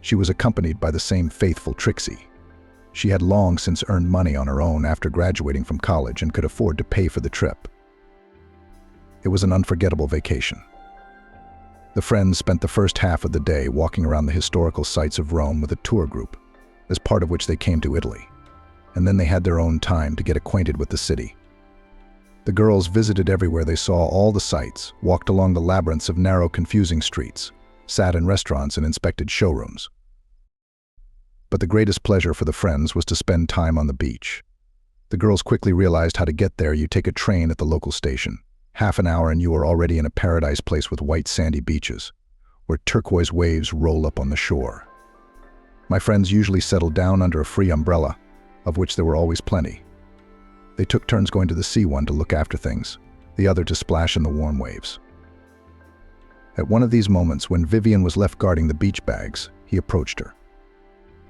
She was accompanied by the same faithful Trixie. She had long since earned money on her own after graduating from college and could afford to pay for the trip. It was an unforgettable vacation. The friends spent the first half of the day walking around the historical sites of Rome with a tour group, as part of which they came to Italy. And then they had their own time to get acquainted with the city. The girls visited everywhere. They saw all the sights, walked along the labyrinths of narrow, confusing streets, sat in restaurants and inspected showrooms. But the greatest pleasure for the friends was to spend time on the beach. The girls quickly realized how to get there. You take a train at the local station. Half an hour and you are already in a paradise place with white sandy beaches, where turquoise waves roll up on the shore. My friends usually settled down under a free umbrella, of which there were always plenty. They took turns going to the sea, one to look after things, the other to splash in the warm waves. At one of these moments, when Vivian was left guarding the beach bags, he approached her.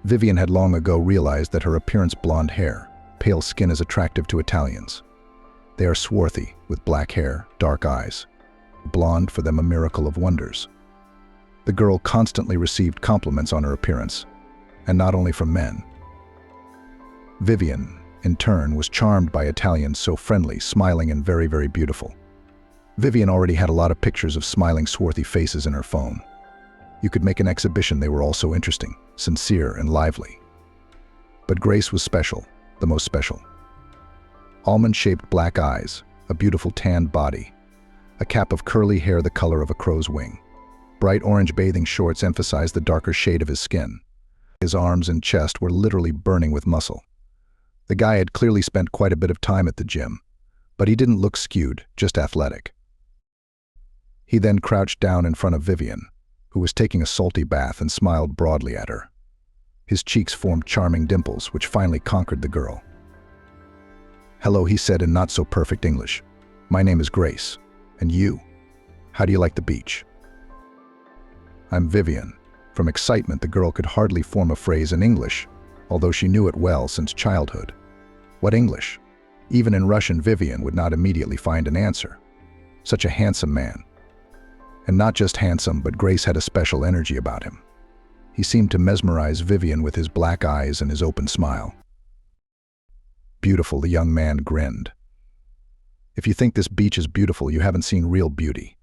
Vivian had long ago realized that her appearance, blonde hair, pale skin is attractive to Italians. They are swarthy, with black hair, dark eyes. Blonde, for them, a miracle of wonders. The girl constantly received compliments on her appearance. and not only from men. Vivian, in turn, was charmed by Italians so friendly, smiling, and very, very beautiful. Vivian already had a lot of pictures of smiling, swarthy faces in her phone. You could make an exhibition, they were all so interesting, sincere, and lively. But Grace was special, the most special. Almond-shaped black eyes, a beautiful tanned body, a cap of curly hair the color of a crow's wing. Bright orange bathing shorts emphasized the darker shade of his skin. His arms and chest were literally burning with muscle. The guy had clearly spent quite a bit of time at the gym, but he didn't look skewed, just athletic. He then crouched down in front of Vivian, who was taking a salty bath, and smiled broadly at her. His cheeks formed charming dimples, which finally conquered the girl. "Hello," he said in not-so-perfect English. "My name is Grace. And you? How do you like the beach?" "I'm Vivian." From excitement, the girl could hardly form a phrase in English, although she knew it well since childhood. What English? Even in Russian, Vivian would not immediately find an answer. Such a handsome man. And not just handsome, but Grace had a special energy about him. He seemed to mesmerize Vivian with his black eyes and his open smile. "Beautiful," the young man grinned. "If you think this beach is beautiful, you haven't seen real beauty."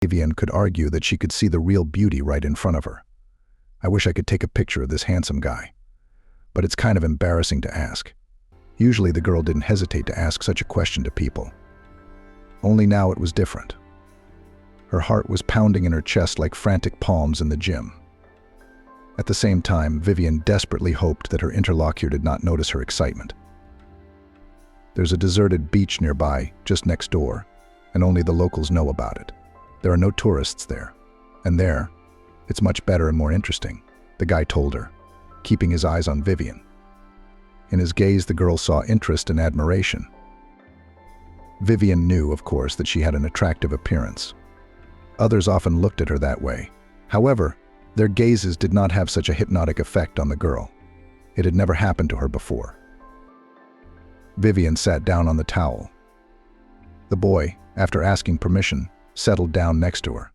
Vivian could argue that she could see the real beauty right in front of her. "I wish I could take a picture of this handsome guy. But it's kind of embarrassing to ask." Usually the girl didn't hesitate to ask such a question to people. Only now it was different. Her heart was pounding in her chest like frantic palms in the gym. At the same time, Vivian desperately hoped that her interlocutor did not notice her excitement. There's a deserted beach nearby, just next door, and only the locals know about it. There are no tourists there. And there, it's much better and more interesting, the guy told her, keeping his eyes on Vivian. In his gaze, the girl saw interest and admiration. Vivian knew, of course, that she had an attractive appearance. Others often looked at her that way. However, their gazes did not have such a hypnotic effect on the girl. It had never happened to her before. Vivian sat down on the towel. The boy, after asking permission, settled down next to her.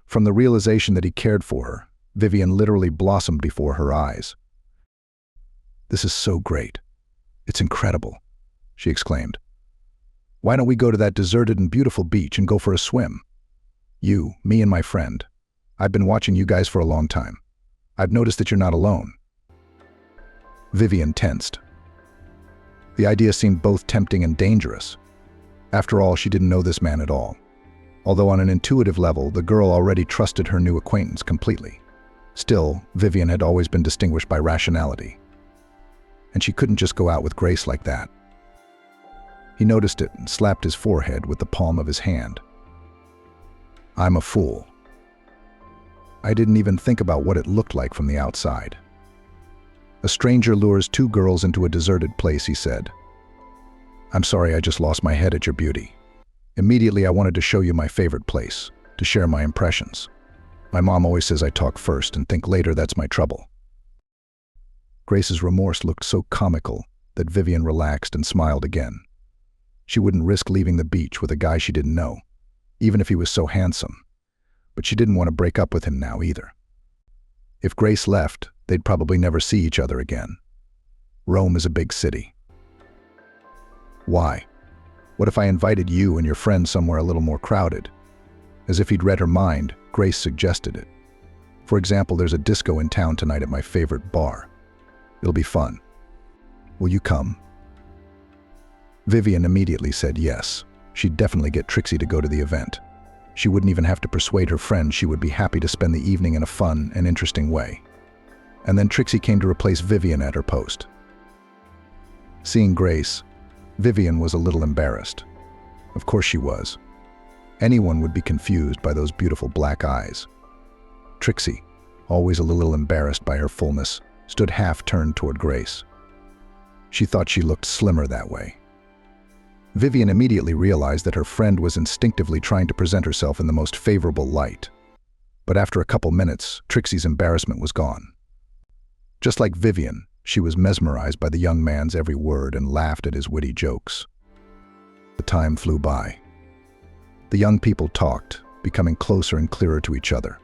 From the realization that he cared for her, Vivian literally blossomed before her eyes. "This is so great. It's incredible," she exclaimed. "Why don't we go to that deserted and beautiful beach and go for a swim? You, me, and my friend. I've been watching you guys for a long time. I've noticed that you're not alone." Vivian tensed. The idea seemed both tempting and dangerous. After all, she didn't know this man at all. Although on an intuitive level, the girl already trusted her new acquaintance completely. Still, Vivian had always been distinguished by rationality. And she couldn't just go out with Grace like that. He noticed it and slapped his forehead with the palm of his hand. "I'm a fool. I didn't even think about what it looked like from the outside." "A stranger lures two girls into a deserted place," he said. "I'm sorry, I just lost my head at your beauty. Immediately I wanted to show you my favorite place, to share my impressions. My mom always says I talk first and think later, that's my trouble." Grace's remorse looked so comical that Vivian relaxed and smiled again. She wouldn't risk leaving the beach with a guy she didn't know, even if he was so handsome. But she didn't want to break up with him now either. If Grace left, they'd probably never see each other again. Rome is a big city. "Why? What if I invited you and your friend somewhere a little more crowded?" As if he'd read her mind, Grace suggested it. "For example, there's a disco in town tonight at my favorite bar. It'll be fun. Will you come?" Vivian immediately said yes. She'd definitely get Trixie to go to the event. She wouldn't even have to persuade her friend. She would be happy to spend the evening in a fun and interesting way. And then Trixie came to replace Vivian at her post. Seeing Grace, Vivian was a little embarrassed. Of course she was. Anyone would be confused by those beautiful black eyes. Trixie, always a little embarrassed by her fullness, stood half-turned toward Grace. She thought she looked slimmer that way. Vivian immediately realized that her friend was instinctively trying to present herself in the most favorable light. But after a couple minutes, Trixie's embarrassment was gone. Just like Vivian, she was mesmerized by the young man's every word and laughed at his witty jokes. The time flew by. The young people talked, becoming closer and clearer to each other.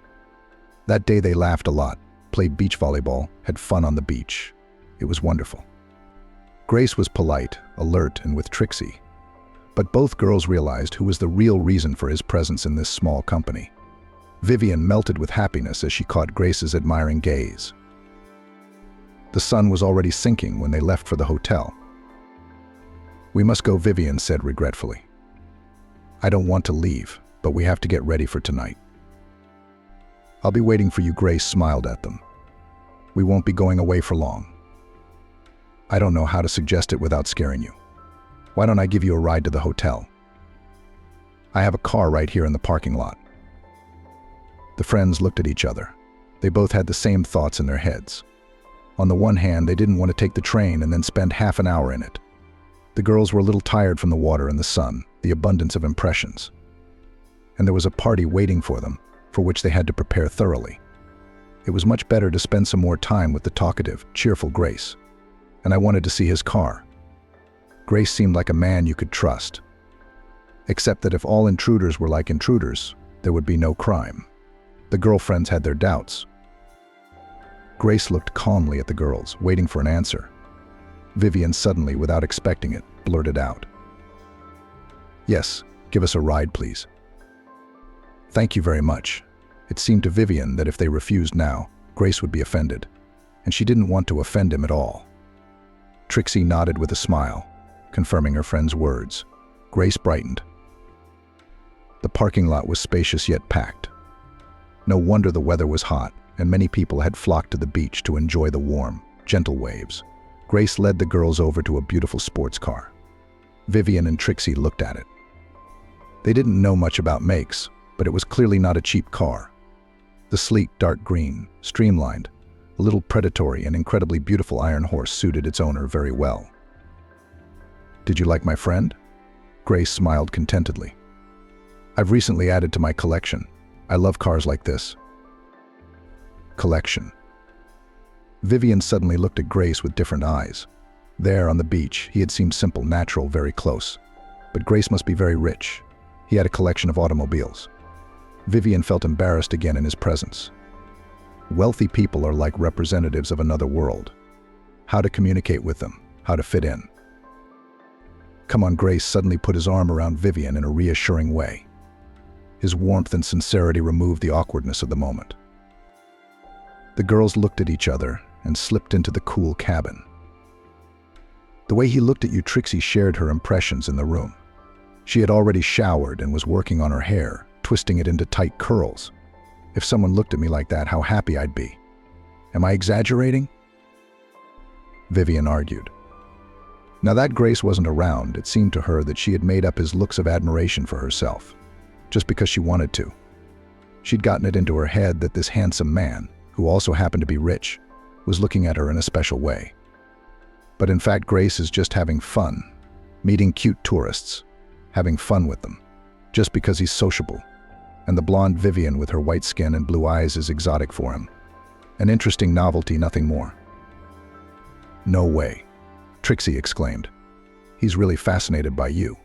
That day they laughed a lot, played beach volleyball, had fun on the beach. It was wonderful. Grace was polite, alert, and with Trixie. But both girls realized who was the real reason for his presence in this small company. Vivian melted with happiness as she caught Grace's admiring gaze. The sun was already sinking when they left for the hotel. "We must go," Vivian said regretfully. "I don't want to leave, but we have to get ready for tonight." "I'll be waiting for you," Grace smiled at them. "We won't be going away for long." "I don't know how to suggest it without scaring you. Why don't I give you a ride to the hotel? I have a car right here in the parking lot." The friends looked at each other. They both had the same thoughts in their heads. On the one hand, they didn't want to take the train and then spend half an hour in it. The girls were a little tired from the water and the sun, the abundance of impressions. And there was a party waiting for them, for which they had to prepare thoroughly. It was much better to spend some more time with the talkative, cheerful Grace. And I wanted to see his car. Grace seemed like a man you could trust. Except that if all intruders were like intruders, there would be no crime. The girlfriends had their doubts. Grace looked calmly at the girls, waiting for an answer. Vivian suddenly, without expecting it, blurted out, "Yes, give us a ride, please." "Thank you very much." It seemed to Vivian that if they refused now, Grace would be offended, and she didn't want to offend him at all. Trixie nodded with a smile, confirming her friend's words. Grace brightened. The parking lot was spacious yet packed. No wonder the weather was hot, and many people had flocked to the beach to enjoy the warm, gentle waves. Grace led the girls over to a beautiful sports car. Vivian and Trixie looked at it. They didn't know much about makes, but it was clearly not a cheap car. The sleek, dark green, streamlined, a little predatory and incredibly beautiful iron horse suited its owner very well. "Did you like my friend?" Grace smiled contentedly. "I've recently added to my collection. I love cars like this." Collection. Vivian suddenly looked at Grace with different eyes. There on the beach, he had seemed simple, natural, very close. But Grace must be very rich. He had a collection of automobiles. Vivian felt embarrassed again in his presence. Wealthy people are like representatives of another world. How to communicate with them, how to fit in. "Come on," Grace suddenly put his arm around Vivian in a reassuring way. His warmth and sincerity removed the awkwardness of the moment. The girls looked at each other and slipped into the cool cabin. The way he looked at you, Trixie shared her impressions in the room. She had already showered and was working on her hair, twisting it into tight curls. If someone looked at me like that, how happy I'd be. Am I exaggerating? Vivian argued. Now that Grace wasn't around, it seemed to her that she had made up his looks of admiration for herself, just because she wanted to. She'd gotten it into her head that this handsome man, who also happened to be rich, was looking at her in a special way. But in fact, Grace is just having fun, meeting cute tourists, having fun with them, just because he's sociable. And the blonde Vivian with her white skin and blue eyes is exotic for him. An interesting novelty, nothing more. No way, Trixie exclaimed. He's really fascinated by you.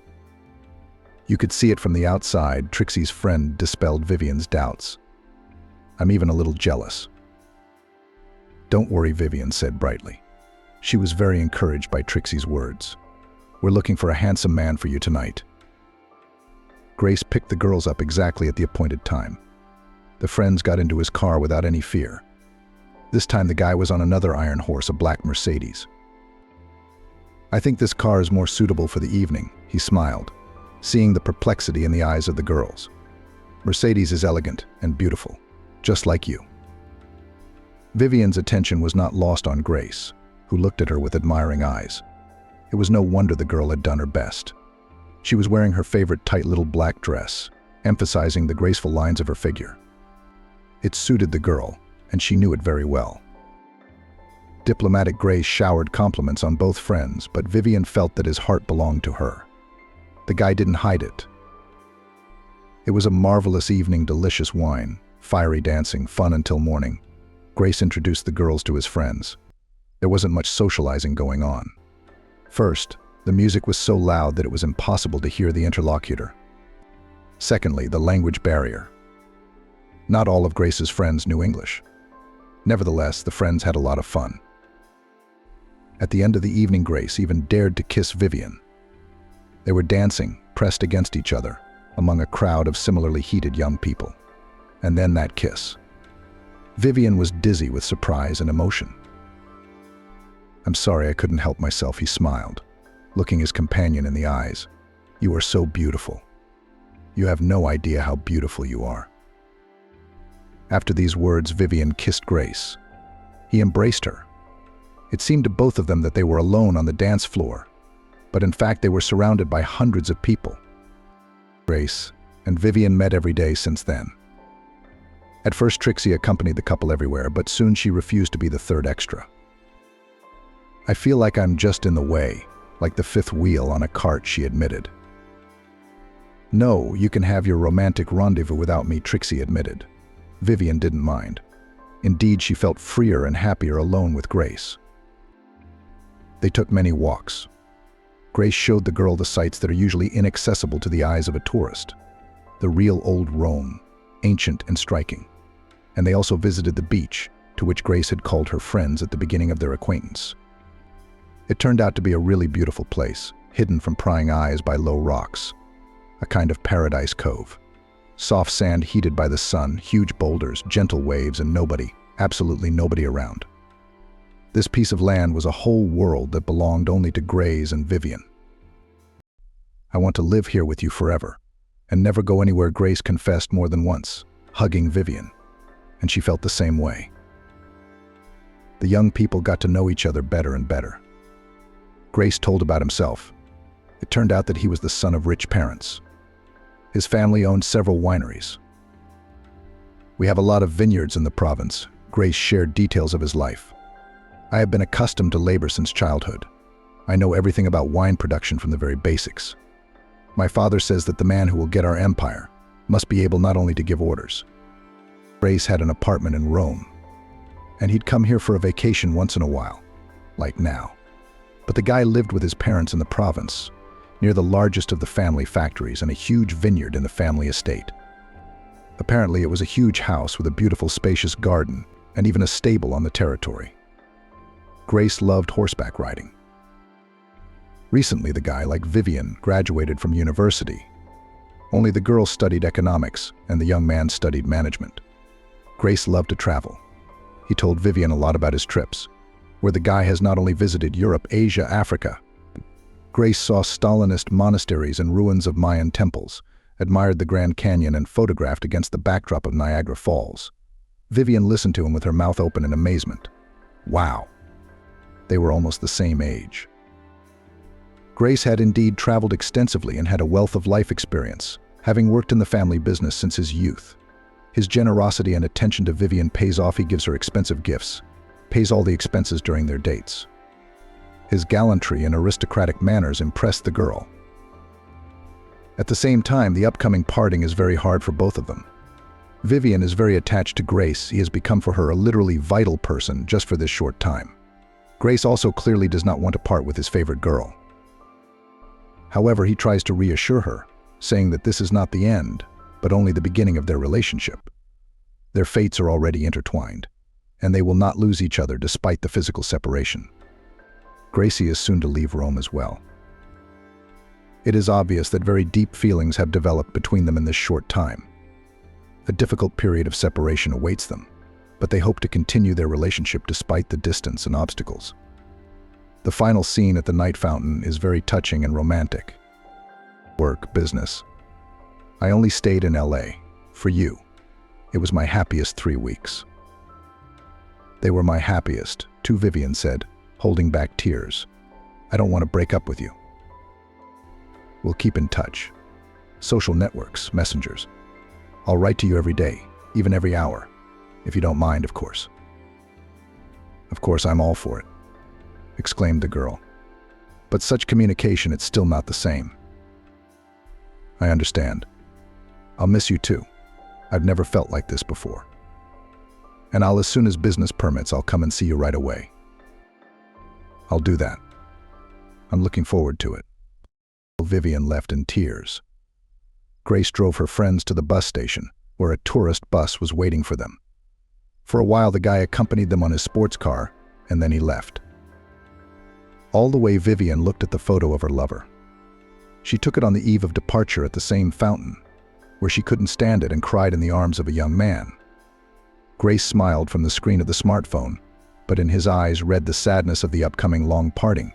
You could see it from the outside. Trixie's friend dispelled Vivian's doubts. I'm even a little jealous. Don't worry, Vivian said brightly. She was very encouraged by Trixie's words. We're looking for a handsome man for you tonight. Grace picked the girls up exactly at the appointed time. The friends got into his car without any fear. This time the guy was on another iron horse, a black Mercedes. I think this car is more suitable for the evening, he smiled, seeing the perplexity in the eyes of the girls. Mercedes is elegant and beautiful, just like you. Vivian's attention was not lost on Grace, who looked at her with admiring eyes. It was no wonder the girl had done her best. She was wearing her favorite tight little black dress, emphasizing the graceful lines of her figure. It suited the girl, and she knew it very well. Diplomatic Grace showered compliments on both friends, but Vivian felt that his heart belonged to her. The guy didn't hide it. It was a marvelous evening, delicious wine, fiery dancing, fun until morning. Grace introduced the girls to his friends. There wasn't much socializing going on. First, the music was so loud that it was impossible to hear the interlocutor. Secondly, the language barrier. Not all of Grace's friends knew English. Nevertheless, the friends had a lot of fun. At the end of the evening, Grace even dared to kiss Vivian. They were dancing, pressed against each other, among a crowd of similarly heated young people. And then that kiss. Vivian was dizzy with surprise and emotion. "I'm sorry I couldn't help myself," he smiled, looking his companion in the eyes. "You are so beautiful. You have no idea how beautiful you are." After these words, Vivian kissed Grace. He embraced her. It seemed to both of them that they were alone on the dance floor, but in fact they were surrounded by hundreds of people. Grace and Vivian met every day since then. At first, Trixie accompanied the couple everywhere, but soon she refused to be the third extra. "I feel like I'm just in the way, like the fifth wheel on a cart," she admitted. "No, you can have your romantic rendezvous without me," Trixie admitted. Vivian didn't mind. Indeed, she felt freer and happier alone with Grace. They took many walks. Grace showed the girl the sights that are usually inaccessible to the eyes of a tourist. The real old Rome, ancient and striking. And they also visited the beach, to which Grace had called her friends at the beginning of their acquaintance. It turned out to be a really beautiful place, hidden from prying eyes by low rocks. A kind of paradise cove. Soft sand heated by the sun, huge boulders, gentle waves, and nobody, absolutely nobody around. This piece of land was a whole world that belonged only to Grace and Vivian. "I want to live here with you forever, and never go anywhere," Grace confessed more than once, hugging Vivian, and she felt the same way. The young people got to know each other better and better. Grace told about himself. It turned out that he was the son of rich parents. His family owned several wineries. "We have a lot of vineyards in the province." Grace shared details of his life. "I have been accustomed to labor since childhood. I know everything about wine production from the very basics. My father says that the man who will get our empire must be able not only to give orders." Grace had an apartment in Rome, and he'd come here for a vacation once in a while, like now. But the guy lived with his parents in the province, near the largest of the family factories and a huge vineyard in the family estate. Apparently, it was a huge house with a beautiful spacious garden and even a stable on the territory. Grace loved horseback riding. Recently, the guy, like Vivian, graduated from university. Only the girl studied economics and the young man studied management. Grace loved to travel. He told Vivian a lot about his trips, where the guy has not only visited Europe, Asia, Africa. Grace saw Stalinist monasteries and ruins of Mayan temples, admired the Grand Canyon, and photographed against the backdrop of Niagara Falls. Vivian listened to him with her mouth open in amazement. Wow! They were almost the same age. Grace had indeed traveled extensively and had a wealth of life experience, having worked in the family business since his youth. His generosity and attention to Vivian pays off. He gives her expensive gifts, pays all the expenses during their dates. His gallantry and aristocratic manners impressed the girl. At the same time, the upcoming parting is very hard for both of them. Vivian is very attached to Grace. He has become for her a literally vital person just for this short time. Grace also clearly does not want to part with his favorite girl. However, he tries to reassure her, saying that this is not the end, but only the beginning of their relationship. Their fates are already intertwined, and they will not lose each other despite the physical separation. Gracie is soon to leave Rome as well. It is obvious that very deep feelings have developed between them in this short time. A difficult period of separation awaits them, but they hope to continue their relationship despite the distance and obstacles. The final scene at the night fountain is very touching and romantic. Work, business. I only stayed in LA. For you. It was my happiest 3 weeks. They were my happiest, too, Vivian said, holding back tears. I don't want to break up with you. We'll keep in touch. Social networks, messengers. I'll write to you every day, even every hour. If you don't mind, of course. Of course, I'm all for it, exclaimed the girl. But such communication, it's still not the same. I understand. I'll miss you too. I've never felt like this before. And as soon as business permits, I'll come and see you right away. I'll do that. I'm looking forward to it. Vivian left in tears. Grace drove her friends to the bus station, where a tourist bus was waiting for them. For a while, the guy accompanied them on his sports car, and then he left. All the way, Vivian looked at the photo of her lover. She took it on the eve of departure at the same fountain, where she couldn't stand it and cried in the arms of a young man. Grace smiled from the screen of the smartphone, but in his eyes read the sadness of the upcoming long parting.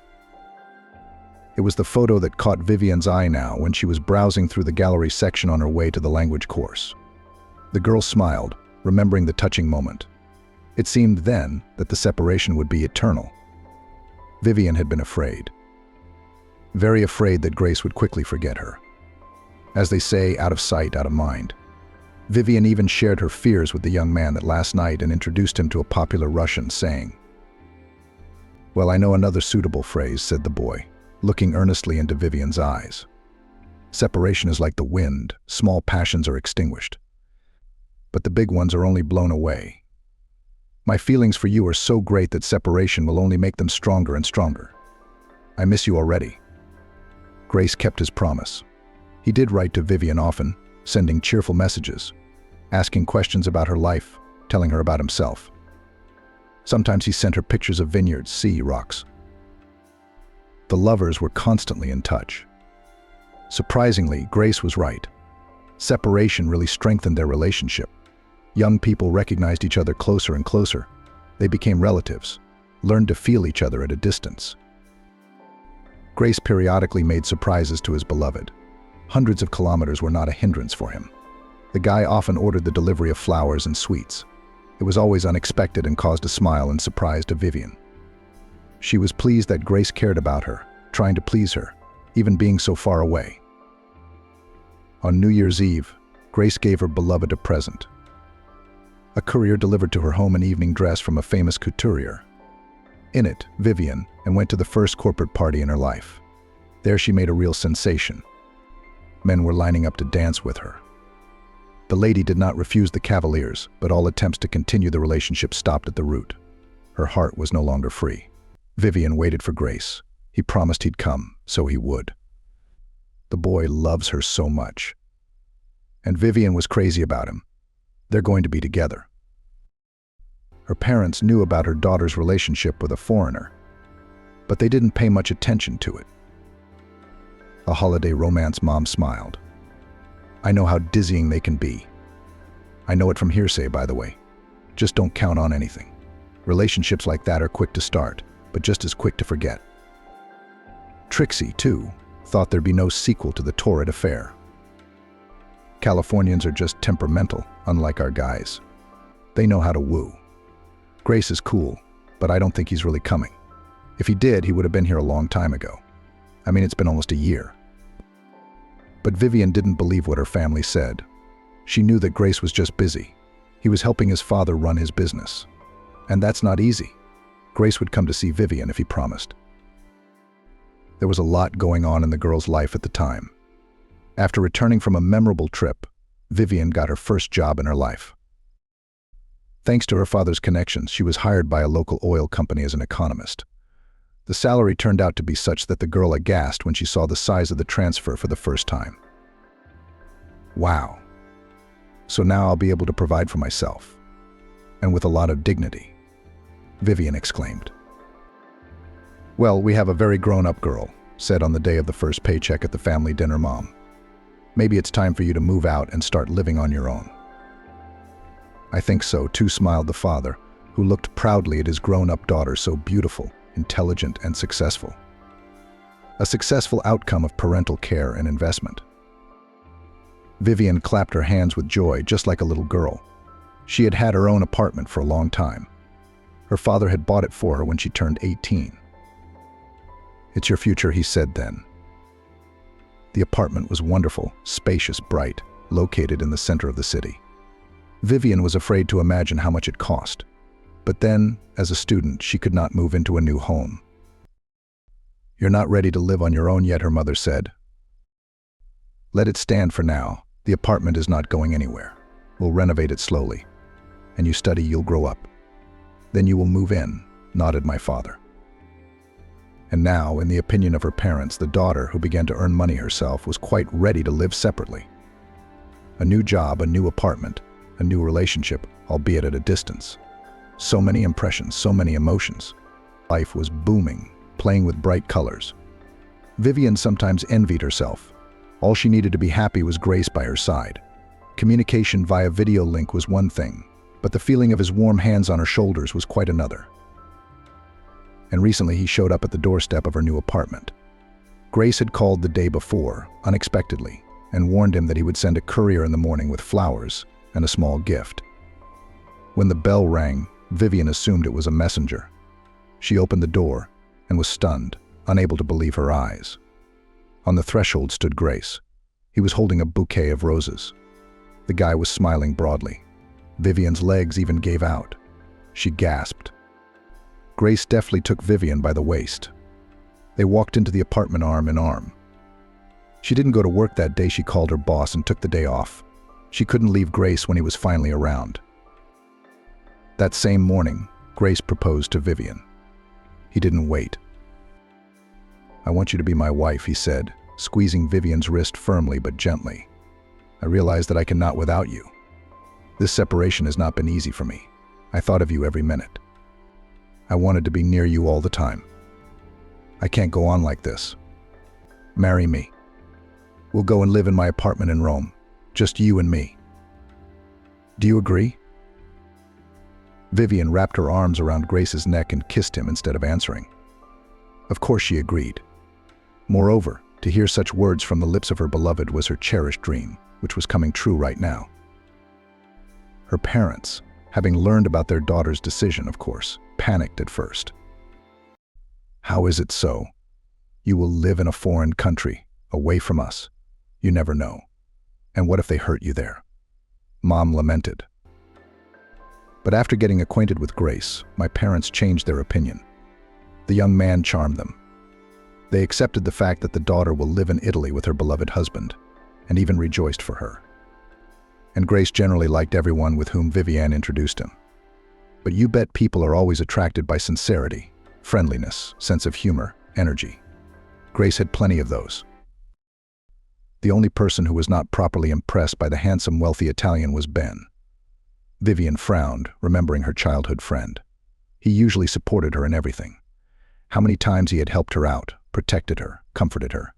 It was the photo that caught Vivian's eye now when she was browsing through the gallery section on her way to the language course. The girl smiled, remembering the touching moment. It seemed then that the separation would be eternal. Vivian had been afraid. Very afraid that Grace would quickly forget her. As they say, out of sight, out of mind. Vivian even shared her fears with the young man that last night and introduced him to a popular Russian, saying, "Well, I know another suitable phrase," said the boy, looking earnestly into Vivian's eyes. "Separation is like the wind, small passions are extinguished. But the big ones are only blown away. My feelings for you are so great that separation will only make them stronger and stronger. I miss you already." Grace kept his promise. He did write to Vivian often, sending cheerful messages, asking questions about her life, telling her about himself. Sometimes he sent her pictures of vineyards, sea, rocks. The lovers were constantly in touch. Surprisingly, Grace was right. Separation really strengthened their relationship. Young people recognized each other closer and closer. They became relatives, learned to feel each other at a distance. Grace periodically made surprises to his beloved. Hundreds of kilometers were not a hindrance for him. The guy often ordered the delivery of flowers and sweets. It was always unexpected and caused a smile and surprise to Vivian. She was pleased that Grace cared about her, trying to please her, even being so far away. On New Year's Eve, Grace gave her beloved a present. A courier delivered to her home an evening dress from a famous couturier. In it, Vivian went to the first corporate party in her life. There she made a real sensation. Men were lining up to dance with her. The lady did not refuse the cavaliers, but all attempts to continue the relationship stopped at the root. Her heart was no longer free. Vivian waited for Grace. He promised he'd come, so he would. The boy loves her so much. And Vivian was crazy about him. They're going to be together. Her parents knew about her daughter's relationship with a foreigner, but they didn't pay much attention to it. A holiday romance, Mom smiled. "I know how dizzying they can be. I know it from hearsay, by the way. Just don't count on anything. Relationships like that are quick to start, but just as quick to forget." Trixie, too, thought there'd be no sequel to the torrid affair. Californians are just temperamental, unlike our guys. They know how to woo. Grace is cool, but I don't think he's really coming. If he did, he would have been here a long time ago. I mean, it's been almost a year. But Vivian didn't believe what her family said. She knew that Grace was just busy. He was helping his father run his business. And that's not easy. Grace would come to see Vivian if he promised. There was a lot going on in the girl's life at the time. After returning from a memorable trip, Vivian got her first job in her life. Thanks to her father's connections, she was hired by a local oil company as an economist. The salary turned out to be such that the girl aghast when she saw the size of the transfer for the first time. Wow. So now I'll be able to provide for myself. And with a lot of dignity, Vivian exclaimed. "Well, we have a very grown-up girl," said on the day of the first paycheck at the family dinner Mom. "Maybe it's time for you to move out and start living on your own." "I think so, too," smiled the father, who looked proudly at his grown-up daughter, so beautiful, intelligent, and successful. A successful outcome of parental care and investment. Vivian clapped her hands with joy, just like a little girl. She had had her own apartment for a long time. Her father had bought it for her when she turned 18. "It's your future," he said then. The apartment was wonderful, spacious, bright, located in the center of the city. Vivian was afraid to imagine how much it cost. But then, as a student, she could not move into a new home. "You're not ready to live on your own yet," her mother said. "Let it stand for now. The apartment is not going anywhere. We'll renovate it slowly. And you study, you'll grow up. Then you will move in," nodded my father. And now, in the opinion of her parents, the daughter, who began to earn money herself, was quite ready to live separately. A new job, a new apartment, a new relationship, albeit at a distance. So many impressions, so many emotions. Life was booming, playing with bright colors. Vivian sometimes envied herself. All she needed to be happy was Grace by her side. Communication via video link was one thing, but the feeling of his warm hands on her shoulders was quite another. And recently he showed up at the doorstep of her new apartment. Grace had called the day before, unexpectedly, and warned him that he would send a courier in the morning with flowers and a small gift. When the bell rang, Vivian assumed it was a messenger. She opened the door and was stunned, unable to believe her eyes. On the threshold stood Grace. He was holding a bouquet of roses. The guy was smiling broadly. Vivian's legs even gave out. She gasped. Grace deftly took Vivian by the waist. They walked into the apartment arm in arm. She didn't go to work that day. She called her boss and took the day off. She couldn't leave Grace when he was finally around. That same morning, Grace proposed to Vivian. He didn't wait. "I want you to be my wife," he said, squeezing Vivian's wrist firmly but gently. "I realize that I cannot without you. This separation has not been easy for me. I thought of you every minute. I wanted to be near you all the time. I can't go on like this. Marry me. We'll go and live in my apartment in Rome, just you and me. Do you agree?" Vivian wrapped her arms around Grace's neck and kissed him instead of answering. Of course she agreed. Moreover, to hear such words from the lips of her beloved was her cherished dream, which was coming true right now. Her parents, having learned about their daughter's decision, of course, panicked at first. "How is it so? You will live in a foreign country, away from us. You never know. And what if they hurt you there?" Mom lamented. But after getting acquainted with Grace, my parents changed their opinion. The young man charmed them. They accepted the fact that the daughter will live in Italy with her beloved husband, and even rejoiced for her. And Grace generally liked everyone with whom Vivian introduced him. But you bet people are always attracted by sincerity, friendliness, sense of humor, energy. Grace had plenty of those. The only person who was not properly impressed by the handsome, wealthy Italian was Ben. Vivian frowned, remembering her childhood friend. He usually supported her in everything. How many times he had helped her out, protected her, comforted her.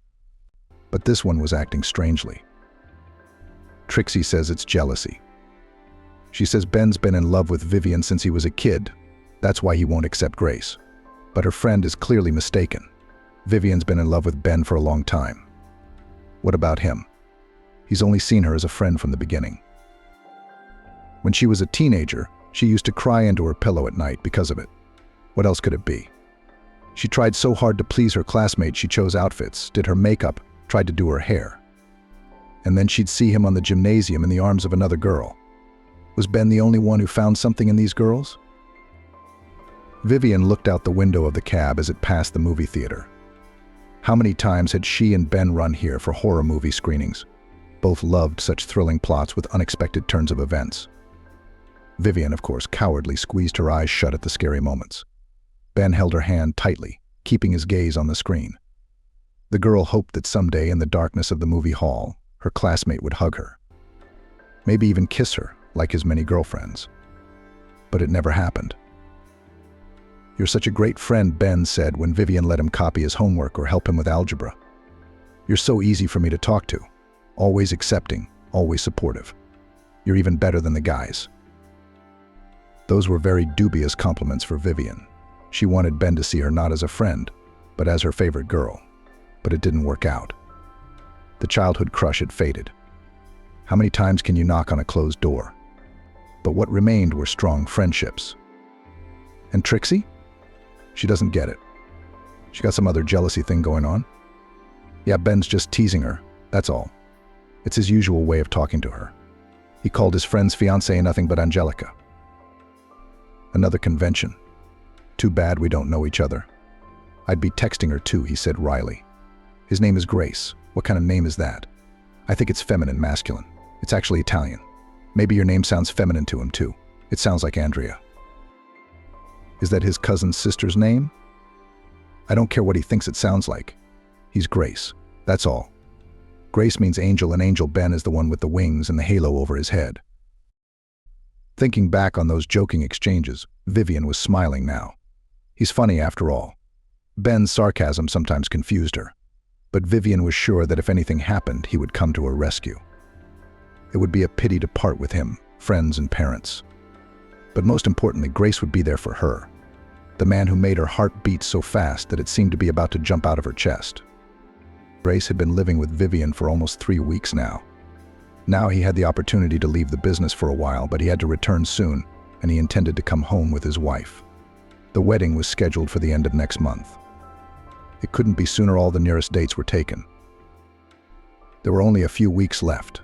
But this one was acting strangely. Trixie says it's jealousy. She says Ben's been in love with Vivian since he was a kid. That's why he won't accept Grace. But her friend is clearly mistaken. Vivian's been in love with Ben for a long time. What about him? He's only seen her as a friend from the beginning. When she was a teenager, she used to cry into her pillow at night because of it. What else could it be? She tried so hard to please her classmates. She chose outfits, did her makeup, tried to do her hair. And then she'd see him on the gymnasium in the arms of another girl. Was Ben the only one who found something in these girls? Vivian looked out the window of the cab as it passed the movie theater. How many times had she and Ben run here for horror movie screenings? Both loved such thrilling plots with unexpected turns of events. Vivian, of course, cowardly squeezed her eyes shut at the scary moments. Ben held her hand tightly, keeping his gaze on the screen. The girl hoped that someday in the darkness of the movie hall, her classmate would hug her. Maybe even kiss her, like his many girlfriends. But it never happened. "You're such a great friend," Ben said when Vivian let him copy his homework or help him with algebra. "You're so easy for me to talk to. Always accepting, always supportive. You're even better than the guys." Those were very dubious compliments for Vivian. She wanted Ben to see her not as a friend, but as her favorite girl. But it didn't work out. The childhood crush had faded. How many times can you knock on a closed door? But what remained were strong friendships. And Trixie? She doesn't get it. She got some other jealousy thing going on. Yeah, Ben's just teasing her, that's all. It's his usual way of talking to her. He called his friend's fiancée nothing but Angelica. Another convention. Too bad we don't know each other. I'd be texting her too, he said wryly. His name is Grace. What kind of name is that? I think it's feminine, masculine. It's actually Italian. Maybe your name sounds feminine to him too. It sounds like Andrea. Is that his cousin's sister's name? I don't care what he thinks it sounds like. He's Grace. That's all. Grace means angel, and Angel Ben is the one with the wings and the halo over his head. Thinking back on those joking exchanges, Vivian was smiling now. He's funny after all. Ben's sarcasm sometimes confused her, but Vivian was sure that if anything happened, he would come to her rescue. It would be a pity to part with him, friends and parents. But most importantly, Grace would be there for her, the man who made her heart beat so fast that it seemed to be about to jump out of her chest. Grace had been living with Vivian for almost 3 weeks now. Now he had the opportunity to leave the business for a while, but he had to return soon, and he intended to come home with his wife. The wedding was scheduled for the end of next month. It couldn't be sooner. All the nearest dates were taken. There were only a few weeks left.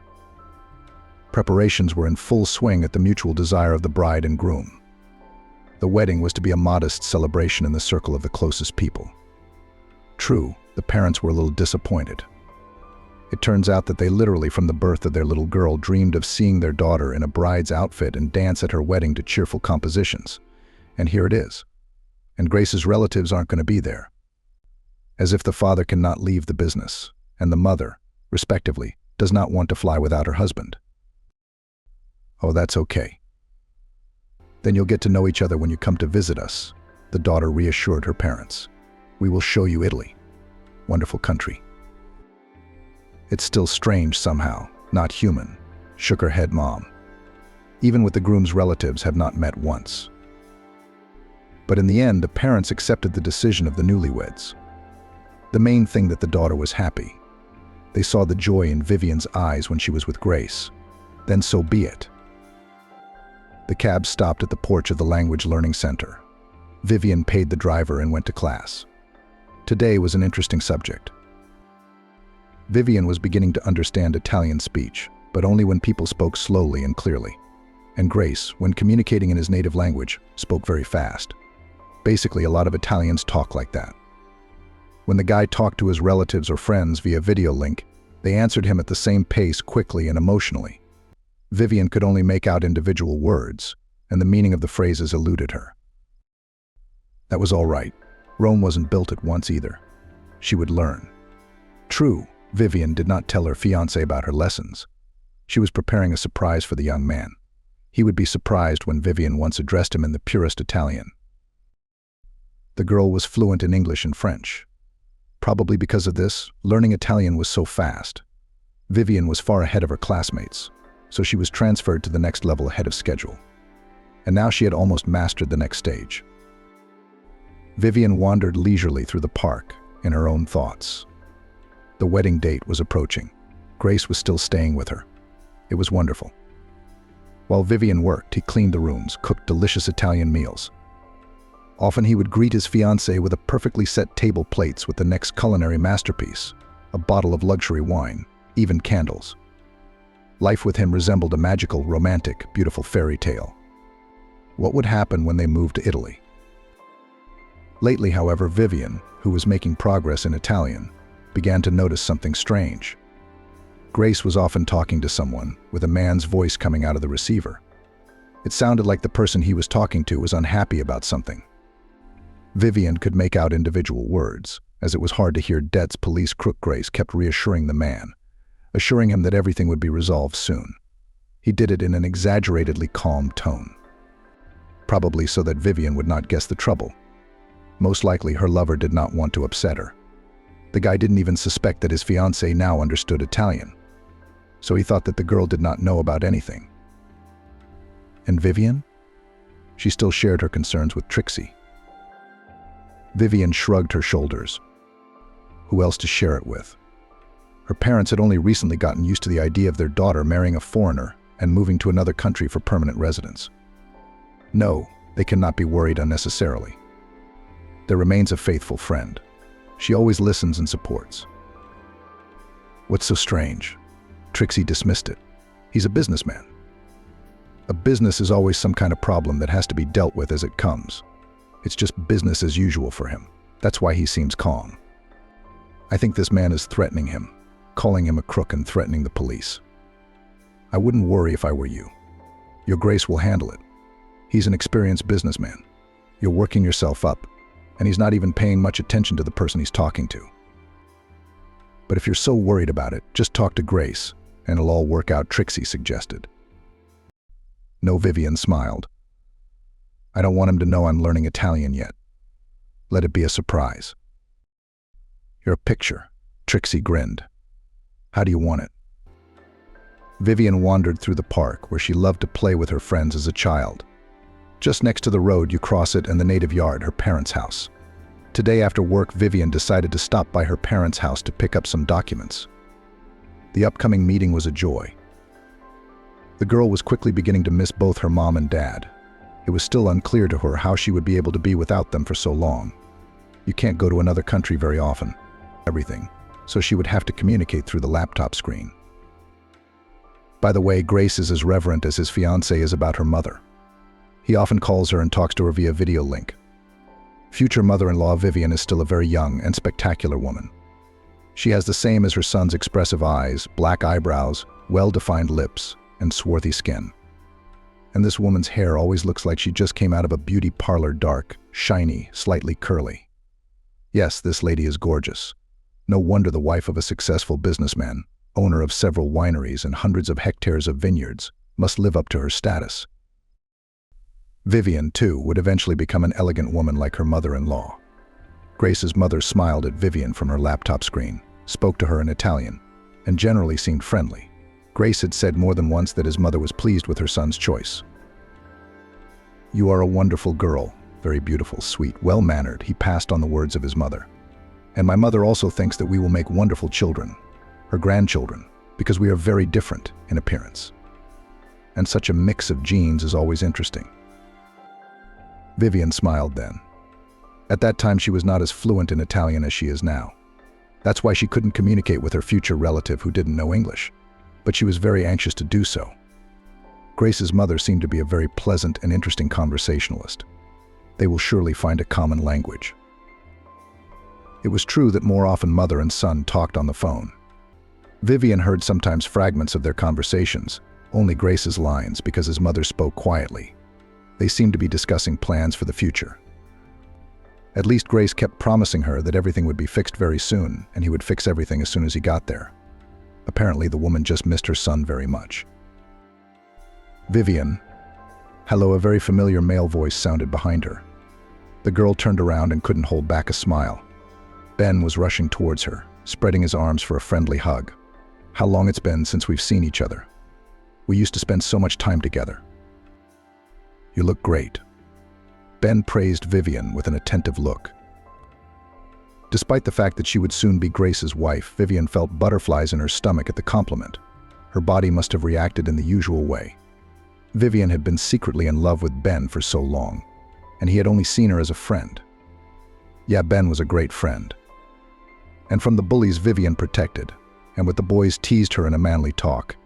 Preparations were in full swing at the mutual desire of the bride and groom. The wedding was to be a modest celebration in the circle of the closest people. True, the parents were a little disappointed. It turns out that they literally, from the birth of their little girl, dreamed of seeing their daughter in a bride's outfit and dance at her wedding to cheerful compositions. And here it is. And Grace's relatives aren't going to be there. As if the father cannot leave the business, and the mother, respectively, does not want to fly without her husband. Oh, that's okay. Then you'll get to know each other when you come to visit us, the daughter reassured her parents. We will show you Italy. Wonderful country. It's still strange somehow, not human, shook her head Mom. Even with the groom's relatives have not met once. But in the end, the parents accepted the decision of the newlyweds. The main thing that the daughter was happy. They saw the joy in Vivian's eyes when she was with Grace. Then so be it. The cab stopped at the porch of the Language Learning Center. Vivian paid the driver and went to class. Today was an interesting subject. Vivian was beginning to understand Italian speech, but only when people spoke slowly and clearly. And Grace, when communicating in his native language, spoke very fast. Basically, a lot of Italians talk like that. When the guy talked to his relatives or friends via video link, they answered him at the same pace, quickly and emotionally. Vivian could only make out individual words, and the meaning of the phrases eluded her. That was all right. Rome wasn't built at once either. She would learn. True, Vivian did not tell her fiancé about her lessons. She was preparing a surprise for the young man. He would be surprised when Vivian once addressed him in the purest Italian. The girl was fluent in English and French. Probably because of this, learning Italian was so fast. Vivian was far ahead of her classmates, so she was transferred to the next level ahead of schedule. And now she had almost mastered the next stage. Vivian wandered leisurely through the park in her own thoughts. The wedding date was approaching. Grace was still staying with her. It was wonderful. While Vivian worked, he cleaned the rooms, cooked delicious Italian meals. Often he would greet his fiancée with a perfectly set table plates with the next culinary masterpiece, a bottle of luxury wine, even candles. Life with him resembled a magical, romantic, beautiful fairy tale. What would happen when they moved to Italy? Lately, however, Vivian, who was making progress in Italian, began to notice something strange. Grace was often talking to someone, with a man's voice coming out of the receiver. It sounded like the person he was talking to was unhappy about something. Vivian could make out individual words, as it was hard to hear. Debt's police crook Grace kept reassuring the man, assuring him that everything would be resolved soon. He did it in an exaggeratedly calm tone. Probably so that Vivian would not guess the trouble. Most likely her lover did not want to upset her. The guy didn't even suspect that his fiancée now understood Italian, so he thought that the girl did not know about anything. And Vivian? She still shared her concerns with Trixie. Vivian shrugged her shoulders. Who else to share it with? Her parents had only recently gotten used to the idea of their daughter marrying a foreigner and moving to another country for permanent residence. No, they cannot be worried unnecessarily. There remains a faithful friend. She always listens and supports. What's so strange? Trixie dismissed it. He's a businessman. A business is always some kind of problem that has to be dealt with as it comes. It's just business as usual for him. That's why he seems calm. I think this man is threatening him, calling him a crook and threatening the police. I wouldn't worry if I were you. Your Grace will handle it. He's an experienced businessman. You're working yourself up, and he's not even paying much attention to the person he's talking to. But if you're so worried about it, just talk to Grace, and it'll all work out, Trixie suggested. No, Vivian smiled. I don't want him to know I'm learning Italian yet. Let it be a surprise. You're a picture, Trixie grinned. How do you want it? Vivian wandered through the park where she loved to play with her friends as a child. Just next to the road, you cross it and the native yard, her parents' house. Today after work, Vivian decided to stop by her parents' house to pick up some documents. The upcoming meeting was a joy. The girl was quickly beginning to miss both her mom and dad. It was still unclear to her how she would be able to be without them for so long. You can't go to another country very often. Everything. So she would have to communicate through the laptop screen. By the way, Grace is as reverent as his fiancée is about her mother. He often calls her and talks to her via video link. Future mother-in-law Vivian is still a very young and spectacular woman. She has the same as her son's expressive eyes, black eyebrows, well-defined lips, and swarthy skin. And this woman's hair always looks like she just came out of a beauty parlor, dark, shiny, slightly curly. Yes, this lady is gorgeous. No wonder the wife of a successful businessman, owner of several wineries and hundreds of hectares of vineyards, must live up to her status. Vivian, too, would eventually become an elegant woman like her mother-in-law. Grace's mother smiled at Vivian from her laptop screen, spoke to her in Italian, and generally seemed friendly. Grace had said more than once that his mother was pleased with her son's choice. You are a wonderful girl, very beautiful, sweet, well-mannered, he passed on the words of his mother. And my mother also thinks that we will make wonderful children, her grandchildren, because we are very different in appearance. And such a mix of genes is always interesting. Vivian smiled then. At that time, she was not as fluent in Italian as she is now. That's why she couldn't communicate with her future relative who didn't know English, but she was very anxious to do so. Grace's mother seemed to be a very pleasant and interesting conversationalist. They will surely find a common language. It was true that more often mother and son talked on the phone. Vivian heard sometimes fragments of their conversations, only Grace's lines because his mother spoke quietly. They seemed to be discussing plans for the future. At least Grace kept promising her that everything would be fixed very soon, and he would fix everything as soon as he got there. Apparently, the woman just missed her son very much. Vivian. Hello, a very familiar male voice sounded behind her. The girl turned around and couldn't hold back a smile. Ben was rushing towards her, spreading his arms for a friendly hug. How long it's been since we've seen each other. We used to spend so much time together. You look great. Ben praised Vivian with an attentive look. Despite the fact that she would soon be Grace's wife, Vivian felt butterflies in her stomach at the compliment. Her body must have reacted in the usual way. Vivian had been secretly in love with Ben for so long, and he had only seen her as a friend. Yeah, Ben was a great friend. And from the bullies Vivian protected, and with the boys teased her in a manly talk,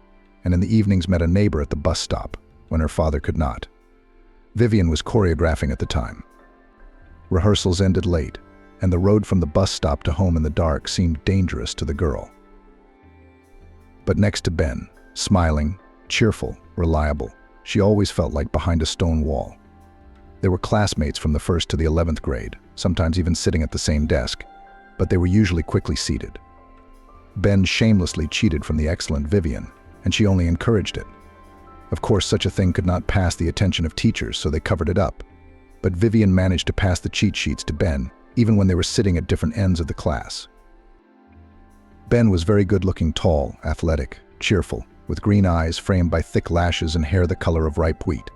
and in the evenings met a neighbor at the bus stop when her father could not. Vivian was choreographing at the time. Rehearsals ended late, and the road from the bus stop to home in the dark seemed dangerous to the girl. But next to Ben, smiling, cheerful, reliable, she always felt like behind a stone wall. They were classmates from the 1st to the 11th grade, sometimes even sitting at the same desk, but they were usually quickly seated. Ben shamelessly cheated from the excellent Vivian, and she only encouraged it. Of course, such a thing could not pass the attention of teachers, so they covered it up. But Vivian managed to pass the cheat sheets to Ben, even when they were sitting at different ends of the class. Ben was very good-looking, tall, athletic, cheerful, with green eyes framed by thick lashes and hair the color of ripe wheat.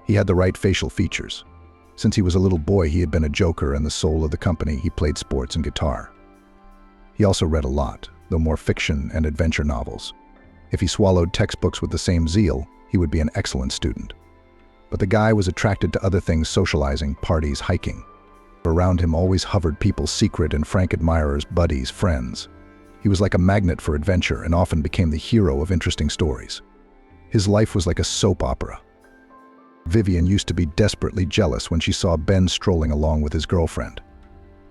He had the right facial features. Since he was a little boy, he had been a joker and the soul of the company. He played sports and guitar. He also read a lot, though more fiction and adventure novels. If he swallowed textbooks with the same zeal, he would be an excellent student. But the guy was attracted to other things: socializing, parties, hiking. Around him always hovered people's secret and frank admirers, buddies, friends. He was like a magnet for adventure and often became the hero of interesting stories. His life was like a soap opera. Vivian used to be desperately jealous when she saw Ben strolling along with his girlfriend.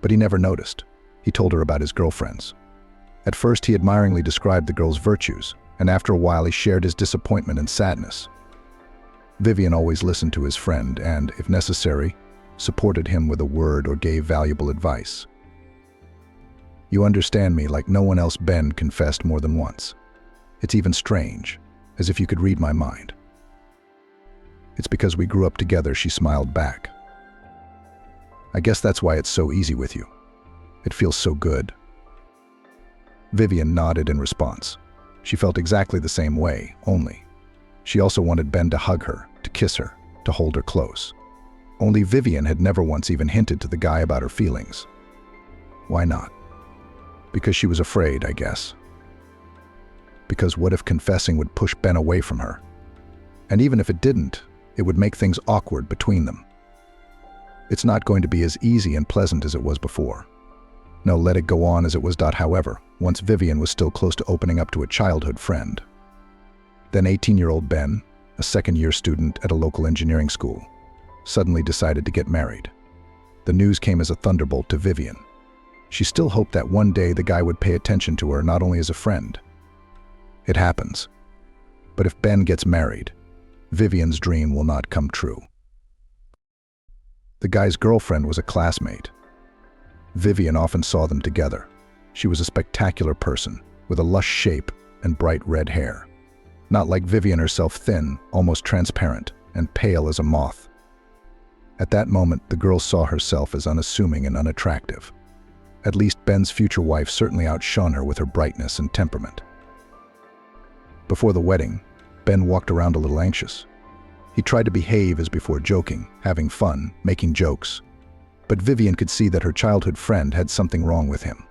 But he never noticed. He told her about his girlfriends. At first, he admiringly described the girl's virtues, and after a while he shared his disappointment and sadness. Vivian always listened to his friend and, if necessary, supported him with a word or gave valuable advice. You understand me like no one else, Ben confessed more than once. It's even strange, as if you could read my mind. It's because we grew up together, she smiled back. I guess that's why it's so easy with you. It feels so good. Vivian nodded in response. She felt exactly the same way, only she also wanted Ben to hug her, to kiss her, to hold her close. Only Vivian had never once even hinted to the guy about her feelings. Why not? Because she was afraid, I guess. Because what if confessing would push Ben away from her? And even if it didn't, it would make things awkward between them. It's not going to be as easy and pleasant as it was before. No, let it go on as it was. However, once Vivian was still close to opening up to a childhood friend. Then 18-year-old Ben, a second-year student at a local engineering school, suddenly decided to get married. The news came as a thunderbolt to Vivian. She still hoped that one day the guy would pay attention to her, not only as a friend. It happens. But if Ben gets married, Vivian's dream will not come true. The guy's girlfriend was a classmate. Vivian often saw them together. She was a spectacular person, with a lush shape and bright red hair. Not like Vivian herself, thin, almost transparent, and pale as a moth. At that moment, the girl saw herself as unassuming and unattractive. At least Ben's future wife certainly outshone her with her brightness and temperament. Before the wedding, Ben walked around a little anxious. He tried to behave as before, joking, having fun, making jokes. But Vivian could see that her childhood friend had something wrong with him.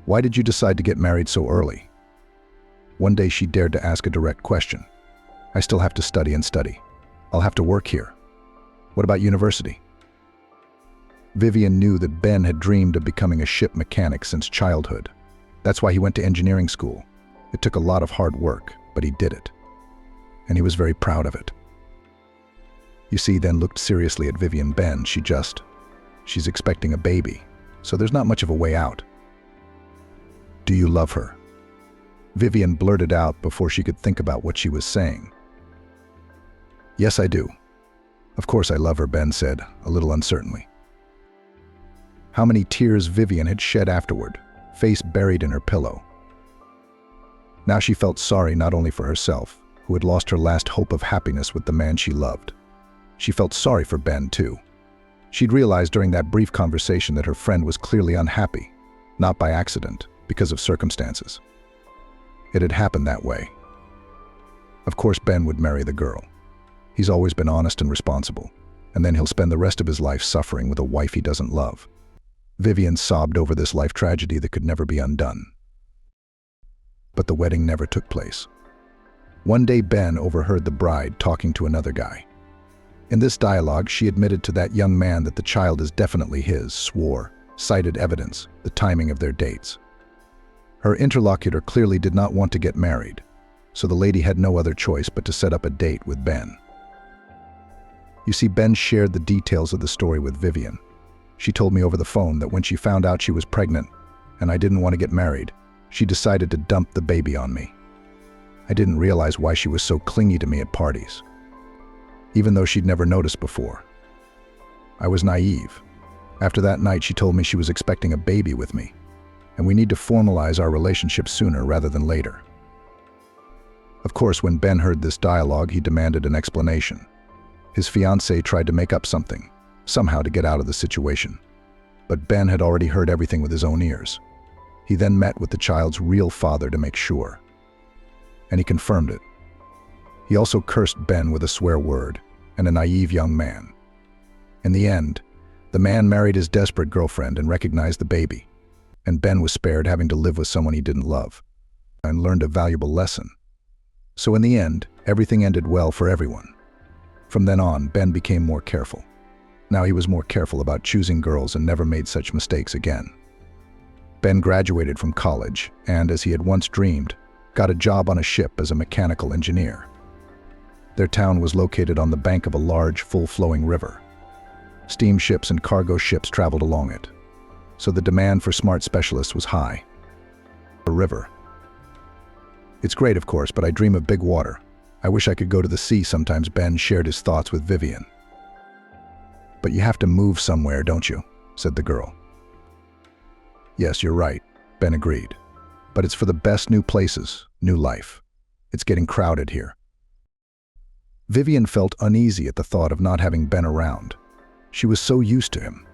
Why did you decide to get married so early? One day she dared to ask a direct question. I still have to study and study. I'll have to work here. What about university? Vivian knew that Ben had dreamed of becoming a ship mechanic since childhood. That's why he went to engineering school. It took a lot of hard work, but he did it. And he was very proud of it. You see, then looked seriously at Vivian. Ben, she's expecting a baby, so there's not much of a way out. Do you love her? Vivian blurted out before she could think about what she was saying. Yes, I do. Of course I love her, Ben said, a little uncertainly. How many tears Vivian had shed afterward, face buried in her pillow. Now she felt sorry not only for herself, who had lost her last hope of happiness with the man she loved. She felt sorry for Ben, too. She'd realized during that brief conversation that her friend was clearly unhappy, not by accident, because of circumstances. It had happened that way. Of course, Ben would marry the girl. He's always been honest and responsible, and then he'll spend the rest of his life suffering with a wife he doesn't love. Vivian sobbed over this life tragedy that could never be undone. But the wedding never took place. One day, Ben overheard the bride talking to another guy. In this dialogue, she admitted to that young man that the child is definitely his, swore, cited evidence, the timing of their dates. Her interlocutor clearly did not want to get married, so the lady had no other choice but to set up a date with Ben. You see, Ben shared the details of the story with Vivian. She told me over the phone that when she found out she was pregnant and I didn't want to get married, she decided to dump the baby on me. I didn't realize why she was so clingy to me at parties, even though she'd never noticed before. I was naive. After that night, she told me she was expecting a baby with me, and we need to formalize our relationship sooner rather than later. Of course, when Ben heard this dialogue, he demanded an explanation. His fiancée tried to make up something, somehow to get out of the situation. But Ben had already heard everything with his own ears. He then met with the child's real father to make sure. And he confirmed it. He also cursed Ben with a swear word and a naive young man. In the end, the man married his desperate girlfriend and recognized the baby, and Ben was spared having to live with someone he didn't love and learned a valuable lesson. So in the end, everything ended well for everyone. From then on, Ben became more careful. Now he was more careful about choosing girls and never made such mistakes again. Ben graduated from college and, as he had once dreamed, got a job on a ship as a mechanical engineer. Their town was located on the bank of a large, full-flowing river. Steamships and cargo ships traveled along it, so the demand for smart specialists was high. A river. It's great, of course, but I dream of big water. I wish I could go to the sea sometimes. Ben shared his thoughts with Vivian. But you have to move somewhere, don't you? Said the girl. Yes, you're right, Ben agreed. But it's for the best, new places, new life. It's getting crowded here. Vivian felt uneasy at the thought of not having Ben around. She was so used to him.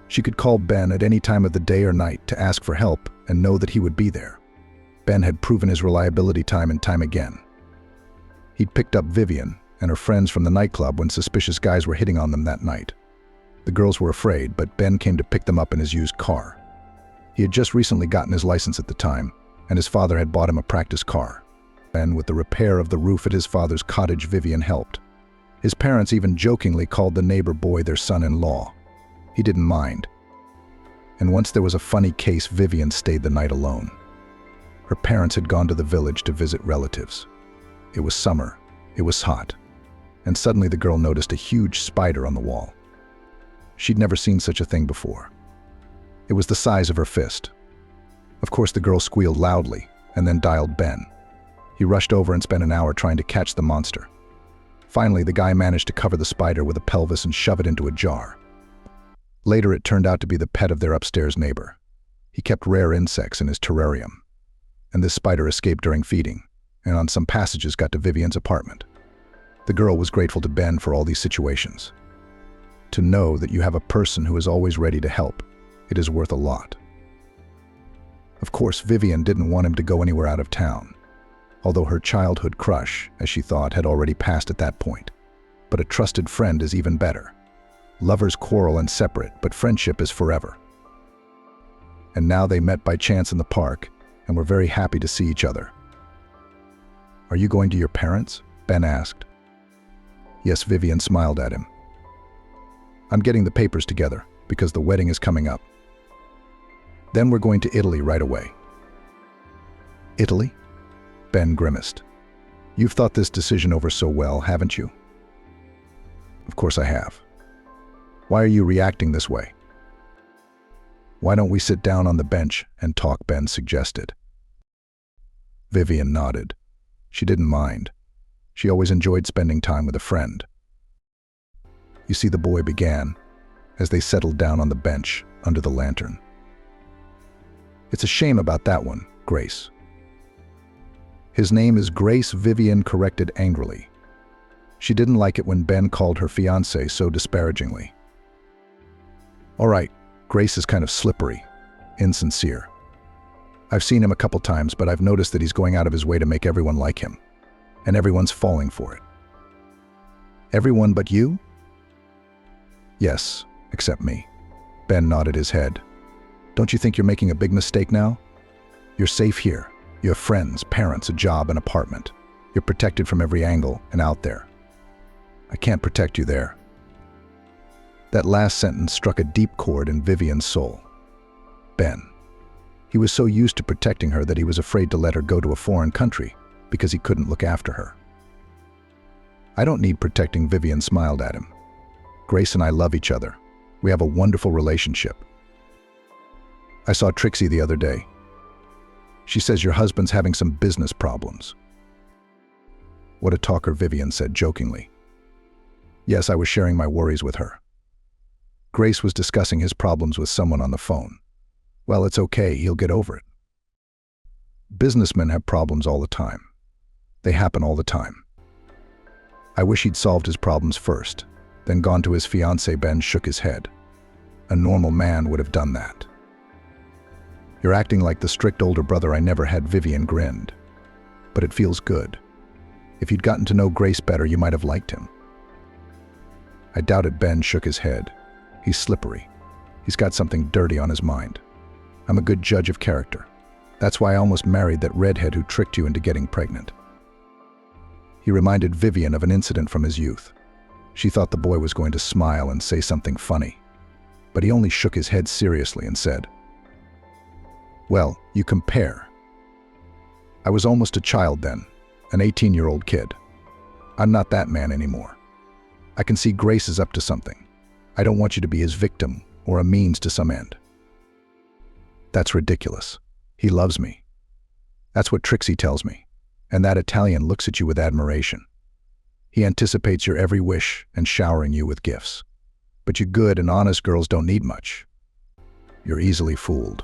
She could call Ben at any time of the day or night to ask for help and know that he would be there. Ben had proven his reliability time and time again. He'd picked up Vivian and her friends from the nightclub when suspicious guys were hitting on them that night. The girls were afraid, but Ben came to pick them up in his used car. He had just recently gotten his license at the time, and his father had bought him a practice car. Ben, with the repair of the roof at his father's cottage, Vivian helped. His parents even jokingly called the neighbor boy their son-in-law. He didn't mind. And once there was a funny case, Vivian stayed the night alone. Her parents had gone to the village to visit relatives. It was summer, it was hot, and suddenly the girl noticed a huge spider on the wall. She'd never seen such a thing before. It was the size of her fist. Of course, the girl squealed loudly and then dialed Ben. He rushed over and spent an hour trying to catch the monster. Finally, the guy managed to cover the spider with a pelvis and shove it into a jar. Later, it turned out to be the pet of their upstairs neighbor. He kept rare insects in his terrarium, and this spider escaped during feeding, and on some passages got to Vivian's apartment. The girl was grateful to Ben for all these situations. To know that you have a person who is always ready to help, it is worth a lot. Of course, Vivian didn't want him to go anywhere out of town, although her childhood crush, as she thought, had already passed at that point. But a trusted friend is even better. Lovers quarrel and separate, but friendship is forever. And now they met by chance in the park and were very happy to see each other. "Are you going to your parents?" Ben asked. "Yes," Vivian smiled at him. "I'm getting the papers together because the wedding is coming up. Then we're going to Italy right away." "Italy?" Ben grimaced. "You've thought this decision over so well, haven't you?" "Of course I have. Why are you reacting this way?" "Why don't we sit down on the bench and talk?" Ben suggested. Vivian nodded. She didn't mind. She always enjoyed spending time with a friend. "You see," the boy began, as they settled down on the bench under the lantern. "It's a shame about that one, Grace." "His name is Grace," Vivian corrected angrily. She didn't like it when Ben called her fiancé so disparagingly. "All right, Grace is kind of slippery, insincere. I've seen him a couple times, but I've noticed that he's going out of his way to make everyone like him, and everyone's falling for it." "Everyone but you?" "Yes, except me." Ben nodded his head. "Don't you think you're making a big mistake now? You're safe here. You have friends, parents, a job, an apartment. You're protected from every angle and out there. I can't protect you there." That last sentence struck a deep chord in Vivian's soul. Ben. He was so used to protecting her that he was afraid to let her go to a foreign country because he couldn't look after her. "I don't need protecting," Vivian smiled at him. "Grace and I love each other. We have a wonderful relationship. I saw Trixie the other day. She says your husband's having some business problems." "What a talker," Vivian said jokingly. "Yes, I was sharing my worries with her. Grace was discussing his problems with someone on the phone. Well, it's okay, he'll get over it. Businessmen have problems all the time. They happen all the time. I wish he'd solved his problems first, then gone to his fiancée." Ben shook his head. "A normal man would have done that." "You're acting like the strict older brother I never had," Vivian grinned. "But it feels good. If you'd gotten to know Grace better, you might have liked him." "I doubt it," Ben shook his head. "He's slippery. He's got something dirty on his mind. I'm a good judge of character. That's why I almost married that redhead who tricked you into getting pregnant." He reminded Vivian of an incident from his youth. She thought the boy was going to smile and say something funny, but he only shook his head seriously and said, "Well, you compare. I was almost a child then, an 18-year-old kid. I'm not that man anymore. I can see Grace is up to something. I don't want you to be his victim or a means to some end." "That's ridiculous. He loves me. That's what Trixie tells me. And that Italian looks at you with admiration. He anticipates your every wish and showering you with gifts. But you good and honest girls don't need much. You're easily fooled."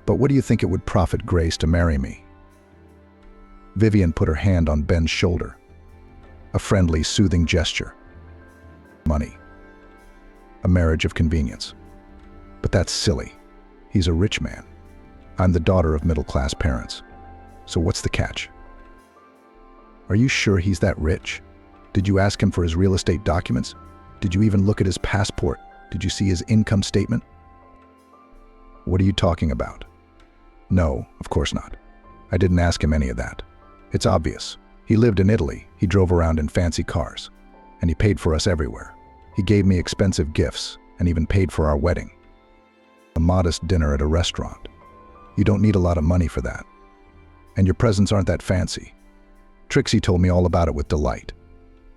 "But what do you think it would profit Grace to marry me?" Vivian put her hand on Ben's shoulder. A friendly, soothing gesture. Money. A marriage of convenience. But that's silly. He's a rich man. I'm the daughter of middle-class parents. So what's the catch? Are you sure he's that rich? Did you ask him for his real estate documents? Did you even look at his passport? Did you see his income statement? What are you talking about? No, of course not. I didn't ask him any of that. It's obvious. He lived in Italy, he drove around in fancy cars, and he paid for us everywhere. He gave me expensive gifts, and even paid for our wedding. A modest dinner at a restaurant. You don't need a lot of money for that. And your presents aren't that fancy. Trixie told me all about it with delight.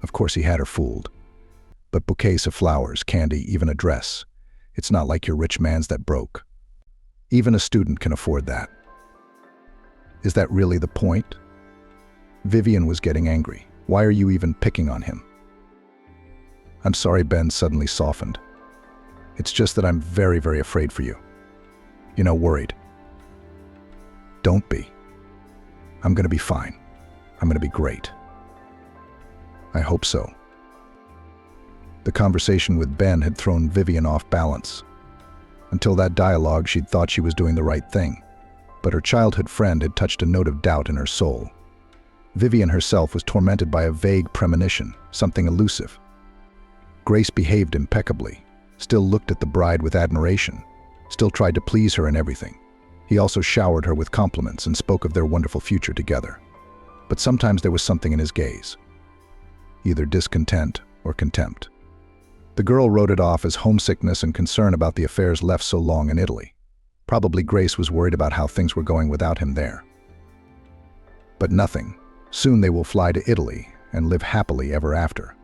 Of course he had her fooled. But bouquets of flowers, candy, even a dress. It's not like your rich man's that broke. Even a student can afford that. Is that really the point? Vivian was getting angry. Why are you even picking on him? I'm sorry, Ben suddenly softened. It's just that I'm very, very afraid for you. You know, worried. Don't be. I'm gonna be fine. I'm gonna be great. I hope so. The conversation with Ben had thrown Vivian off balance. Until that dialogue, she'd thought she was doing the right thing. But her childhood friend had touched a note of doubt in her soul. Vivian herself was tormented by a vague premonition, something elusive. Grace behaved impeccably, still looked at the bride with admiration, still tried to please her in everything. He also showered her with compliments and spoke of their wonderful future together. But sometimes there was something in his gaze. Either discontent or contempt. The girl wrote it off as homesickness and concern about the affairs left so long in Italy. Probably Grace was worried about how things were going without him there. But nothing. Soon they will fly to Italy and live happily ever after.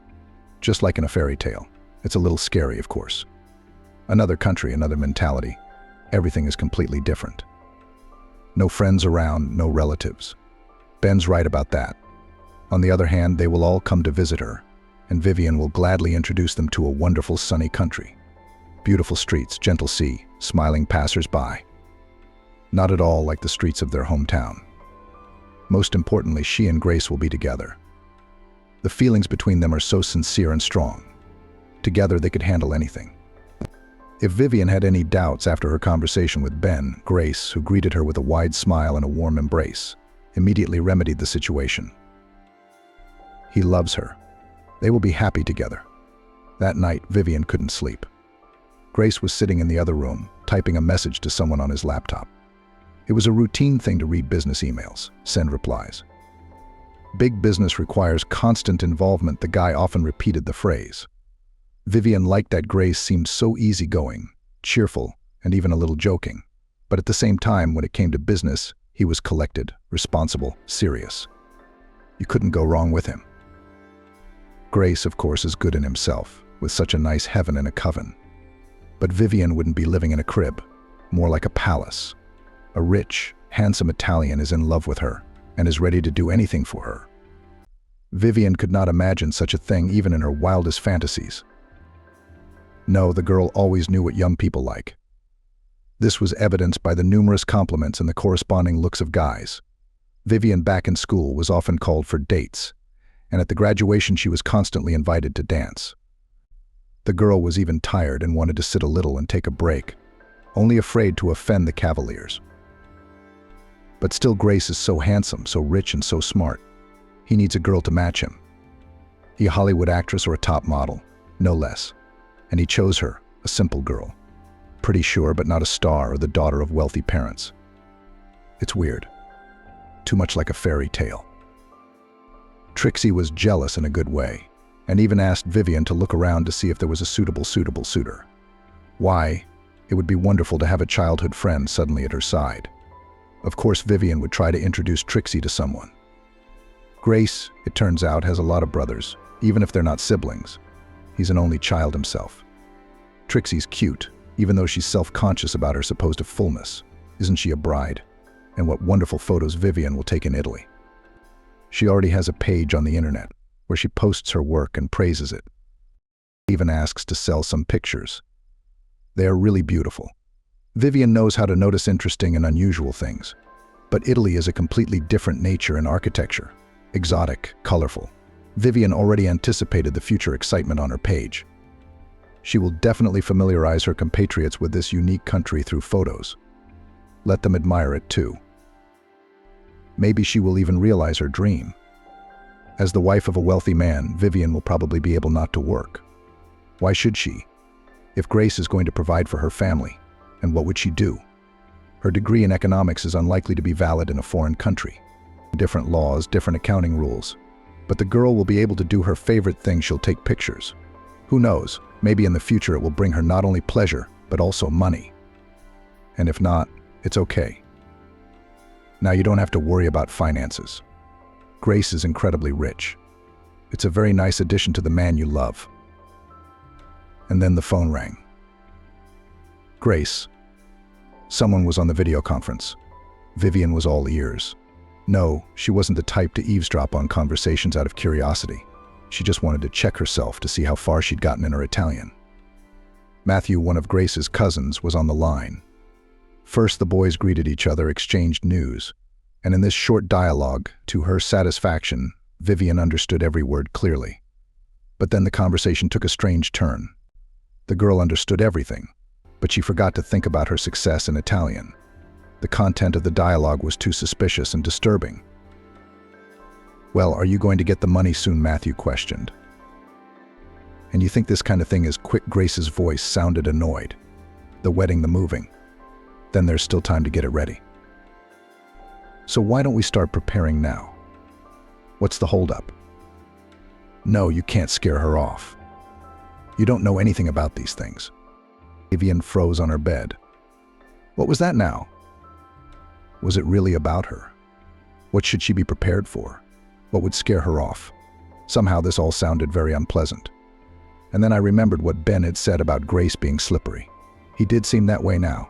Just like in a fairy tale. It's a little scary, of course. Another country, another mentality. Everything is completely different. No friends around, no relatives. Ben's right about that. On the other hand, they will all come to visit her, and Vivian will gladly introduce them to a wonderful sunny country. Beautiful streets, gentle sea, smiling passers-by. Not at all like the streets of their hometown. Most importantly, she and Grace will be together. The feelings between them are so sincere and strong. Together they could handle anything. If Vivian had any doubts after her conversation with Ben, Grace, who greeted her with a wide smile and a warm embrace, immediately remedied the situation. He loves her. They will be happy together. That night, Vivian couldn't sleep. Grace was sitting in the other room, typing a message to someone on his laptop. It was a routine thing to read business emails, send replies. Big business requires constant involvement, the guy often repeated the phrase. Vivian liked that Grace seemed so easygoing, cheerful, and even a little joking. But at the same time, when it came to business, he was collected, responsible, serious. You couldn't go wrong with him. Grace, of course, is good in himself, with such a nice heaven and a coven. But Vivian wouldn't be living in a crib, more like a palace. A rich, handsome Italian is in love with her, and is ready to do anything for her. Vivian could not imagine such a thing even in her wildest fantasies. No, the girl always knew what young people like. This was evidenced by the numerous compliments and the corresponding looks of guys. Vivian, back in school, was often called for dates, and at the graduation she was constantly invited to dance. The girl was even tired and wanted to sit a little and take a break, only afraid to offend the cavaliers. But still, Grace is so handsome, so rich, and so smart. He needs a girl to match him. A Hollywood actress or a top model, no less. And he chose her, a simple girl. Pretty sure, but not a star or the daughter of wealthy parents. It's weird. Too much like a fairy tale. Trixie was jealous in a good way, and even asked Vivian to look around to see if there was a suitable suitor. Why? It would be wonderful to have a childhood friend suddenly at her side. Of course, Vivian would try to introduce Trixie to someone. Grace, it turns out, has a lot of brothers, even if they're not siblings. He's an only child himself. Trixie's cute, even though she's self-conscious about her supposed fullness. Isn't she a bride? And what wonderful photos Vivian will take in Italy. She already has a page on the internet where she posts her work and praises it. Even asks to sell some pictures. They are really beautiful. Vivian knows how to notice interesting and unusual things. But Italy is a completely different nature and architecture. Exotic, colorful. Vivian already anticipated the future excitement on her page. She will definitely familiarize her compatriots with this unique country through photos. Let them admire it too. Maybe she will even realize her dream. As the wife of a wealthy man, Vivian will probably be able not to work. Why should she? If Grace is going to provide for her family, and what would she do? Her degree in economics is unlikely to be valid in a foreign country. Different laws, different accounting rules. But the girl will be able to do her favorite thing. She'll take pictures. Who knows, maybe in the future it will bring her not only pleasure, but also money. And if not, it's okay. Now you don't have to worry about finances. Grace is incredibly rich. It's a very nice addition to the man you love. And then the phone rang. Grace. Someone was on the video conference. Vivian was all ears. No, she wasn't the type to eavesdrop on conversations out of curiosity. She just wanted to check herself to see how far she'd gotten in her Italian. Matthew, one of Grace's cousins, was on the line. First, the boys greeted each other, exchanged news, and in this short dialogue, to her satisfaction, Vivian understood every word clearly. But then the conversation took a strange turn. The girl understood everything, but she forgot to think about her success in Italian. The content of the dialogue was too suspicious and disturbing. "Well, are you going to get the money soon?" Matthew questioned. "And you think this kind of thing is quick?" Grace's voice sounded annoyed. "The wedding, the moving. Then there's still time to get it ready. So why don't we start preparing now? What's the holdup?" "No, you can't scare her off. You don't know anything about these things." Vivian froze on her bed. What was that now? Was it really about her? What should she be prepared for? What would scare her off? Somehow this all sounded very unpleasant. And then I remembered what Ben had said about Grace being slippery. He did seem that way now.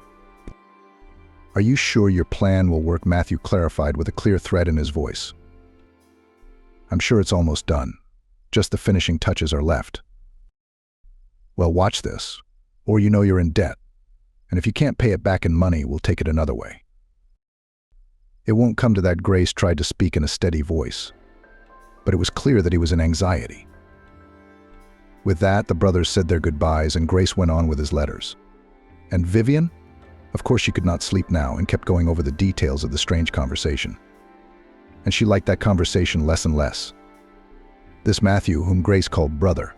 "Are you sure your plan will work?" Matthew clarified with a clear threat in his voice. "I'm sure it's almost done. Just the finishing touches are left." "Well, watch this, or you know you're in debt. And if you can't pay it back in money, we'll take it another way." It won't come to that. Grace tried to speak in a steady voice, but it was clear that he was in anxiety. With that, the brothers said their goodbyes and Grace went on with his letters. And Vivian? Of course she could not sleep now and kept going over the details of the strange conversation. And she liked that conversation less and less. This Matthew, whom Grace called brother.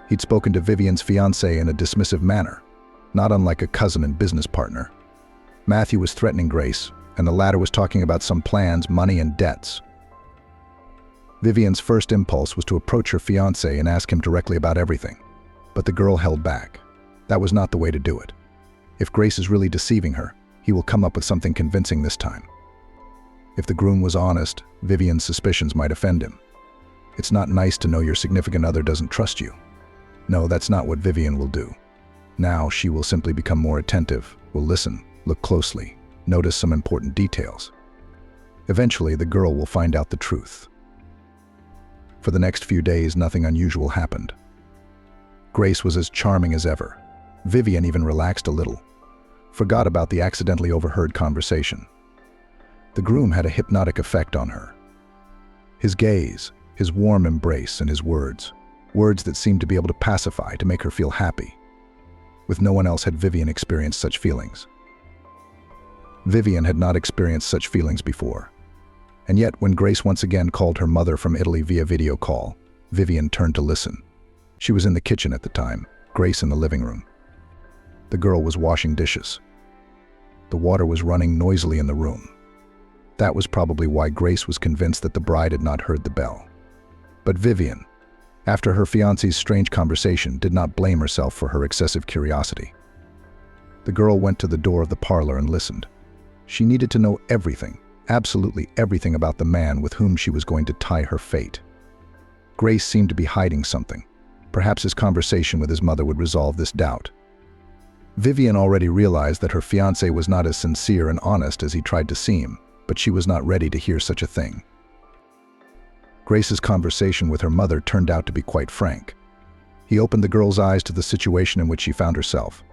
He'd spoken to Vivian's fiancé in a dismissive manner, not unlike a cousin and business partner. Matthew was threatening Grace, and the latter was talking about some plans, money, and debts. Vivian's first impulse was to approach her fiancé and ask him directly about everything, but the girl held back. That was not the way to do it. If Grace is really deceiving her, he will come up with something convincing this time. If the groom was honest, Vivian's suspicions might offend him. It's not nice to know your significant other doesn't trust you. No, that's not what Vivian will do. Now she will simply become more attentive, will listen, look closely, notice some important details. Eventually, the girl will find out the truth. For the next few days, nothing unusual happened. Grace was as charming as ever. Vivian even relaxed a little, forgot about the accidentally overheard conversation. The groom had a hypnotic effect on her. His gaze, his warm embrace, and his words that seemed to be able to pacify, to make her feel happy. With no one else had Vivian experienced such feelings. Vivian had not experienced such feelings before. And yet, when Grace once again called her mother from Italy via video call, Vivian turned to listen. She was in the kitchen at the time, Grace in the living room. The girl was washing dishes. The water was running noisily in the room. That was probably why Grace was convinced that the bride had not heard the bell. But Vivian, after her fiancé's strange conversation, did not blame herself for her excessive curiosity. The girl went to the door of the parlor and listened. She needed to know everything, absolutely everything about the man with whom she was going to tie her fate. Grace seemed to be hiding something. Perhaps his conversation with his mother would resolve this doubt. Vivian already realized that her fiancé was not as sincere and honest as he tried to seem, but she was not ready to hear such a thing. Grace's conversation with her mother turned out to be quite frank. He opened the girl's eyes to the situation in which she found herself.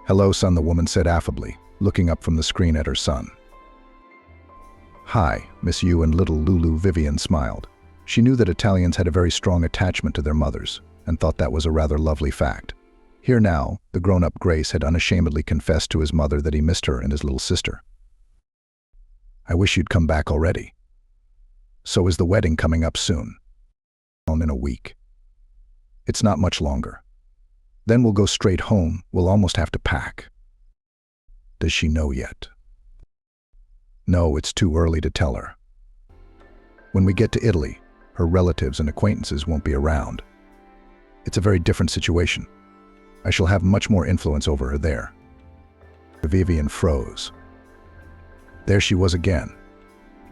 "Hello, son," the woman said affably, looking up from the screen at her son. "Hi, Miss You and little Lulu," Vivian smiled. She knew that Italians had a very strong attachment to their mothers and thought that was a rather lovely fact. Here now, the grown-up Grace had unashamedly confessed to his mother that he missed her and his little sister. "I wish you'd come back already. So is the wedding coming up soon?" "In a week. It's not much longer. Then we'll go straight home. We'll almost have to pack." "Does she know yet?" "No, it's too early to tell her. When we get to Italy, her relatives and acquaintances won't be around. It's a very different situation. I shall have much more influence over her there." Vivian froze. There she was again.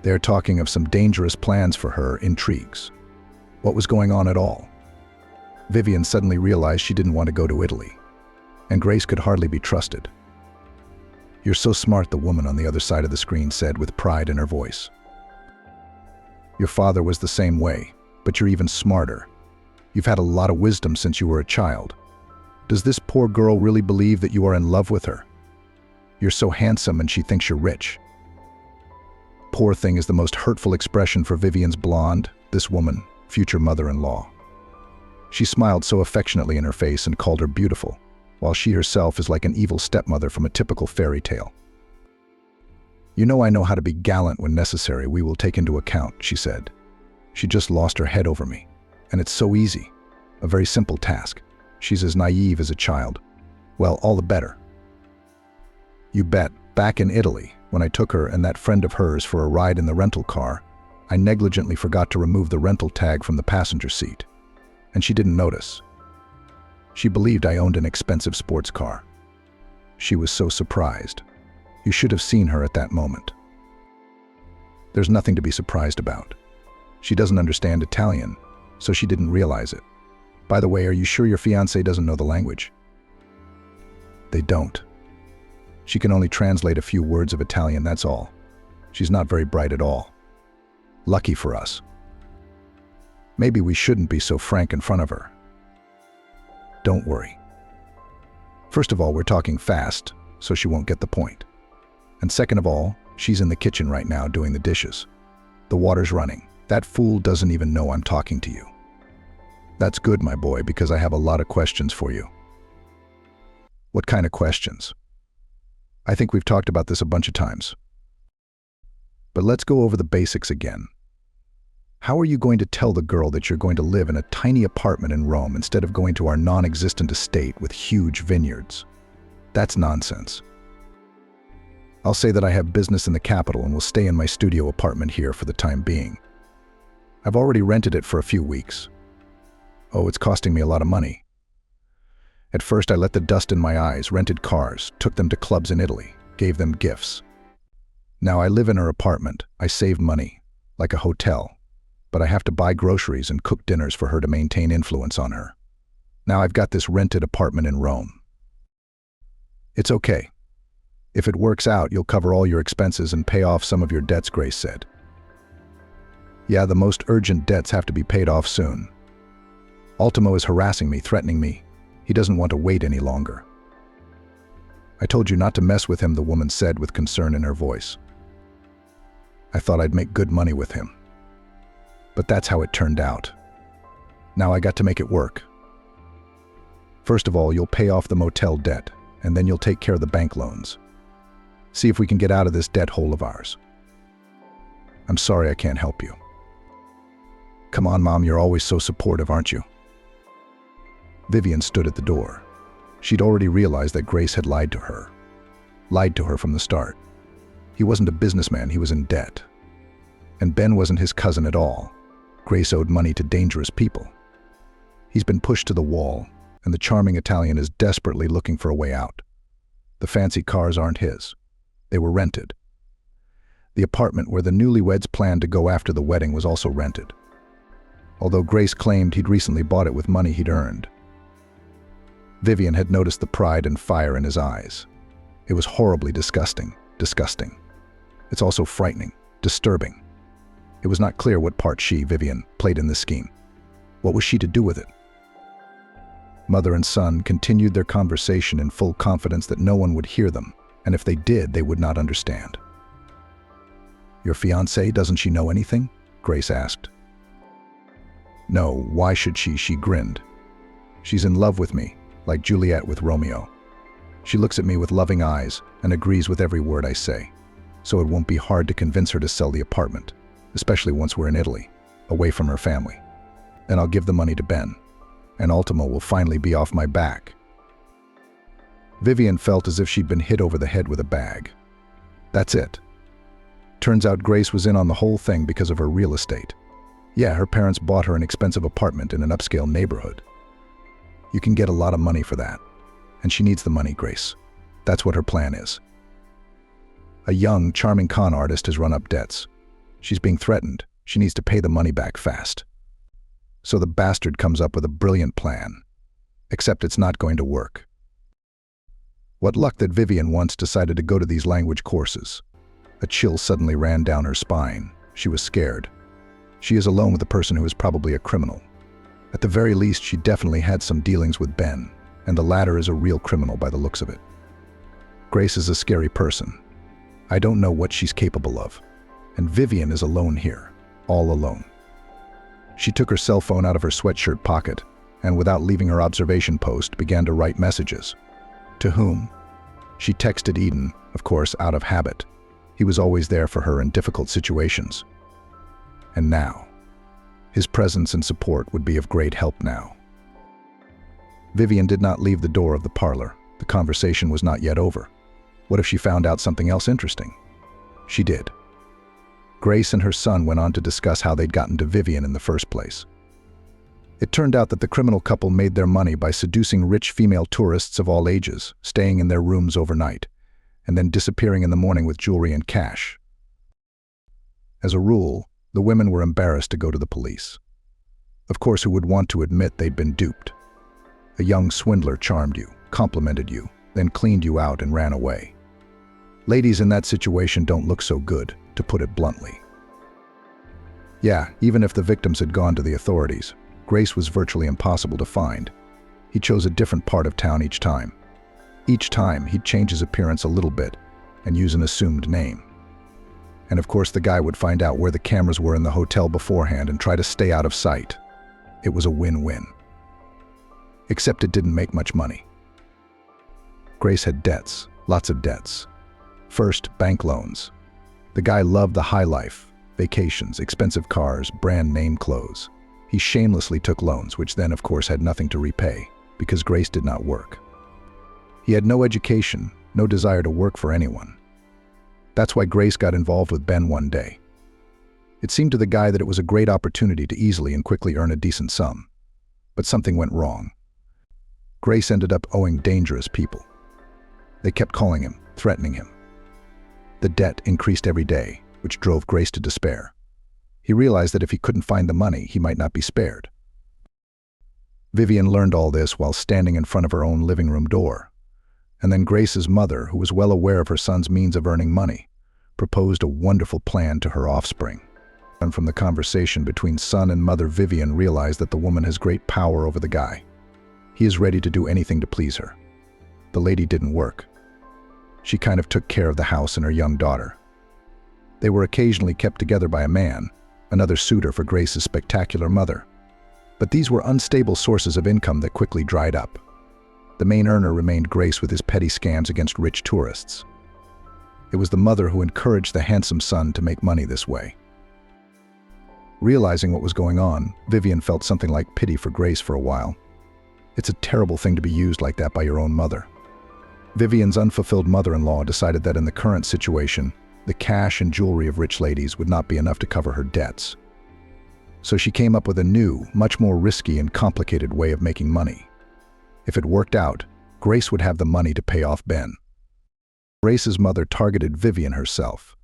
They're talking of some dangerous plans for her, intrigues. What was going on at all? Vivian suddenly realized she didn't want to go to Italy, and Grace could hardly be trusted. "You're so smart," the woman on the other side of the screen said with pride in her voice. "Your father was the same way, but you're even smarter. You've had a lot of wisdom since you were a child. Does this poor girl really believe that you are in love with her? You're so handsome and she thinks you're rich." "Poor thing" is the most hurtful expression for Vivian's blonde, this woman, future mother-in-law. She smiled so affectionately in her face and called her beautiful, while she herself is like an evil stepmother from a typical fairy tale. "You know I know how to be gallant when necessary. We will take into account," she said. She just lost her head over me. And it's so easy. A very simple task. She's as naive as a child. Well, all the better. "You bet. Back in Italy, when I took her and that friend of hers for a ride in the rental car, I negligently forgot to remove the rental tag from the passenger seat. And she didn't notice. She believed I owned an expensive sports car. She was so surprised. You should have seen her at that moment." "There's nothing to be surprised about. She doesn't understand Italian, so she didn't realize it. By the way, are you sure your fiancé doesn't know the language?" "They don't. She can only translate a few words of Italian, that's all. She's not very bright at all. Lucky for us. Maybe we shouldn't be so frank in front of her." "Don't worry. First of all, we're talking fast, so she won't get the point. And second of all, she's in the kitchen right now doing the dishes. The water's running. That fool doesn't even know I'm talking to you." "That's good, my boy, because I have a lot of questions for you." "What kind of questions?" "I think we've talked about this a bunch of times. But let's go over the basics again. How are you going to tell the girl that you're going to live in a tiny apartment in Rome instead of going to our non-existent estate with huge vineyards? That's nonsense. I'll say that I have business in the capital and will stay in my studio apartment here for the time being. I've already rented it for a few weeks. Oh, it's costing me a lot of money. At first I let the dust in my eyes, rented cars, took them to clubs in Italy, gave them gifts. Now I live in her apartment. I save money, like a hotel. But I have to buy groceries and cook dinners for her to maintain influence on her. Now I've got this rented apartment in Rome. It's okay. If it works out, you'll cover all your expenses and pay off some of your debts," Grace said. "Yeah, the most urgent debts have to be paid off soon. Ultimo is harassing me, threatening me. He doesn't want to wait any longer." "I told you not to mess with him," the woman said with concern in her voice. "I thought I'd make good money with him. But that's how it turned out. Now I got to make it work. First of all, you'll pay off the motel debt, and then you'll take care of the bank loans. See if we can get out of this debt hole of ours." "I'm sorry I can't help you." "Come on, Mom, you're always so supportive, aren't you?" Vivian stood at the door. She'd already realized that Grace had lied to her. Lied to her from the start. He wasn't a businessman, he was in debt. And Ben wasn't his cousin at all. Grace owed money to dangerous people. He's been pushed to the wall, and the charming Italian is desperately looking for a way out. The fancy cars aren't his. They were rented. The apartment where the newlyweds planned to go after the wedding was also rented, although Grace claimed he'd recently bought it with money he'd earned. Vivian had noticed the pride and fire in his eyes. It was horribly disgusting. It's also frightening, disturbing. It was not clear what part she, Vivian, played in this scheme. What was she to do with it? Mother and son continued their conversation in full confidence that no one would hear them, and if they did, they would not understand. "Your fiancée, doesn't she know anything?" Grace asked. No, why should she? She grinned. She's in love with me, like Juliet with Romeo. She looks at me with loving eyes and agrees with every word I say. So it won't be hard to convince her to sell the apartment, especially once we're in Italy, away from her family. And I'll give the money to Ben, and Ultimo will finally be off my back. Vivian felt as if she'd been hit over the head with a bag. That's it. Turns out Grace was in on the whole thing because of her real estate. Yeah, her parents bought her an expensive apartment in an upscale neighborhood. You can get a lot of money for that. And she needs the money, Grace. That's what her plan is. A young, charming con artist has run up debts. She's being threatened. She needs to pay the money back fast. So the bastard comes up with a brilliant plan. Except it's not going to work. What luck that Vivian once decided to go to these language courses. A chill suddenly ran down her spine. She was scared. She is alone with a person who is probably a criminal. At the very least, she definitely had some dealings with Ben, and the latter is a real criminal by the looks of it. Grace is a scary person. I don't know what she's capable of. And Vivian is alone here, all alone. She took her cell phone out of her sweatshirt pocket and, without leaving her observation post, began to write messages. To whom? She texted Eden, of course, out of habit. He was always there for her in difficult situations. And now, his presence and support would be of great help now. Vivian did not leave the door of the parlor. The conversation was not yet over. What if she found out something else interesting? She did. Grace and her son went on to discuss how they'd gotten to Vivian in the first place. It turned out that the criminal couple made their money by seducing rich female tourists of all ages, staying in their rooms overnight, and then disappearing in the morning with jewelry and cash. As a rule, the women were embarrassed to go to the police. Of course, who would want to admit they'd been duped? A young swindler charmed you, complimented you, then cleaned you out and ran away. Ladies in that situation don't look so good, to put it bluntly. Yeah, even if the victims had gone to the authorities, Grace was virtually impossible to find. He chose a different part of town each time. Each time, he'd change his appearance a little bit and use an assumed name. And of course, the guy would find out where the cameras were in the hotel beforehand and try to stay out of sight. It was a win-win. Except it didn't make much money. Grace had debts, lots of debts. First, bank loans. The guy loved the high life, vacations, expensive cars, brand name clothes. He shamelessly took loans, which then, of course, had nothing to repay, because Grace did not work. He had no education, no desire to work for anyone. That's why Grace got involved with Ben one day. It seemed to the guy that it was a great opportunity to easily and quickly earn a decent sum. But something went wrong. Grace ended up owing dangerous people. They kept calling him, threatening him. The debt increased every day, which drove Grace to despair. He realized that if he couldn't find the money, he might not be spared. Vivian learned all this while standing in front of her own living room door. And then Grace's mother, who was well aware of her son's means of earning money, proposed a wonderful plan to her offspring. And from the conversation between son and mother, Vivian realized that the woman has great power over the guy. He is ready to do anything to please her. The lady didn't work. She kind of took care of the house and her young daughter. They were occasionally kept together by a man, another suitor for Grace's spectacular mother. But these were unstable sources of income that quickly dried up. The main earner remained Grace with his petty scams against rich tourists. It was the mother who encouraged the handsome son to make money this way. Realizing what was going on, Vivian felt something like pity for Grace for a while. It's a terrible thing to be used like that by your own mother. Vivian's unfulfilled mother-in-law decided that in the current situation, the cash and jewelry of rich ladies would not be enough to cover her debts. So she came up with a new, much more risky and complicated way of making money. If it worked out, Grace would have the money to pay off Ben. Grace's mother targeted Vivian herself.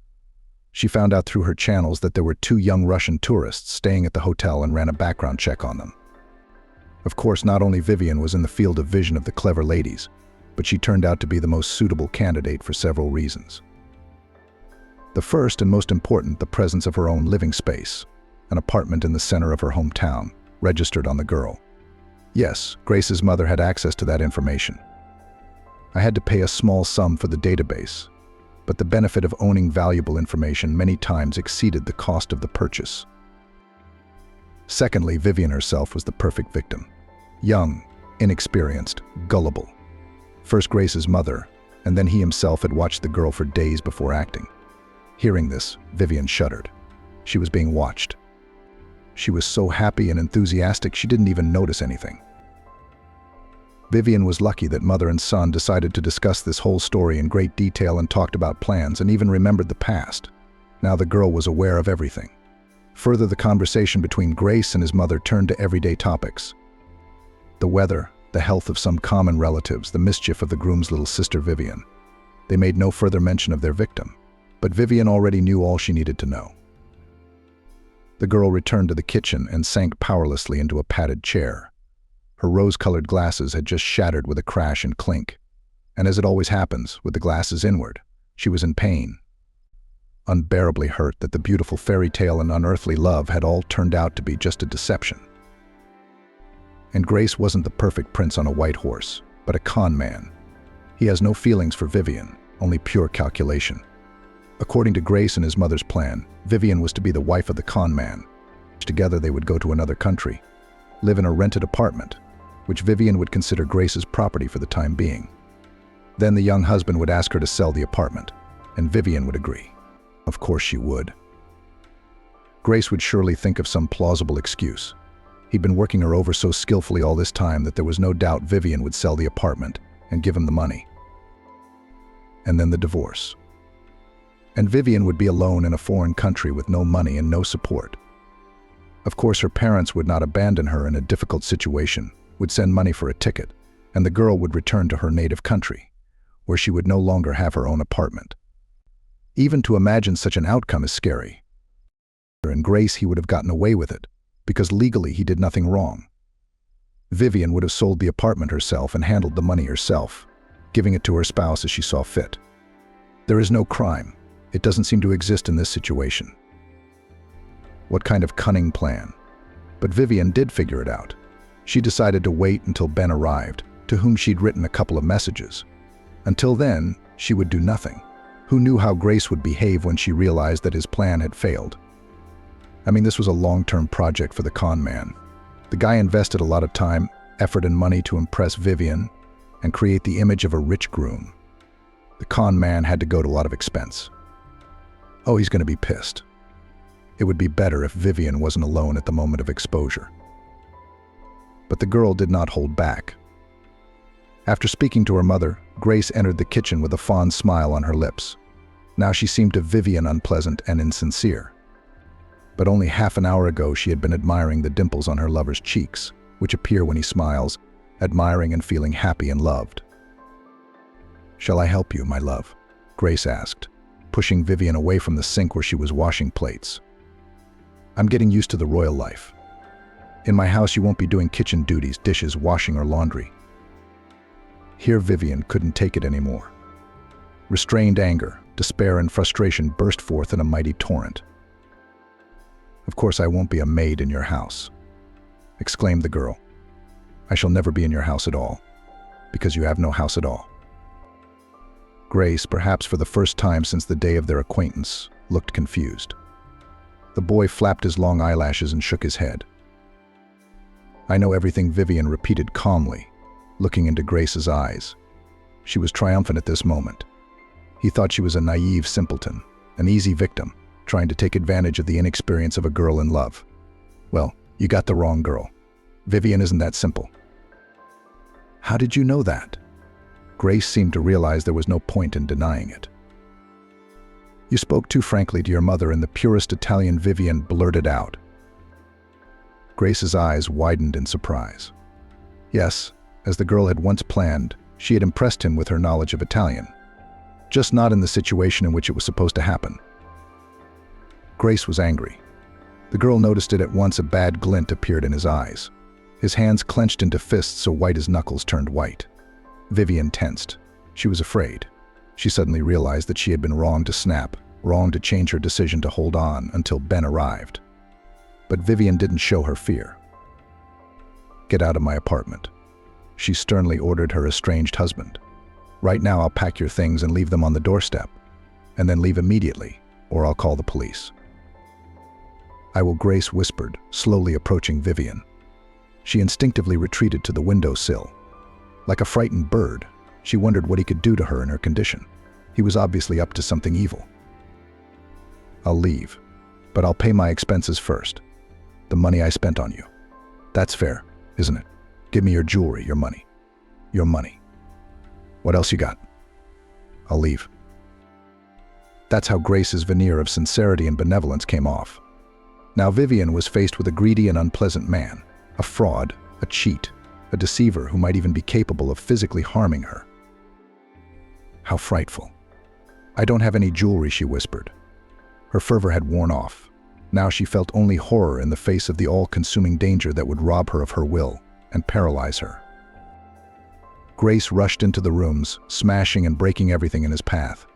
She found out through her channels that there were 2 young Russian tourists staying at the hotel and ran a background check on them. Of course, not only Vivian was in the field of vision of the clever ladies, but she turned out to be the most suitable candidate for several reasons. The first and most important, the presence of her own living space, an apartment in the center of her hometown, registered on the girl. Yes, Grace's mother had access to that information. I had to pay a small sum for the database, but the benefit of owning valuable information many times exceeded the cost of the purchase. Secondly, Vivian herself was the perfect victim. Young, inexperienced, gullible. First Grace's mother, and then he himself had watched the girl for days before acting. Hearing this, Vivian shuddered. She was being watched. She was so happy and enthusiastic she didn't even notice anything. Vivian was lucky that mother and son decided to discuss this whole story in great detail and talked about plans and even remembered the past. Now the girl was aware of everything. Further, the conversation between Grace and his mother turned to everyday topics. The weather, the health of some common relatives, the mischief of the groom's little sister Vivian. They made no further mention of their victim, but Vivian already knew all she needed to know. The girl returned to the kitchen and sank powerlessly into a padded chair. Her rose-colored glasses had just shattered with a crash and clink, and as it always happens, with the glasses inward, she was in pain. Unbearably hurt that the beautiful fairy tale and unearthly love had all turned out to be just a deception. And Grace wasn't the perfect prince on a white horse, but a con man. He has no feelings for Vivian, only pure calculation. According to Grace and his mother's plan, Vivian was to be the wife of the con man. Together they would go to another country, live in a rented apartment, which Vivian would consider Grace's property for the time being. Then the young husband would ask her to sell the apartment, and Vivian would agree. Of course she would. Grace would surely think of some plausible excuse. He'd been working her over so skillfully all this time that there was no doubt Vivian would sell the apartment and give him the money. And then the divorce. And Vivian would be alone in a foreign country with no money and no support. Of course, her parents would not abandon her in a difficult situation, would send money for a ticket, and the girl would return to her native country, where she would no longer have her own apartment. Even to imagine such an outcome is scary. In Grace, he would have gotten away with it, because legally he did nothing wrong. Vivian would have sold the apartment herself and handled the money herself, giving it to her spouse as she saw fit. There is no crime. It doesn't seem to exist in this situation. What kind of cunning plan? But Vivian did figure it out. She decided to wait until Ben arrived, to whom she'd written a couple of messages. Until then, she would do nothing. Who knew how Grace would behave when she realized that his plan had failed? I mean, this was a long-term project for the con man. The guy invested a lot of time, effort, and money to impress Vivian and create the image of a rich groom. The con man had to go to a lot of expense. Oh, he's going to be pissed. It would be better if Vivian wasn't alone at the moment of exposure. But the girl did not hold back. After speaking to her mother, Grace entered the kitchen with a fond smile on her lips. Now she seemed to Vivian unpleasant and insincere. But only half an hour ago she had been admiring the dimples on her lover's cheeks, which appear when he smiles, admiring and feeling happy and loved. "Shall I help you, my love?" Grace asked, pushing Vivian away from the sink where she was washing plates. "I'm getting used to the royal life. In my house you won't be doing kitchen duties, dishes, washing, or laundry." Here Vivian couldn't take it anymore. Restrained anger, despair, and frustration burst forth in a mighty torrent. "Of course I won't be a maid in your house," exclaimed the girl. "I shall never be in your house at all, because you have no house at all." Grace, perhaps for the first time since the day of their acquaintance, looked confused. The boy flapped his long eyelashes and shook his head. "I know everything," Vivian repeated calmly, looking into Grace's eyes. She was triumphant at this moment. He thought she was a naive simpleton, an easy victim, trying to take advantage of the inexperience of a girl in love. Well, you got the wrong girl. Vivian isn't that simple. "How did you know that?" Grace seemed to realize there was no point in denying it. "You spoke too frankly to your mother in the purest Italian," Vivian blurted out. Grace's eyes widened in surprise. Yes, as the girl had once planned, she had impressed him with her knowledge of Italian, just not in the situation in which it was supposed to happen. Grace was angry. The girl noticed it at once. A bad glint appeared in his eyes. His hands clenched into fists so white his knuckles turned white. Vivian tensed. She was afraid. She suddenly realized that she had been wrong to snap, wrong to change her decision to hold on until Ben arrived. But Vivian didn't show her fear. "Get out of my apartment," she sternly ordered her estranged husband. "Right now I'll pack your things and leave them on the doorstep, and then leave immediately, or I'll call the police." "I will," Grace whispered, slowly approaching Vivian. She instinctively retreated to the windowsill. Like a frightened bird, she wondered what he could do to her in her condition. He was obviously up to something evil. "I'll leave, but I'll pay my expenses first. The money I spent on you. That's fair, isn't it? Give me your jewelry, your money. Your money. What else you got? I'll leave." That's how Grace's veneer of sincerity and benevolence came off. Now Vivian was faced with a greedy and unpleasant man, a fraud, a cheat, a deceiver who might even be capable of physically harming her. How frightful. "I don't have any jewelry," she whispered. Her fervor had worn off. Now she felt only horror in the face of the all-consuming danger that would rob her of her will and paralyze her. Grace rushed into the rooms, smashing and breaking everything in his path.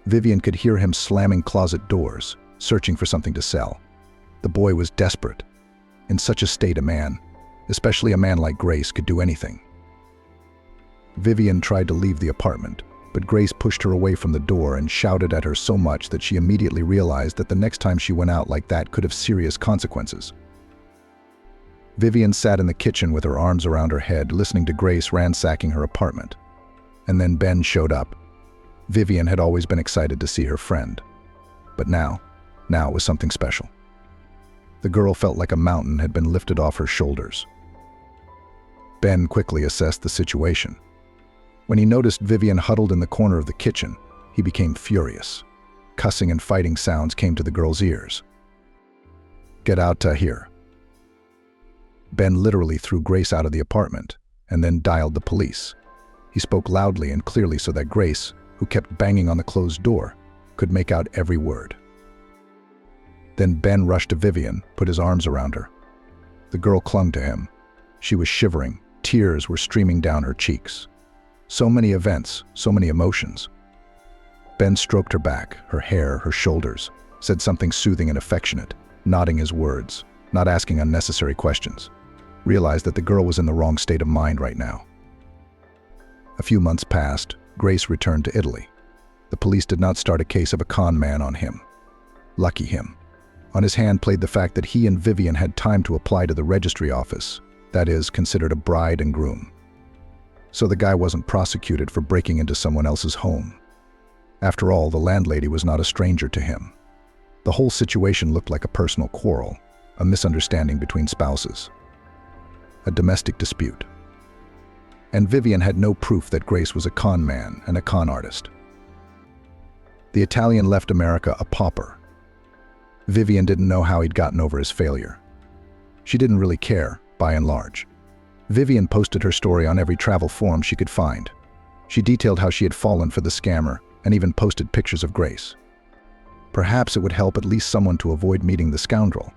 Vivian could hear him slamming closet doors, searching for something to sell. The boy was desperate. In such a state, a man, especially a man like Grace, could do anything. Vivian tried to leave the apartment, but Grace pushed her away from the door and shouted at her so much that she immediately realized that the next time she went out like that could have serious consequences. Vivian sat in the kitchen with her arms around her head, listening to Grace ransacking her apartment. And then Ben showed up. Vivian had always been excited to see her friend. But now it was something special. The girl felt like a mountain had been lifted off her shoulders. Ben quickly assessed the situation. When he noticed Vivian huddled in the corner of the kitchen, he became furious. Cussing and fighting sounds came to the girl's ears. "Get out of here." Ben literally threw Grace out of the apartment and then dialed the police. He spoke loudly and clearly so that Grace, who kept banging on the closed door, could make out every word. Then Ben rushed to Vivian, put his arms around her. The girl clung to him. She was shivering. Tears were streaming down her cheeks. So many events, so many emotions. Ben stroked her back, her hair, her shoulders, said something soothing and affectionate, nodding his words, not asking unnecessary questions. Realized that the girl was in the wrong state of mind right now. A few months passed. Grace returned to Italy. The police did not start a case of a con man on him. Lucky him. On his hand played the fact that he and Vivian had time to apply to the registry office, that is, considered a bride and groom. So the guy wasn't prosecuted for breaking into someone else's home. After all, the landlady was not a stranger to him. The whole situation looked like a personal quarrel, a misunderstanding between spouses. A domestic dispute. And Vivian had no proof that Grace was a con man and a con artist. The Italian left America a pauper. Vivian didn't know how he'd gotten over his failure. She didn't really care, by and large. Vivian posted her story on every travel forum she could find. She detailed how she had fallen for the scammer and even posted pictures of Grace. Perhaps it would help at least someone to avoid meeting the scoundrel.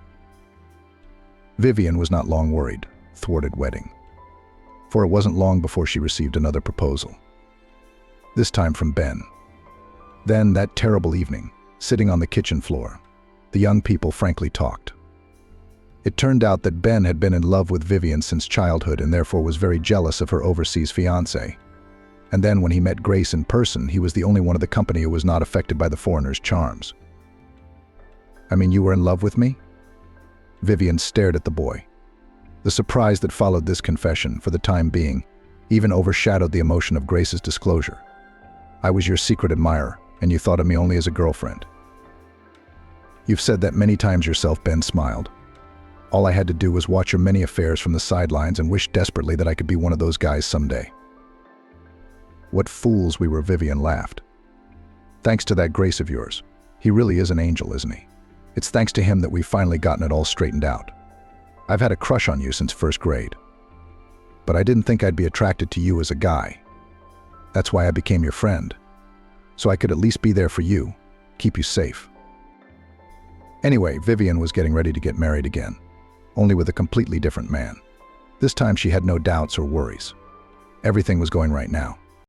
Vivian was not long worried, thwarted wedding. For it wasn't long before she received another proposal. This time from Ben. Then, that terrible evening, sitting on the kitchen floor, the young people frankly talked. It turned out that Ben had been in love with Vivian since childhood and therefore was very jealous of her overseas fiancé. And then when he met Grace in person, he was the only one of the company who was not affected by the foreigner's charms. "I mean, you were in love with me?" Vivian stared at the boy. The surprise that followed this confession, for the time being, even overshadowed the emotion of Grace's disclosure. "I was your secret admirer, and you thought of me only as a girlfriend." "You've said that many times yourself," Ben smiled. "All I had to do was watch your many affairs from the sidelines and wish desperately that I could be one of those guys someday." "What fools we were," Vivian laughed. "Thanks to that Grace of yours. He really is an angel, isn't he? It's thanks to him that we've finally gotten it all straightened out. I've had a crush on you since first grade. But I didn't think I'd be attracted to you as a guy. That's why I became your friend. So I could at least be there for you, keep you safe." Anyway, Vivian was getting ready to get married again, only with a completely different man. This time she had no doubts or worries. Everything was going right now.